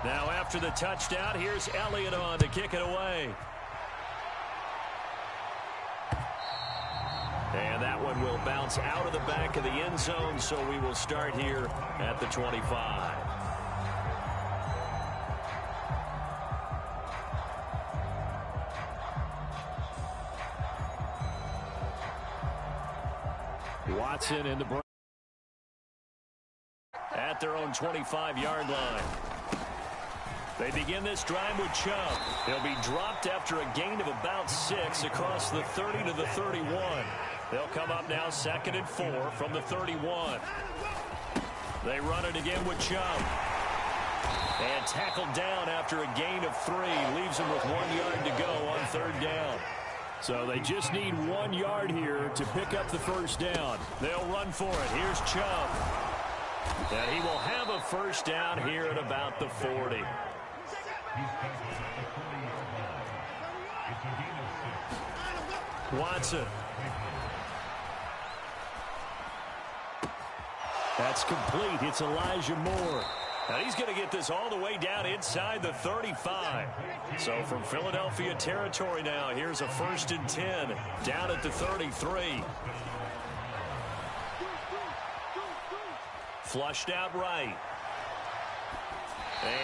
Now after the touchdown, here's Elliott on to kick it away. And that one will bounce out of the back of the end zone, so we will start here at the 25. Watson in the break. At their own 25-yard line. They begin this drive with Chubb. He'll be dropped after a gain of about 6 across the 30 to the 31. They'll come up now 2nd and 4 from the 31. They run it again with Chubb. And tackled down after a gain of 3. Leaves him with 1 yard to go on 3rd down. So they just need 1 yard here to pick up the first down. They'll run for it. Here's Chubb. And he will have a first down here at about the 40. Watson. That's complete. It's Elijah Moore. And he's going to get this all the way down inside the 35. So from Philadelphia territory now, here's a 1st and 10 down at the 33. Flushed out right.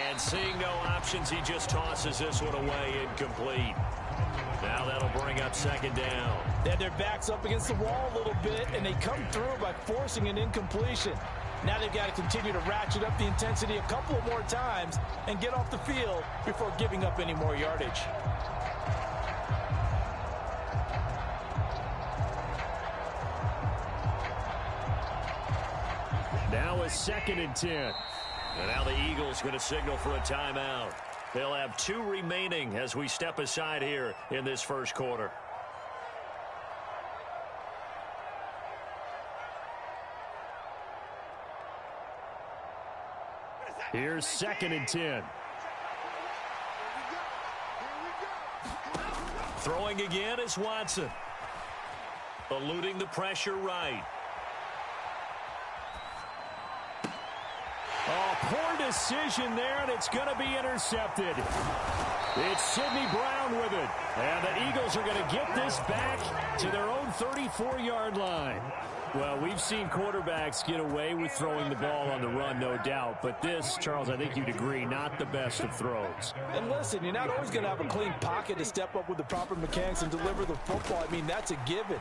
And seeing no options, he just tosses this one away incomplete. Now that'll bring up 2nd down. Then their backs up against the wall a little bit, and they come through by forcing an incompletion. Now they've got to continue to ratchet up the intensity a couple of more times and get off the field before giving up any more yardage. Now a 2nd and 10. And now the Eagles going to signal for a timeout. They'll have 2 remaining as we step aside here in this first quarter. Here's 2nd and 10. Throwing again is Watson. Eluding the pressure right. Oh, poor decision there, and it's going to be intercepted. It's Sidney Brown with it. And the Eagles are going to get this back to their own 34-yard line. Well, we've seen quarterbacks get away with throwing the ball on the run, no doubt. But this, Charles, I think you'd agree, not the best of throws. And listen, you're not always going to have a clean pocket to step up with the proper mechanics and deliver the football. I mean, that's a given.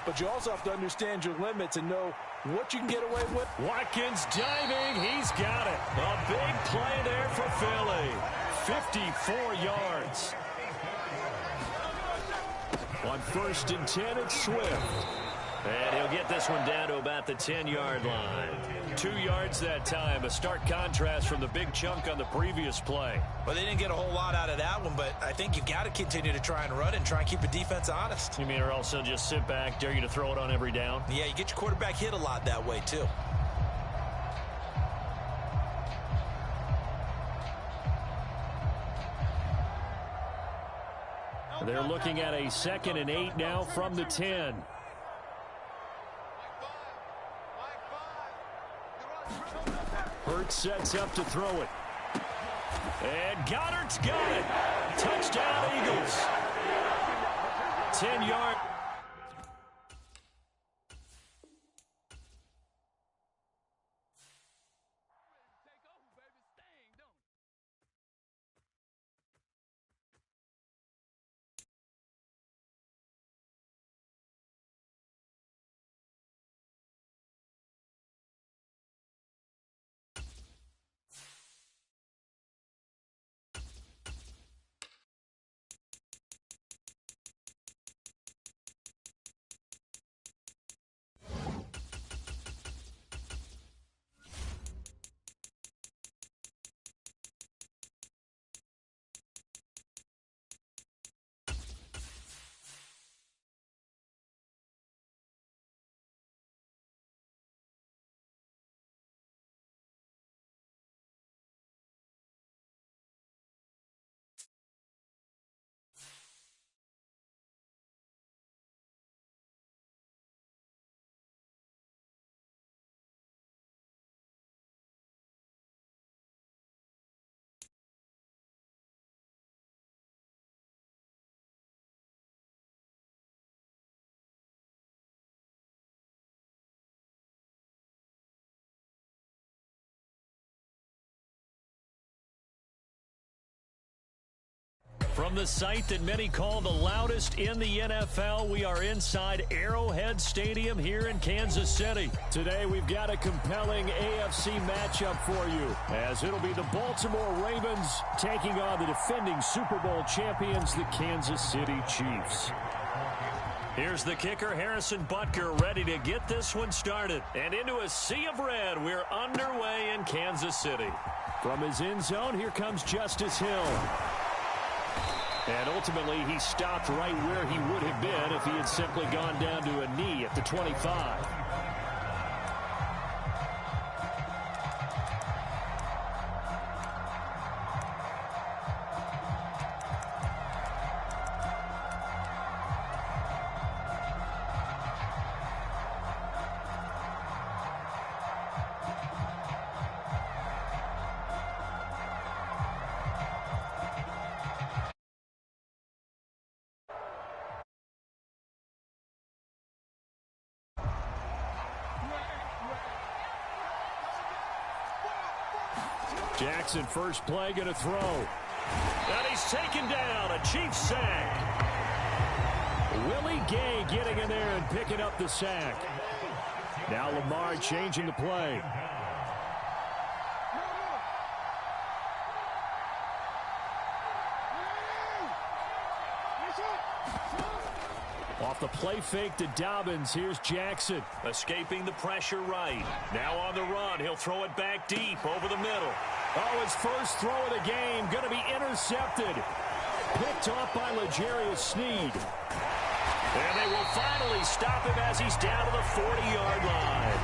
But you also have to understand your limits and know what you can get away with. Watkins diving. He's got it. A big play there for Philly. 54 yards. On 1st and 10, it's Swift. And he'll get this one down to about the 10-yard line. 2 yards that time. A stark contrast from the big chunk on the previous play. Well, they didn't get a whole lot out of that one, but I think you've got to continue to try and run and try and keep the defense honest. You mean or also just sit back, dare you to throw it on every down? Yeah, you get your quarterback hit a lot that way, too. They're looking at a 2nd and 8 now from the 10. Hurts sets up to throw it. And Goddard's got it. Touchdown, Eagles. 10-yard. From the site that many call the loudest in the NFL, we are inside Arrowhead Stadium here in Kansas City. Today we've got a compelling AFC matchup for you, as it'll be the Baltimore Ravens taking on the defending Super Bowl champions, the Kansas City Chiefs. Here's the kicker, Harrison Butker, ready to get this one started. And into a sea of red, we're underway in Kansas City. From his end zone, here comes Justice Hill. And ultimately, he stopped right where he would have been if he had simply gone down to a knee at the 25. Jackson, first play, going to throw. And he's taken down, a Chiefs sack. Willie Gay getting in there and picking up the sack. Now Lamar changing the play. Off the play fake to Dobbins. Here's Jackson. Escaping the pressure right. Now on the run. He'll throw it back deep over the middle. Oh, his first throw of the game going to be intercepted. Picked off by L'Jarius Sneed. And they will finally stop him as he's down to the 40-yard line.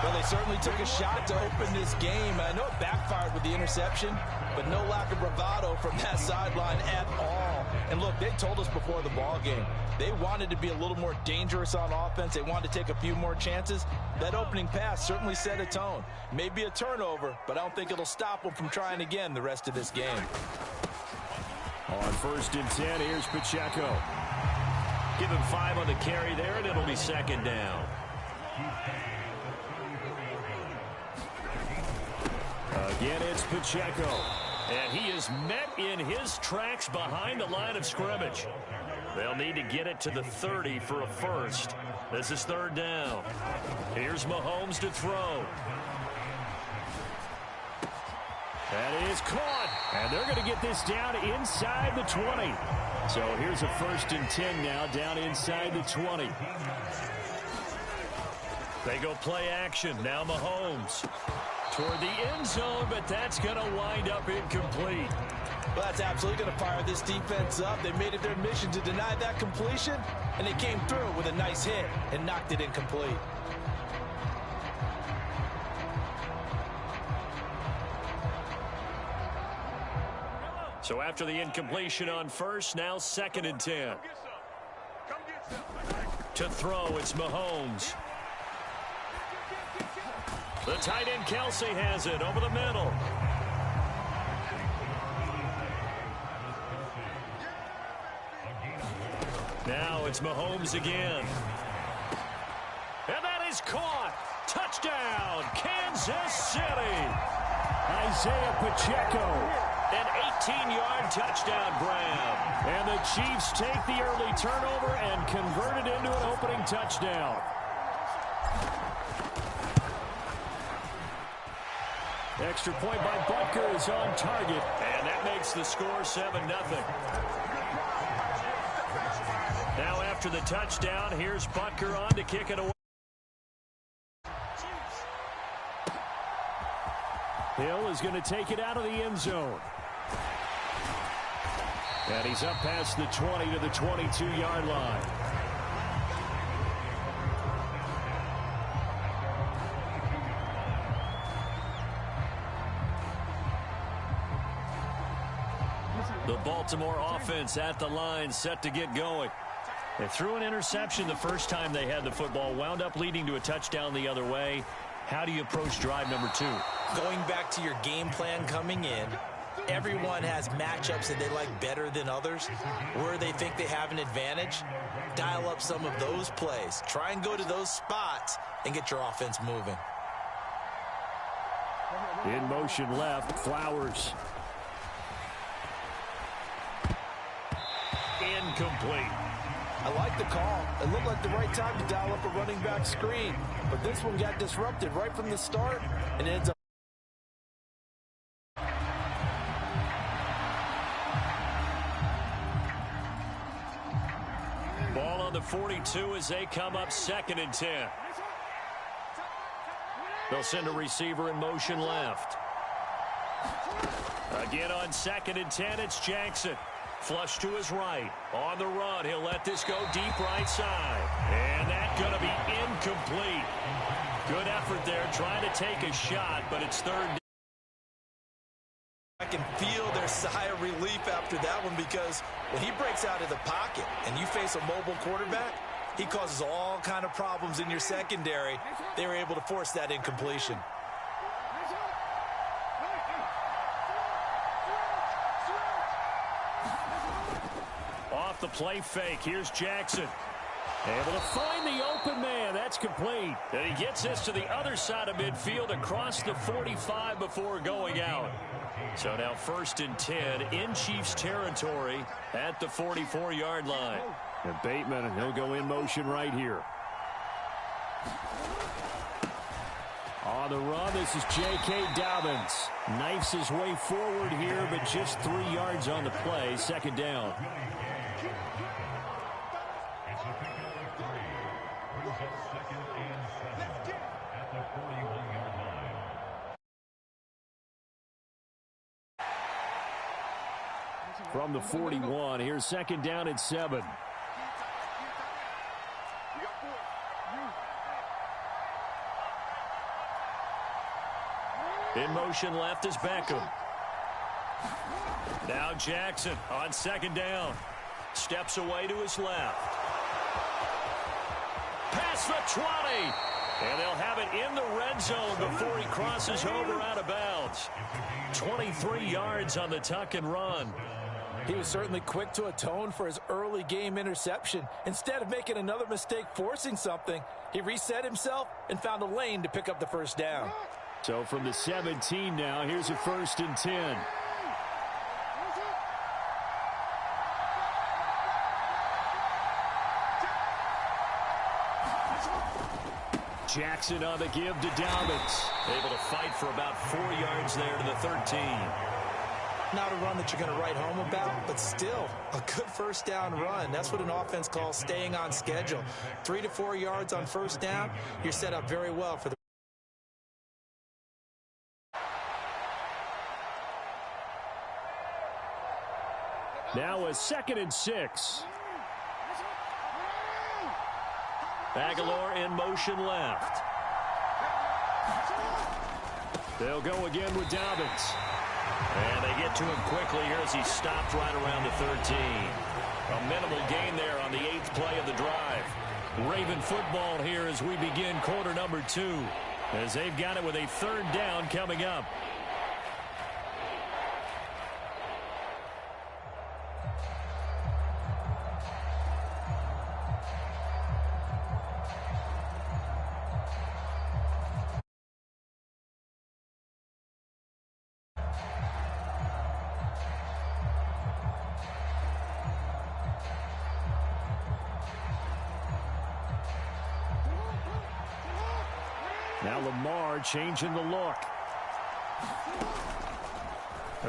Well, they certainly took a shot to open this game. I know it backfired with the interception, but no lack of bravado from that sideline at all. And look, they told us before the ball game, they wanted to be a little more dangerous on offense. They wanted to take a few more chances. That opening pass certainly set a tone. Maybe a turnover, but I don't think it'll stop them from trying again the rest of this game. On 1st and 10, here's Pacheco. Give him 5 on the carry there, and it'll be 2nd down. Again, it's Pacheco. And he is met in his tracks behind the line of scrimmage. They'll need to get it to the 30 for a first. This is 3rd down. Here's Mahomes to throw. That is caught. And they're going to get this down inside the 20. So here's a 1st and 10 now, down inside the 20. They go play action. Now Mahomes toward the end zone, but that's going to wind up incomplete. Well, that's absolutely going to fire this defense up. They made it their mission to deny that completion, and they came through with a nice hit and knocked it incomplete. So after the incompletion on first, now 2nd and 10. To throw, it's Mahomes. The tight end Kelsey has it over the middle. Now it's Mahomes again. And that is caught. Touchdown, Kansas City. Isaiah Pacheco. An 18-yard touchdown grab. And the Chiefs take the early turnover and convert it into an opening touchdown. Extra point by Butker is on target. And that makes the score 7-0. Now after the touchdown, here's Butker on to kick it away. Hill is going to take it out of the end zone. And he's up past the 20 to the 22-yard line. The Baltimore offense at the line, set to get going. They threw an interception the first time they had the football, wound up leading to a touchdown the other way. How do you approach drive number 2? Going back to your game plan coming in, everyone has matchups that they like better than others. Where they think they have an advantage, dial up some of those plays. Try and go to those spots and get your offense moving. In motion left, Flowers. Incomplete. I like the call. It looked like the right time to dial up a running back screen. But this one got disrupted right from the start and ends up. Ball on the 42 as they come up 2nd and 10. They'll send a receiver in motion left. Again on 2nd and 10, it's Jackson. Flush to his right. On the run, he'll let this go deep right side. And that's going to be incomplete. Good effort there, trying to take a shot, but it's 3rd down. I can feel their sigh of relief after that one, because when he breaks out of the pocket and you face a mobile quarterback, he causes all kind of problems in your secondary. They were able to force that incompletion. Off the play fake, here's Jackson. Able to find the open man. That's complete. And he gets this to the other side of midfield across the 45 before going out. So now 1st and 10 in Chiefs territory at the 44-yard line. And Bateman, he'll go in motion right here. On the run, this is J.K. Dobbins. Knifes his way forward here, but just 3 yards on the play. 2nd down. From the 41, here's 2nd down and 7. In motion left is Beckham. Now Jackson on 2nd down. Steps away to his left. Past the 20. And they'll have it in the red zone before he crosses over out of bounds. 23 yards on the tuck and run. He was certainly quick to atone for his early game interception. Instead of making another mistake forcing something, he reset himself and found a lane to pick up the 1st down. So from the 17 now, here's a 1st and 10. Jackson on the give to Dobbins. Able to fight for about 4 yards there to the 13. Not a run that you're going to write home about, but still a good 1st down run. That's what an offense calls staying on schedule. 3 to 4 yards on 1st down, you're set up very well for the. Now a 2nd and 6. Aguilar in motion left. They'll go again with Dobbins. And they get to him quickly here as he stopped right around the 13. A minimal gain there on the 8th play of the drive. Raven football here as we begin quarter number 2. As they've got it with a 3rd down coming up. Now Lamar changing the look.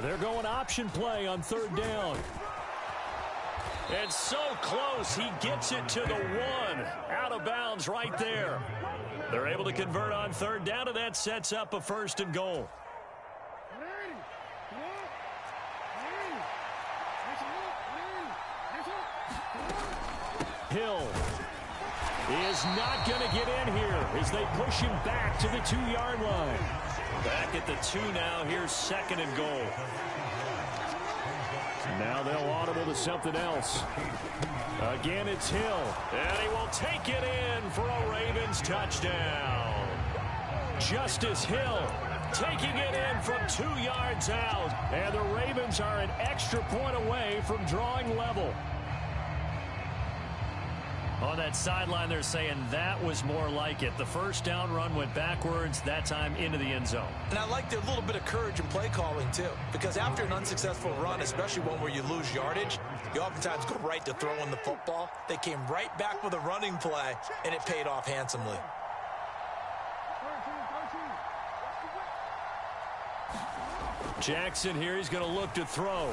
They're going option play on 3rd down. And so close, he gets it to the 1. Out of bounds right there. They're able to convert on 3rd down, and that sets up a 1st and goal. Hill is not going to get in here as they push him back to the 2-yard line. Back at the 2 now. Here's 2nd and goal. Now they'll audible to something else. Again, it's Hill. And he will take it in for a Ravens touchdown. Justice Hill taking it in from 2 yards out. And the Ravens are an extra point away from drawing level. On that sideline, they're saying that was more like it. The first down run went backwards, that time into the end zone. And I like their little bit of courage in play calling, too. Because after an unsuccessful run, especially one where you lose yardage, you oftentimes go right to throwing the football. They came right back with a running play, and it paid off handsomely. Jackson here, he's going to look to throw.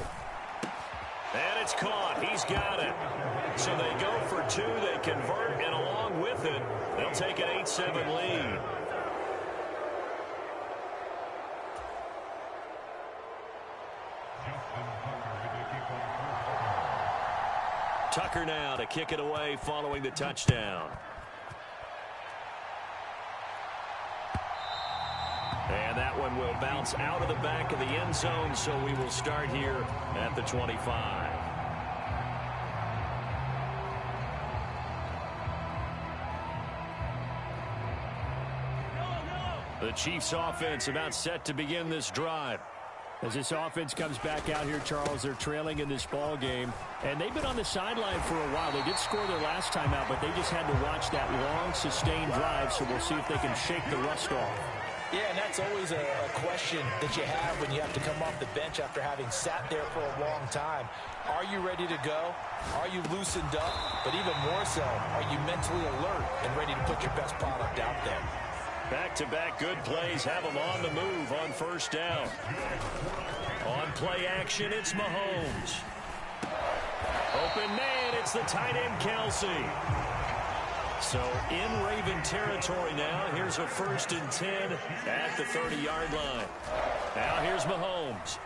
And it's caught. He's got it. So they go for two. They convert, and along with it, they'll take an 8-7 lead. Tucker now to kick it away following the touchdown. And that one will bounce out of the back of the end zone, so we will start here at the 25. The Chiefs offense about set to begin this drive. As this offense comes back out here, Charles, they're trailing in this ball game, and they've been on the sideline for a while. They did score their last time out, but they just had to watch that long, sustained drive, so we'll see if they can shake the rust off. Yeah, and that's always a question that you have when you have to come off the bench after having sat there for a long time. Are you ready to go? Are you loosened up? But even more so, are you mentally alert and ready to put your best product out there? Back-to-back good plays have them on the move on first down. On play action, it's Mahomes. Open man, it's the tight end Kelsey. So in Raven territory now, here's a 1st and 10 at the 30-yard line. Now here's Mahomes.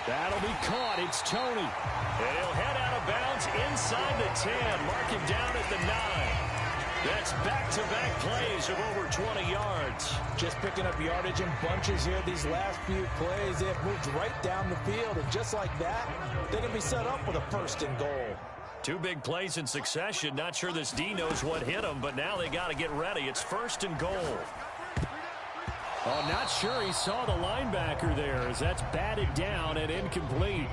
That'll be caught. It's Tony. And he'll head out of bounds inside the 10. Mark him down at the 9. That's back-to-back plays of over 20 yards. Just picking up yardage in bunches here. These last few plays, they have moved right down the field. And just like that, they're going to be set up with a 1st and goal. 2 big plays in succession. Not sure this D knows what hit him, but now they got to get ready. It's 1st and goal. Oh, not sure he saw the linebacker there as that's batted down and incomplete.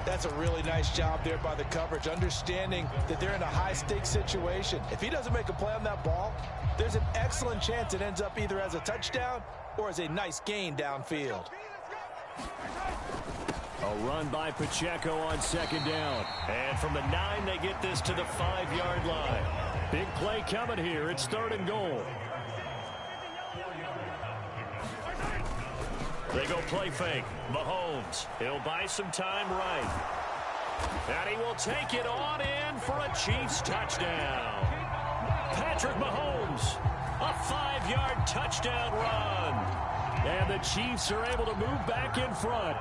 That's a really nice job there by the coverage, understanding that they're in a high-stakes situation. If he doesn't make a play on that ball, there's an excellent chance it ends up either as a touchdown or as a nice gain downfield. A run by Pacheco on 2nd down. And from the 9, they get this to the 5-yard line. Big play coming here. It's 3rd and goal. They go play fake. Mahomes. He'll buy some time right. And he will take it on in for a Chiefs touchdown. Patrick Mahomes. A 5-yard touchdown run. And the Chiefs are able to move back in front.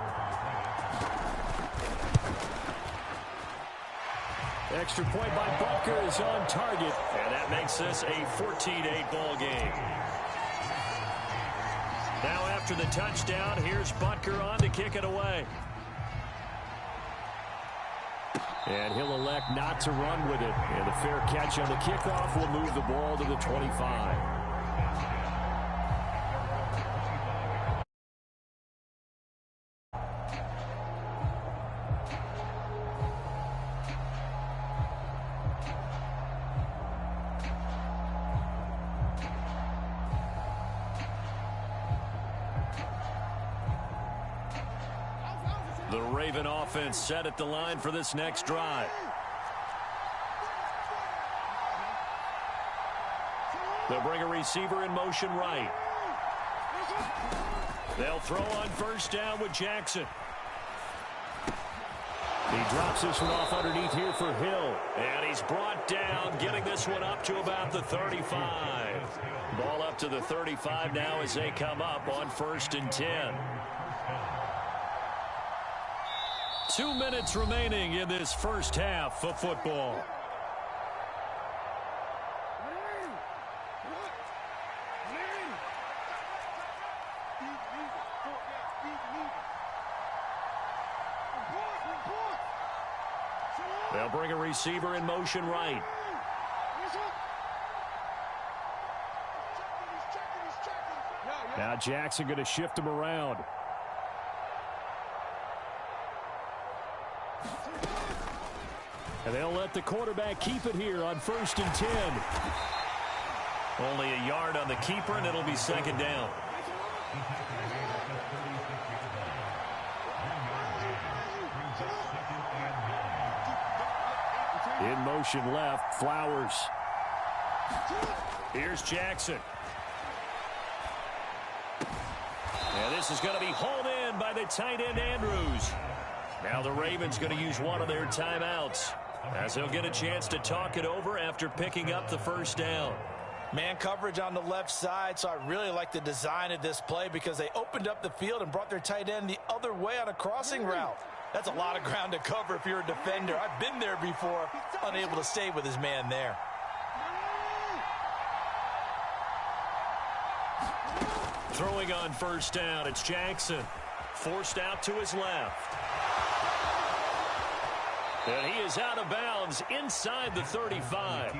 Extra point by Butker is on target. And that makes this a 14-8 ball game. Now after the touchdown, here's Butker on to kick it away. And he'll elect not to run with it. And the fair catch on the kickoff will move the ball to the 25. The Raven offense set at the line for this next drive. They'll bring a receiver in motion right. They'll throw on 1st down with Jackson. He drops this one off underneath here for Hill. And he's brought down, getting this one up to about the 35. Ball up to the 35 now as they come up on 1st and 10. 2 minutes remaining in this first half of football. They'll bring a receiver in motion right. Now Jackson going to shift him around. And they'll let the quarterback keep it here on 1st and 10. Only a yard on the keeper, and it'll be 2nd down. In motion left, Flowers. Here's Jackson. And this is going to be hauled in by the tight end, Andrews. Now the Ravens going to use one of their timeouts, as they'll get a chance to talk it over after picking up the 1st down. Man coverage on the left side, so I really like the design of this play because they opened up the field and brought their tight end the other way on a crossing route. That's a lot of ground to cover if you're a defender. I've been there before, unable to stay with his man there. Throwing on 1st down, it's Jackson. Forced out to his left. And he is out of bounds inside the 35.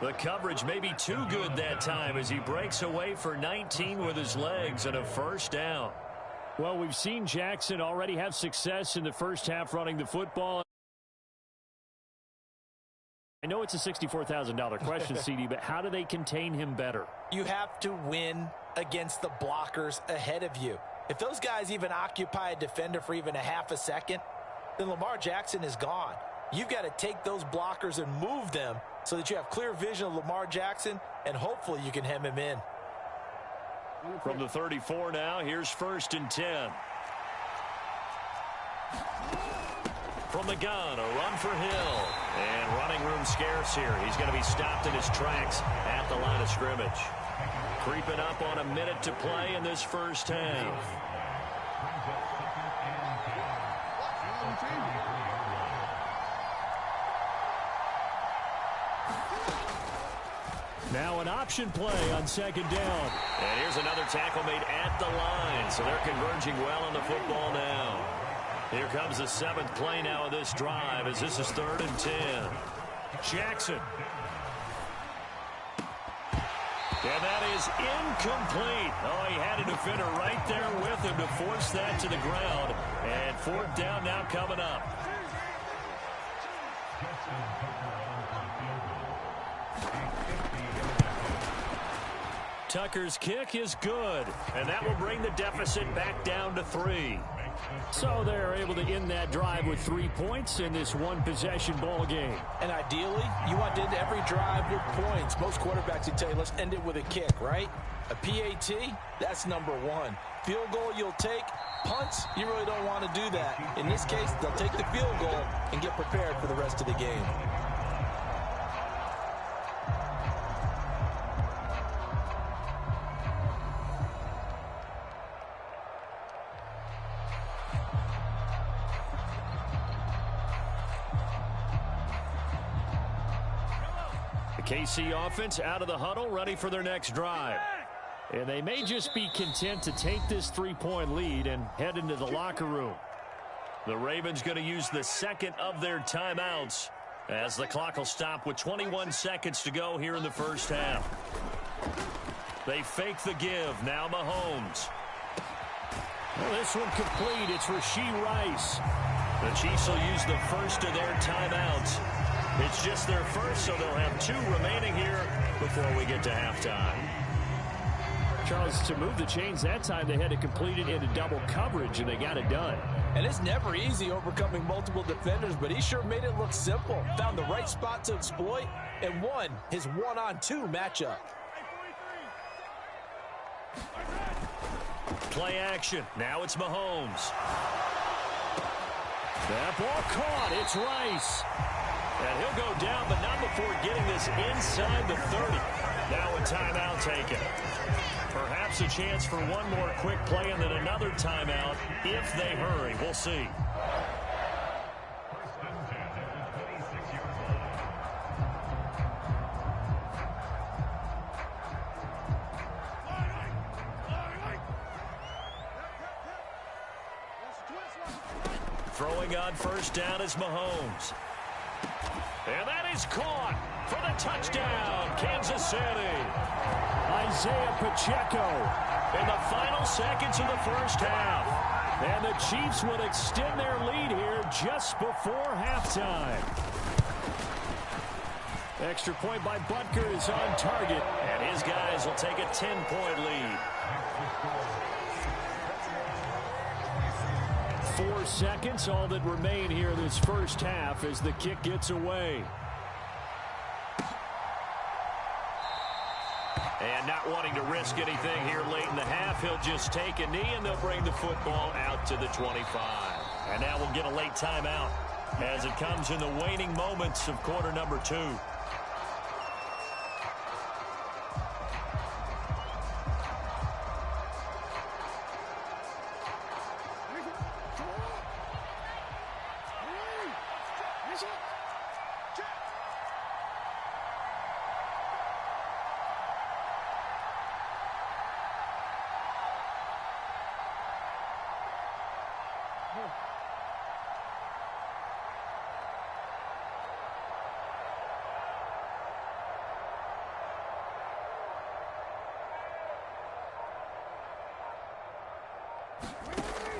The coverage may be too good that time as he breaks away for 19 with his legs and a 1st down. Well, we've seen Jackson already have success in the first half running the football. I know it's a $64,000 question, CD, but how do they contain him better? You have to win against the blockers ahead of you. If those guys even occupy a defender for even a half a second, then Lamar Jackson is gone. You've got to take those blockers and move them so that you have clear vision of Lamar Jackson, and hopefully you can hem him in. From the 34 now, here's 1st and 10. From the gun, a run for Hill. And running room scarce here. He's going to be stopped in his tracks at the line of scrimmage. Creeping up on a minute to play in this first half. Now an option play on 2nd down. And here's another tackle made at the line. So they're converging well on the football now. Here comes the 7th play now of this drive as this is 3rd and 10. Jackson. And that is incomplete. Oh, he had a defender right there with him to force that to the ground. And 4th down now coming up. Tucker's kick is good, and that will bring the deficit back down to 3. So they're able to end that drive with 3 points in this one-possession ball game. And ideally, you want to end every drive with points. Most quarterbacks would tell you, let's end it with a kick, right? A PAT, that's number 1. Field goal you'll take. Punts, you really don't want to do that. In this case, they'll take the field goal and get prepared for the rest of the game. KC offense out of the huddle, ready for their next drive. And they may just be content to take this 3-point lead and head into the locker room. The Ravens going to use the 2nd of their timeouts as the clock will stop with 21 seconds to go here in the first half. They fake the give. Now Mahomes. Well, this one complete. It's Rashee Rice. The Chiefs will use the 1st of their timeouts. It's just their 1st, so they'll have 2 remaining here before we get to halftime. Charles, to move the chains that time, they had to complete it into double coverage, and they got it done. And it's never easy overcoming multiple defenders, but he sure made it look simple. Found the right spot to exploit and won his 1-on-2 matchup. Play action. Now it's Mahomes. That ball caught. It's Rice. And he'll go down, but not before getting this inside the 30. Now a timeout taken. Perhaps a chance for one more quick play and then another timeout if they hurry. We'll see. Throwing on 1st down is Mahomes. And that is caught for the touchdown, Kansas City. Isaiah Pacheco. In the final seconds of the first half. And the Chiefs would extend their lead here just before halftime. Extra point by Butker is on target. And his guys will take a 10-point lead. 4 seconds, all that remain here this first half as the kick gets away. And not wanting to risk anything here late in the half, he'll just take a knee and they'll bring the football out to the 25. And now we'll get a late timeout as it comes in the waning moments of quarter number 2.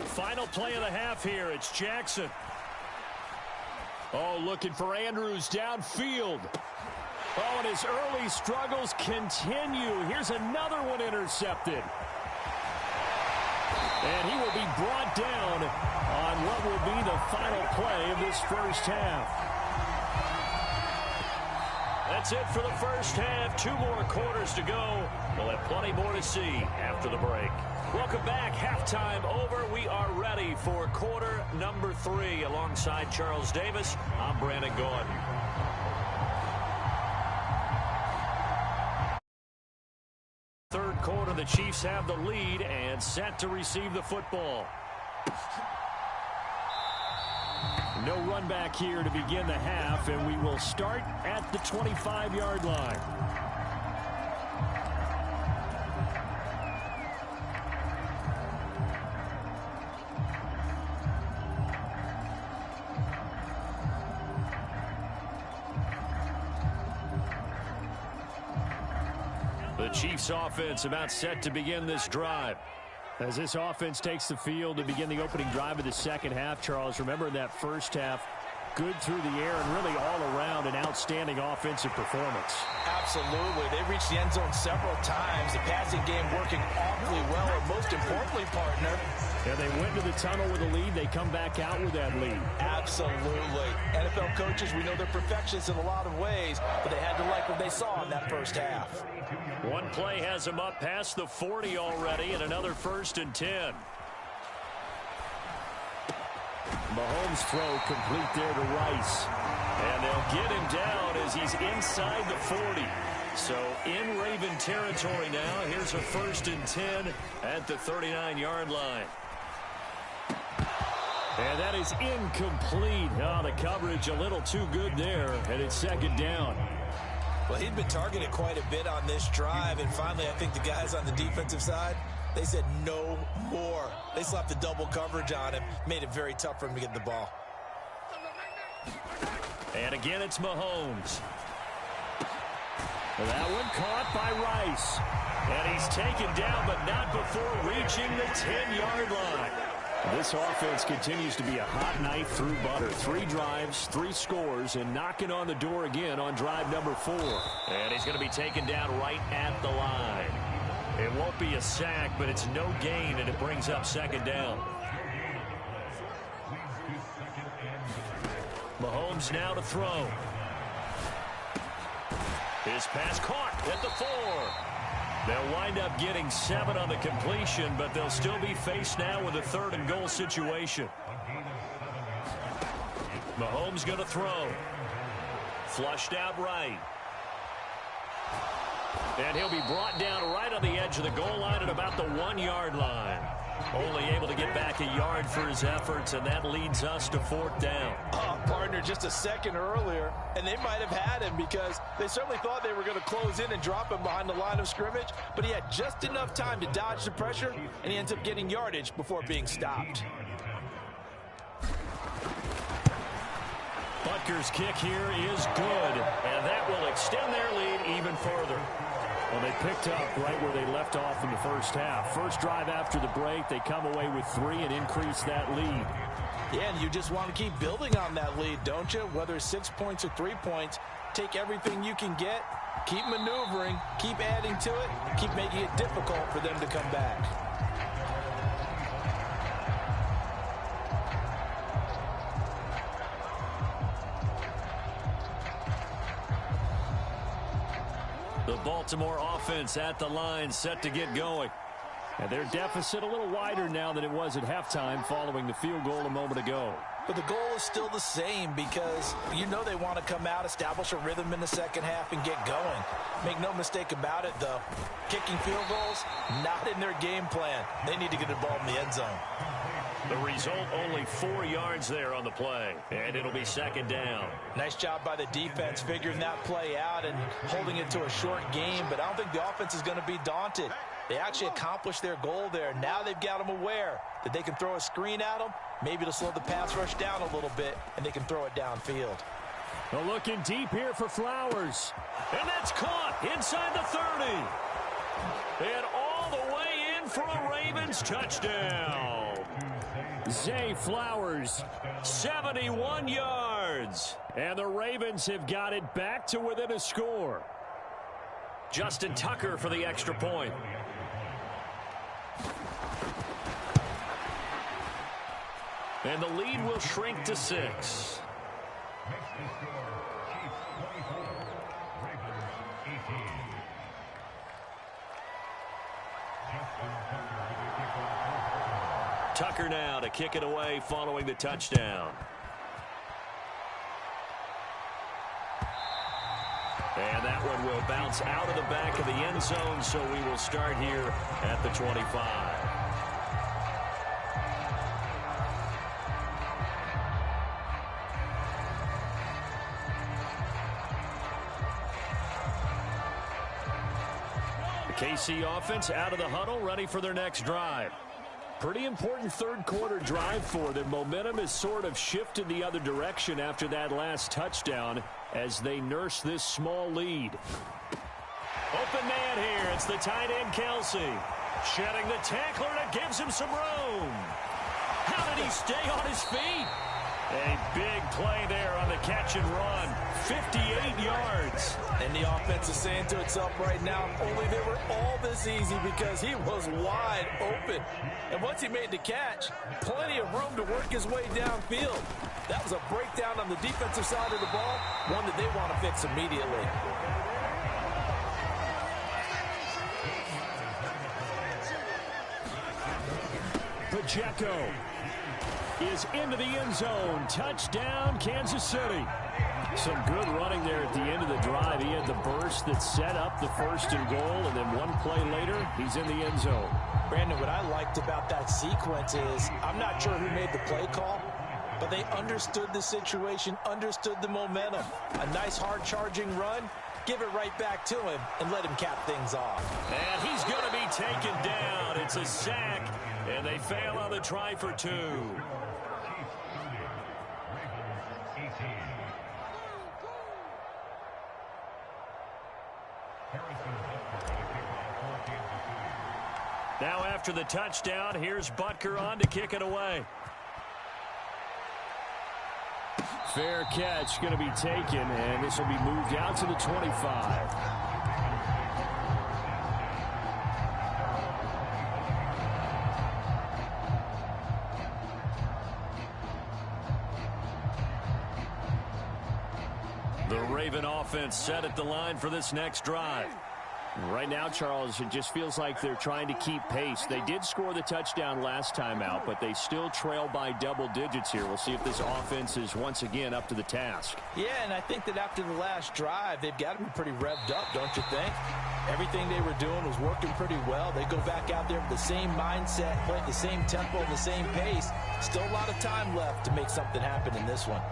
Final play of the half here. It's Jackson. Oh, looking for Andrews downfield. Oh, and his early struggles continue. Here's another one intercepted. And he will be brought down on what will be the final play of this first half. That's it for the first half. 2 more quarters to go. We'll have plenty more to see after the break. Welcome back. Halftime over. We are ready for quarter number 3. Alongside Charles Davis, I'm Brandon Gaudin. Third quarter, the Chiefs have the lead and set to receive the football. No run back here to begin the half, and we will start at the 25-yard line. The Chiefs offense about set to begin this drive. As this offense takes the field to begin the opening drive of the second half, Charles, remember in that first half, good through the air and really all around an outstanding offensive performance. Absolutely. They reached the end zone several times. The passing game working awfully well, and most importantly, partner. Yeah, they went to the tunnel with a lead. They come back out with that lead. Absolutely. NFL coaches, we know they're perfectionists in a lot of ways, but they had to like what they saw in that first half. One play has them up past the 40 already, and another 1st and 10. Mahomes' throw complete there to Rice. And they'll get him down as he's inside the 40. So in Raven territory now. Here's a 1st and 10 at the 39-yard line. And that is incomplete. Oh, the coverage a little too good there, and it's 2nd down. Well, he'd been targeted quite a bit on this drive, and finally I think the guys on the defensive side, they said no more. They slapped the double coverage on him, made it very tough for him to get the ball. And again, it's Mahomes. That one caught by Rice. And he's taken down, but not before reaching the 10-yard line. This offense continues to be a hot knife through butter. 3 drives, 3 scores, and knocking on the door again on drive number 4. And he's going to be taken down right at the line. It won't be a sack, but it's no gain, and it brings up 2nd down. Mahomes now to throw. His pass caught at the 4. They'll wind up getting 7 on the completion, but they'll still be faced now with a 3rd and goal situation. Mahomes going to throw. Flushed out right. And he'll be brought down right on the edge of the goal line at about the 1-yard line. Only able to get back a yard for his efforts, and that leads us to 4th down. Partner, just a second earlier, and they might have had him because they certainly thought they were going to close in and drop him behind the line of scrimmage, but he had just enough time to dodge the pressure, and he ends up getting yardage before being stopped. Butker's kick here is good, and that will extend their lead even further. Well, they picked up right where they left off in the first half. First drive after the break, they come away with 3 and increase that lead. Yeah, and you just want to keep building on that lead, don't you? Whether it's 6 points or 3 points, take everything you can get, keep maneuvering, keep adding to it, keep making it difficult for them to come back. The Baltimore offense at the line, set to get going. And their deficit a little wider now than it was at halftime following the field goal a moment ago. But the goal is still the same because you know they want to come out, establish a rhythm in the second half, and get going. Make no mistake about it, though. Kicking field goals, not in their game plan. They need to get the ball in the end zone. The result, only 4 yards there on the play, and it'll be second down. Nice job by the defense figuring that play out and holding it to a short game, but I don't think the offense is going to be daunted. They actually accomplished their goal there. Now they've got them aware that they can throw a screen at them, maybe to slow the pass rush down a little bit, and they can throw it downfield. Well, looking deep here for Flowers. And that's caught inside the 30. And all the way in for a Ravens touchdown. Zay Flowers, 71 yards. and the Ravens have got it back to within a score. Justin Tucker for the extra point. And the lead will shrink to 6. Tucker now to kick it away following the touchdown. And that one will bounce out of the back of the end zone, so we will start here at the 25. The KC offense out of the huddle, ready for their next drive. Pretty important third quarter drive for them. Momentum has sort of shifted the other direction after that last touchdown as they nurse this small lead. Open man here. It's the tight end, Kelsey. Shedding the tackler, and it gives him some room. How did he stay on his feet? A big play there on the catch and run. 58 yards. And the offense is saying to itself right now, only they were all this easy because he was wide open. And once he made the catch, plenty of room to work his way downfield. That was a breakdown on the defensive side of the ball, one that they want to fix immediately. Pacheco is into the end zone. Touchdown, Kansas City. Some good running there at the end of the drive. He had the burst that set up the first and goal, and then one play later, he's in the end zone. Brandon, what I liked about that sequence is I'm not sure who made the play call, but they understood the situation, understood the momentum. A nice hard-charging run, give it right back to him, and let him cap things off. And he's going to be taken down. It's a sack, and they fail on the try for 2. Now after the touchdown, here's Butker on to kick it away. Fair catch going to be taken, and this will be moved out to the 25. The Raven offense set at the line for this next drive. Right now, Charles, it just feels like they're trying to keep pace. They did score the touchdown last time out, but they still trail by double digits here. We'll see if this offense is once again up to the task. Yeah, and I think that after the last drive, they've got to be pretty revved up, don't you think? Everything they were doing was working pretty well. They go back out there with the same mindset, play at the same tempo and the same pace. Still a lot of time left to make something happen in this one.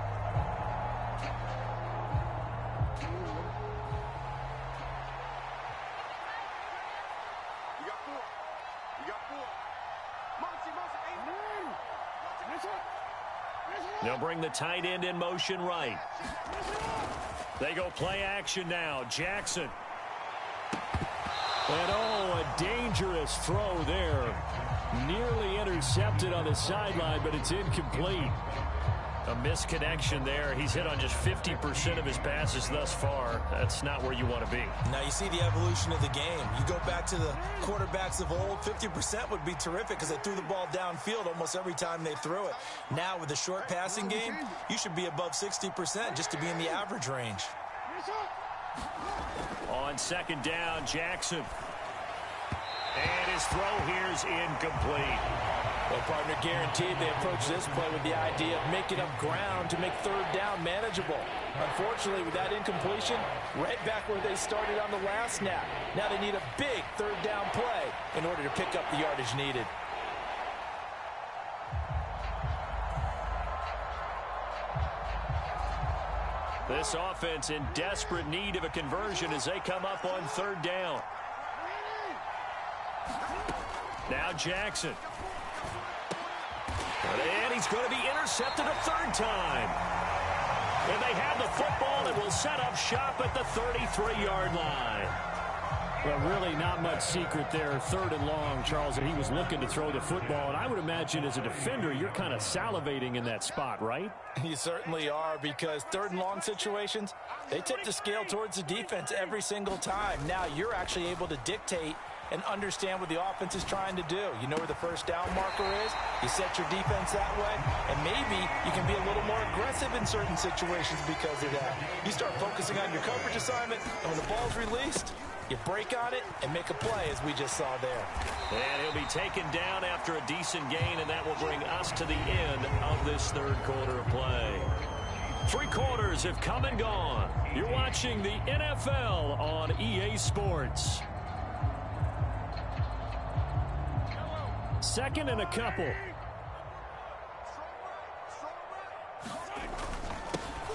They'll bring the tight end in motion right. They go play action now. Jackson. And oh, a dangerous throw there. Nearly intercepted on the sideline, but it's incomplete. A misconnection there. He's hit on just 50% of his passes thus far. That's not where you want to be. Now you see the evolution of the game. You go back to the quarterbacks of old, 50% would be terrific because they threw the ball downfield almost every time they threw it. Now with the short passing game, you should be above 60% just to be in the average range. On second down, Jackson. And his throw here is incomplete. Well, partner, guaranteed they approach this play with the idea of making up ground to make third down manageable. Unfortunately, with that incompletion, right back where they started on the last snap. Now they need a big third down play in order to pick up the yardage needed. This offense in desperate need of a conversion as they come up on third down. Now Jackson. And he's going to be intercepted a third time. And they have the football and will set up shop at the 33-yard line. Well, really not much secret there. Third and long, Charles, and he was looking to throw the football. And I would imagine as a defender, you're kind of salivating in that spot, right? You certainly are, because third and long situations, they tip the scale towards the defense every single time. Now you're actually able to dictate and understand what the offense is trying to do. You know where the first down marker is. You set your defense that way, and maybe you can be a little more aggressive in certain situations because of that. You start focusing on your coverage assignment, and when the ball's released, you break on it and make a play, as we just saw there. And he'll be taken down after a decent gain, and that will bring us to the end of this third quarter of play. 3 quarters have come and gone. You're watching the NFL on EA Sports. Second and a couple.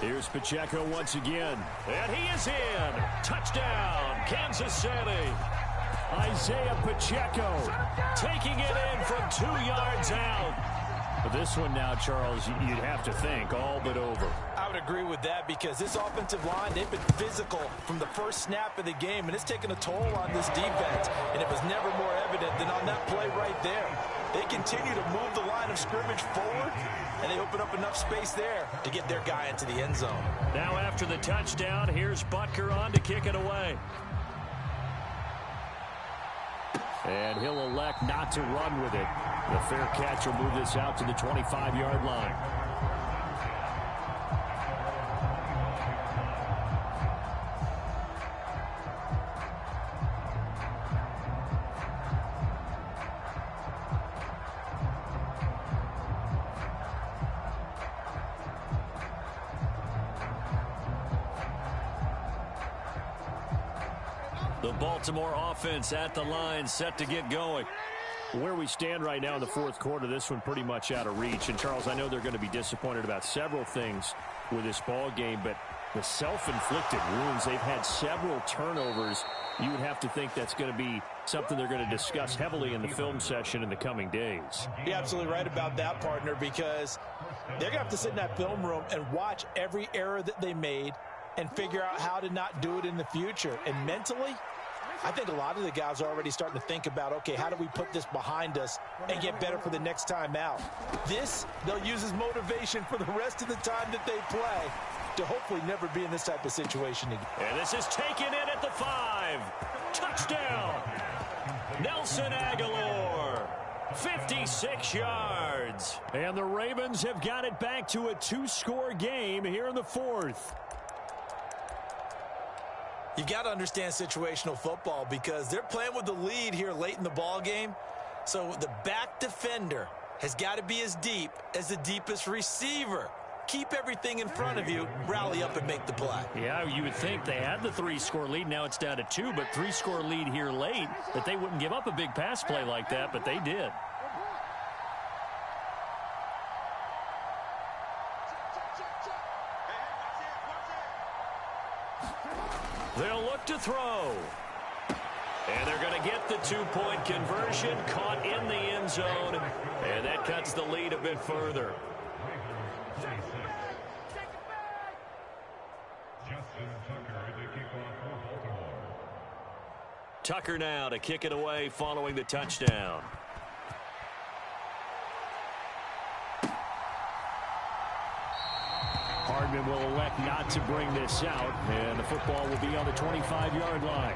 Here's Pacheco once again. And he is in. Touchdown, Kansas City. Isaiah Pacheco Taking it in from 2 yards out. But this one now, Charles, you'd have to think all but over. I would agree with that, because this offensive line, they've been physical from the first snap of the game, and it's taken a toll on this defense. And it was never more evident than on that play right there. They continue to move the line of scrimmage forward, and they open up enough space there to get their guy into the end zone. Now after the touchdown, here's Butker on to kick it away. And he'll elect not to run with it. The fair catch will move this out to the 25-yard line. The Baltimore offense at the line, set to get going. Where we stand right now in the fourth quarter, this one pretty much out of reach. And, Charles, I know they're going to be disappointed about several things with this ball game, but the self-inflicted wounds, they've had several turnovers. You would have to think that's going to be something they're going to discuss heavily in the film session in the coming days. You're absolutely right about that, partner, because they're going to have to sit in that film room and watch every error that they made and figure out how to not do it in the future. And mentally, I think a lot of the guys are already starting to think about, okay, how do we put this behind us and get better for the next time out? This, they'll use as motivation for the rest of the time that they play to hopefully never be in this type of situation again. And this is taken in at the 5. Touchdown, Nelson Aguilar. 56 yards. And the Ravens have got it back to a 2-score game here in the fourth. You got to understand situational football, because they're playing with the lead here late in the ball game. So the back defender has got to be as deep as the deepest receiver. Keep everything in front of you, rally up and make the play. Yeah, you would think they had the 3-score lead. Now it's down to 2, but 3-score lead here late, that they wouldn't give up a big pass play like that, but they did. They'll look to throw. And they're going to get the 2-point conversion, caught in the end zone, and that cuts the lead a bit further. Tucker now to kick it away following the touchdown. lineman will elect not to bring this out, and the football will be on the 25-yard line.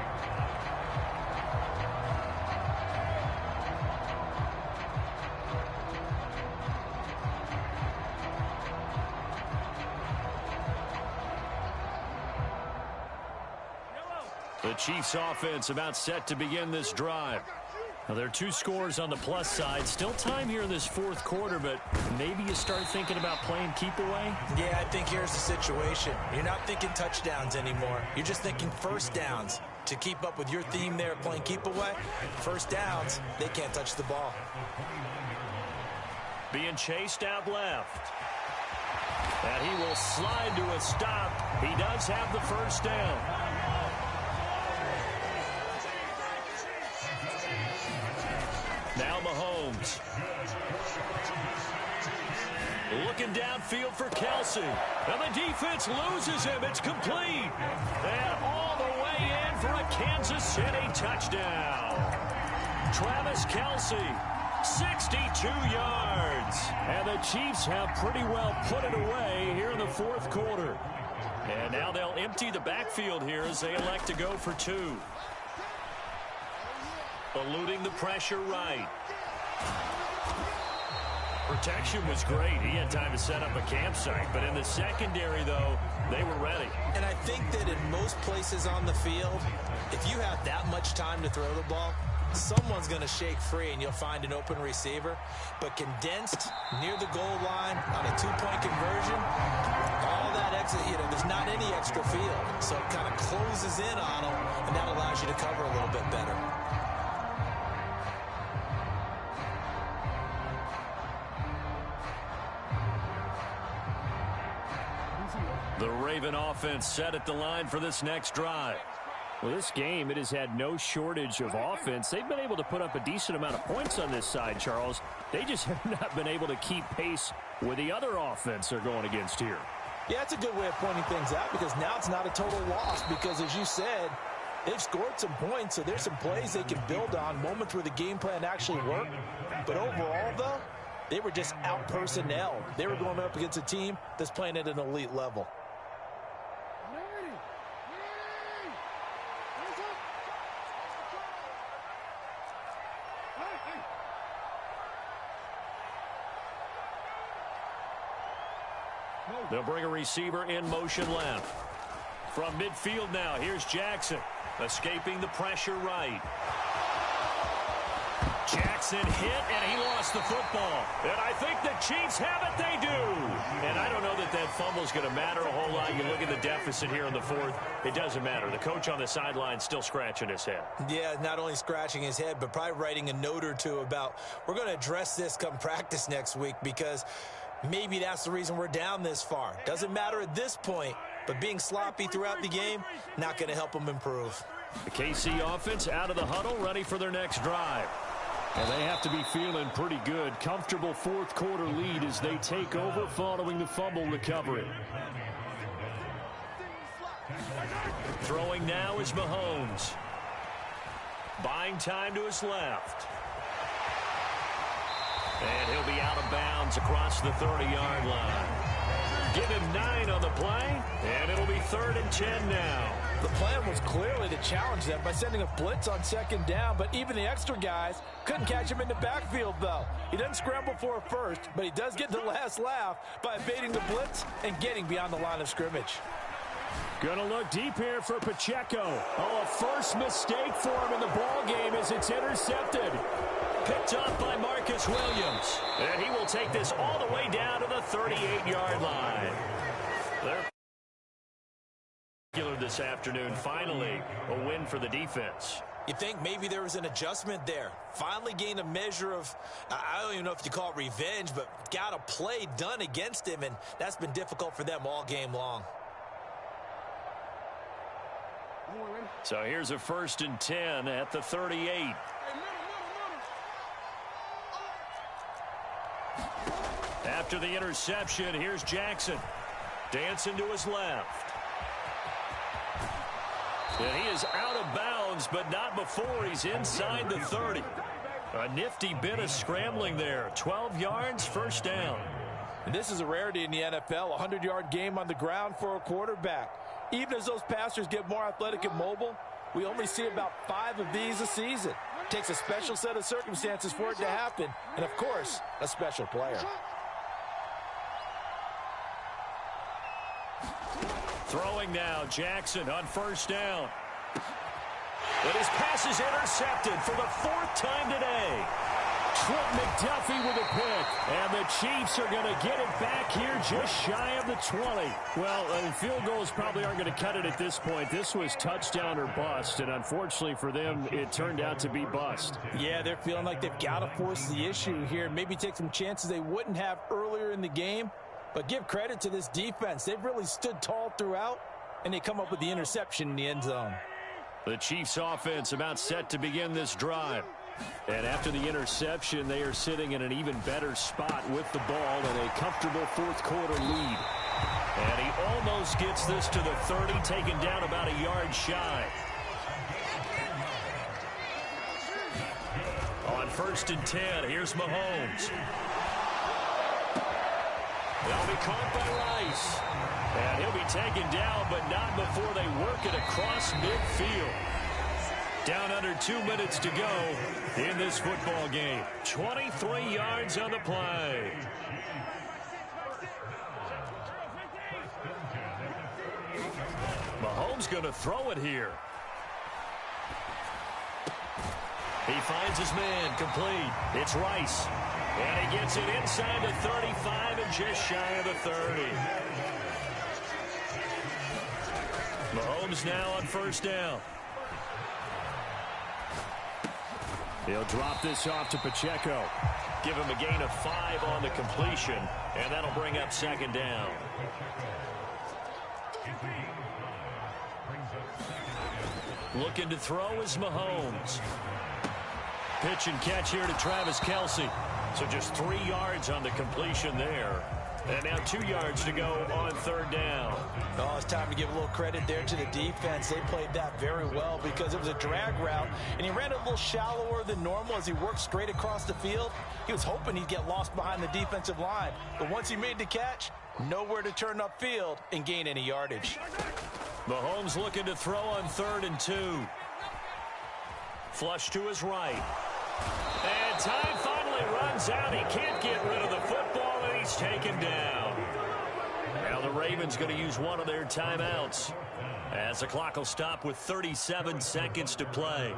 The Chiefs offense about set to begin this drive. Now, there are 2 scores on the plus side. Still time here in this fourth quarter, but maybe you start thinking about playing keep away? Yeah, I think here's the situation. You're not thinking touchdowns anymore. You're just thinking first downs. To keep up with your theme there, playing keep away, first downs, they can't touch the ball. Being chased out left. And he will slide to a stop. He does have the first down. Now Mahomes. Looking downfield for Kelsey. And the defense loses him. It's complete. And all the way in for a Kansas City touchdown. Travis Kelsey, 62 yards. And the Chiefs have pretty well put it away here in the fourth quarter. And now they'll empty the backfield here as they elect to go for 2. Eluding the pressure right. Protection was great. He had time to set up a campsite. But in the secondary, though, they were ready. And I think that in most places on the field, if you have that much time to throw the ball, someone's going to shake free and you'll find an open receiver. But condensed near the goal line on a 2-point conversion, all that exit, there's not any extra field. So it kind of closes in on them, and that allows you to cover a little bit better. The Raven offense set at the line for this next drive. Well, this game, it has had no shortage of offense. They've been able to put up a decent amount of points on this side, Charles. They just have not been able to keep pace with the other offense they're going against here. Yeah, it's a good way of pointing things out because now it's not a total loss because, as you said, they've scored some points, so there's some plays they can build on, moments where the game plan actually worked. But overall, though, they were just out-personnel. They were going up against a team that's playing at an elite level. They'll bring a receiver in motion left. From midfield now, here's Jackson. Escaping the pressure right. Jackson hit, and he lost the football. And I think the Chiefs have it. They do. And I don't know that that fumble's going to matter a whole lot. You look at the deficit here in the fourth. It doesn't matter. The coach on the sideline still scratching his head. Yeah, not only scratching his head, but probably writing a note or two about we're going to address this come practice next week because maybe that's the reason we're down this far. Doesn't matter at this point, but being sloppy throughout the game, not going to help them improve. The KC offense out of the huddle, ready for their next drive. And they have to be feeling pretty good. Comfortable fourth quarter lead as they take over following the fumble recovery. Throwing now is Mahomes. Buying time to his left. And he'll be out of bounds across the 30-yard line. Give him 9 on the play, and it'll be 3rd and 10 now. The plan was clearly to challenge them by sending a blitz on second down, but even the extra guys couldn't catch him in the backfield, though. He doesn't scramble for a first, but he does get the last laugh by evading the blitz and getting beyond the line of scrimmage. Gonna look deep here for Pacheco. Oh, a first mistake for him in the ball game as it's intercepted. Picked up by Marcus Williams. And he will take this all the way down to the 38-yard line. They're this afternoon, finally a win for the defense. You think maybe there was an adjustment there. Finally gained a measure of, I don't even know if you call it revenge, but got a play done against him, and that's been difficult for them all game long. So here's a 1st and 10 at the 38. After the interception, here's Jackson. Dancing to his left. And he is out of bounds, but not before he's inside the 30. A nifty bit of scrambling there. 12 yards, first down. And this is a rarity in the NFL, a 100-yard game on the ground for a quarterback. Even as those passers get more athletic and mobile, we only see about 5 of these a season. It takes a special set of circumstances for it to happen, and of course, a special player. Throwing now, Jackson on first down. But his pass is intercepted for the 4th time today. Trent McDuffie with a pick. And the Chiefs are going to get it back here just shy of the 20. Well, field goals probably aren't going to cut it at this point. This was touchdown or bust, and unfortunately for them, it turned out to be bust. Yeah, they're feeling like they've got to force the issue here. Maybe take some chances they wouldn't have earlier in the game. But give credit to this defense. They've really stood tall throughout, and they come up with the interception in the end zone. The Chiefs offense about set to begin this drive. And after the interception, they are sitting in an even better spot with the ball and a comfortable 4th quarter lead. And he almost gets this to the 30, taken down about a yard shy. On 1st and 10, here's Mahomes. They'll be caught by Rice. And he'll be taken down, but not before they work it across midfield. Down under 2 minutes to go in this football game. 23 yards on the play. Mahomes going to throw it here. He finds his man complete. It's Rice. And he gets it inside the 35 and just shy of the 30. Mahomes now on first down. He'll drop this off to Pacheco. Give him a gain of 5 on the completion, and that'll bring up 2nd down. Looking to throw is Mahomes. Pitch and catch here to Travis Kelce. So just 3 yards on the completion there. And now 2 yards to go on 3rd down. Oh, it's time to give a little credit there to the defense. They played that very well because it was a drag route, and he ran a little shallower than normal as he worked straight across the field. He was hoping he'd get lost behind the defensive line. But once he made the catch, nowhere to turn upfield and gain any yardage. Mahomes looking to throw on 3rd and 2. Flush to his right. And time finally runs out. He can't get rid of the football, and he's taken down. Now the Ravens going to use one of their timeouts as the clock will stop with 37 seconds to play.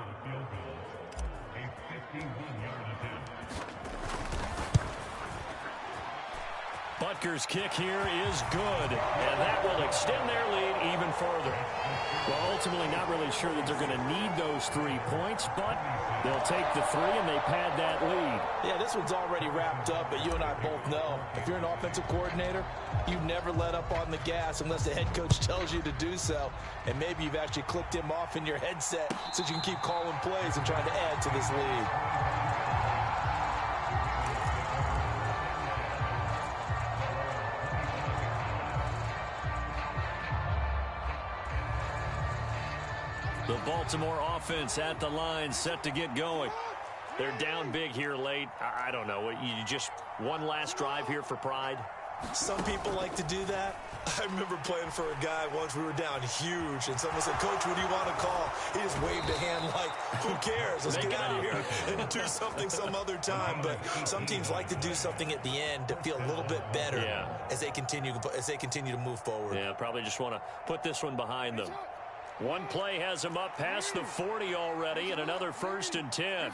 Butker's kick here is good, and that will extend their lead even further. Well, ultimately not really sure that they're going to need those 3 points, but they'll take the 3 and they pad that lead. Yeah, this one's already wrapped up, but you and I both know if you're an offensive coordinator, you never let up on the gas unless the head coach tells you to do so. And maybe you've actually clicked him off in your headset so you can keep calling plays and trying to add to this lead. The Baltimore offense at the line, set to get going. They're down big here late. I don't know. You just one last drive here for pride? Some people like to do that. I remember playing for a guy once. We were down huge, and someone said, "Coach, what do you want to call?" He just waved a hand like, "Who cares? Let's get out of here and do something some other time." But some teams like to do something at the end to feel a little bit better as they continue to move forward. Yeah, probably just want to put this one behind them. One play has them up past the 40 already, and another 1st and 10.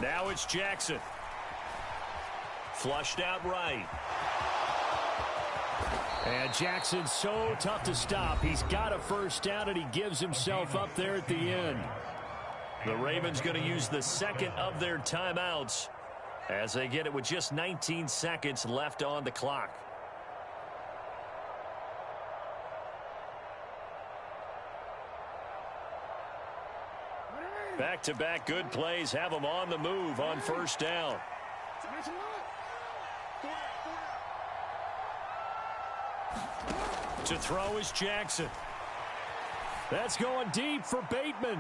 Now it's Jackson. Flushed out right. And Jackson's so tough to stop. He's got a first down, and he gives himself up there at the end. The Ravens going to use the 2nd of their timeouts as they get it with just 19 seconds left on the clock. Back-to-back good plays have them on the move on first down. To throw is Jackson. That's going deep for Bateman.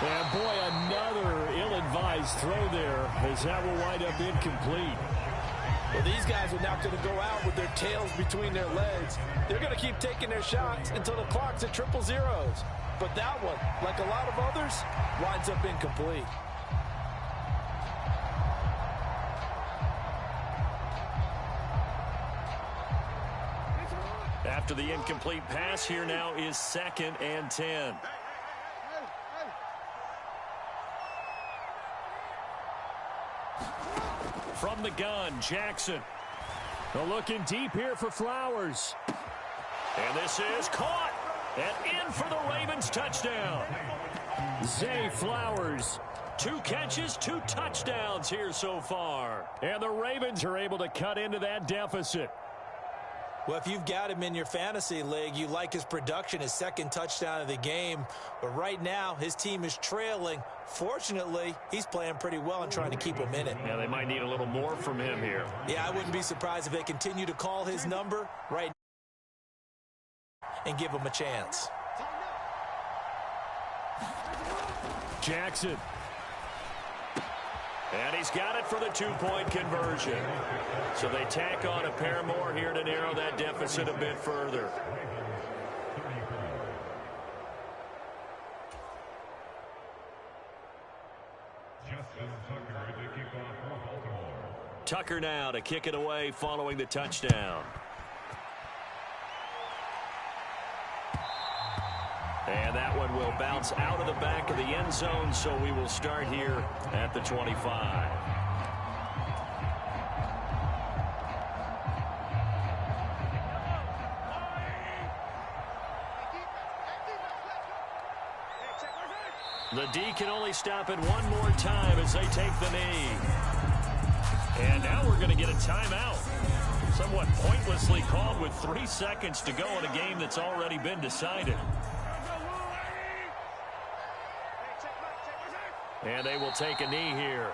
And boy, another ill-advised throw there, as that will wind up incomplete. Well, these guys are not going to go out with their tails between their legs. They're going to keep taking their shots until the clock's at 000. But that one, like a lot of others, winds up incomplete. After the incomplete pass, here now is 2nd and 10. From the gun, Jackson. They're looking deep here for Flowers. And this is caught. And in for the Ravens touchdown. Zay Flowers. 2 catches, 2 touchdowns here so far. And the Ravens are able to cut into that deficit. Well, if you've got him in your fantasy league, you like his production, his 2nd touchdown of the game. But right now, his team is trailing. Fortunately, he's playing pretty well and trying to keep him in it. Yeah, they might need a little more from him here. Yeah, I wouldn't be surprised if they continue to call his number right now and give him a chance. Jackson. And he's got it for the 2-point conversion. So they tack on a pair more here to narrow that deficit a bit further. Tucker now to kick it away following the touchdown. And that one will bounce out of the back of the end zone, so we will start here at the 25. The D can only stop it one more time as they take the knee. And now we're going to get a timeout. Somewhat pointlessly called with 3 seconds to go in a game that's already been decided. And they will take a knee here.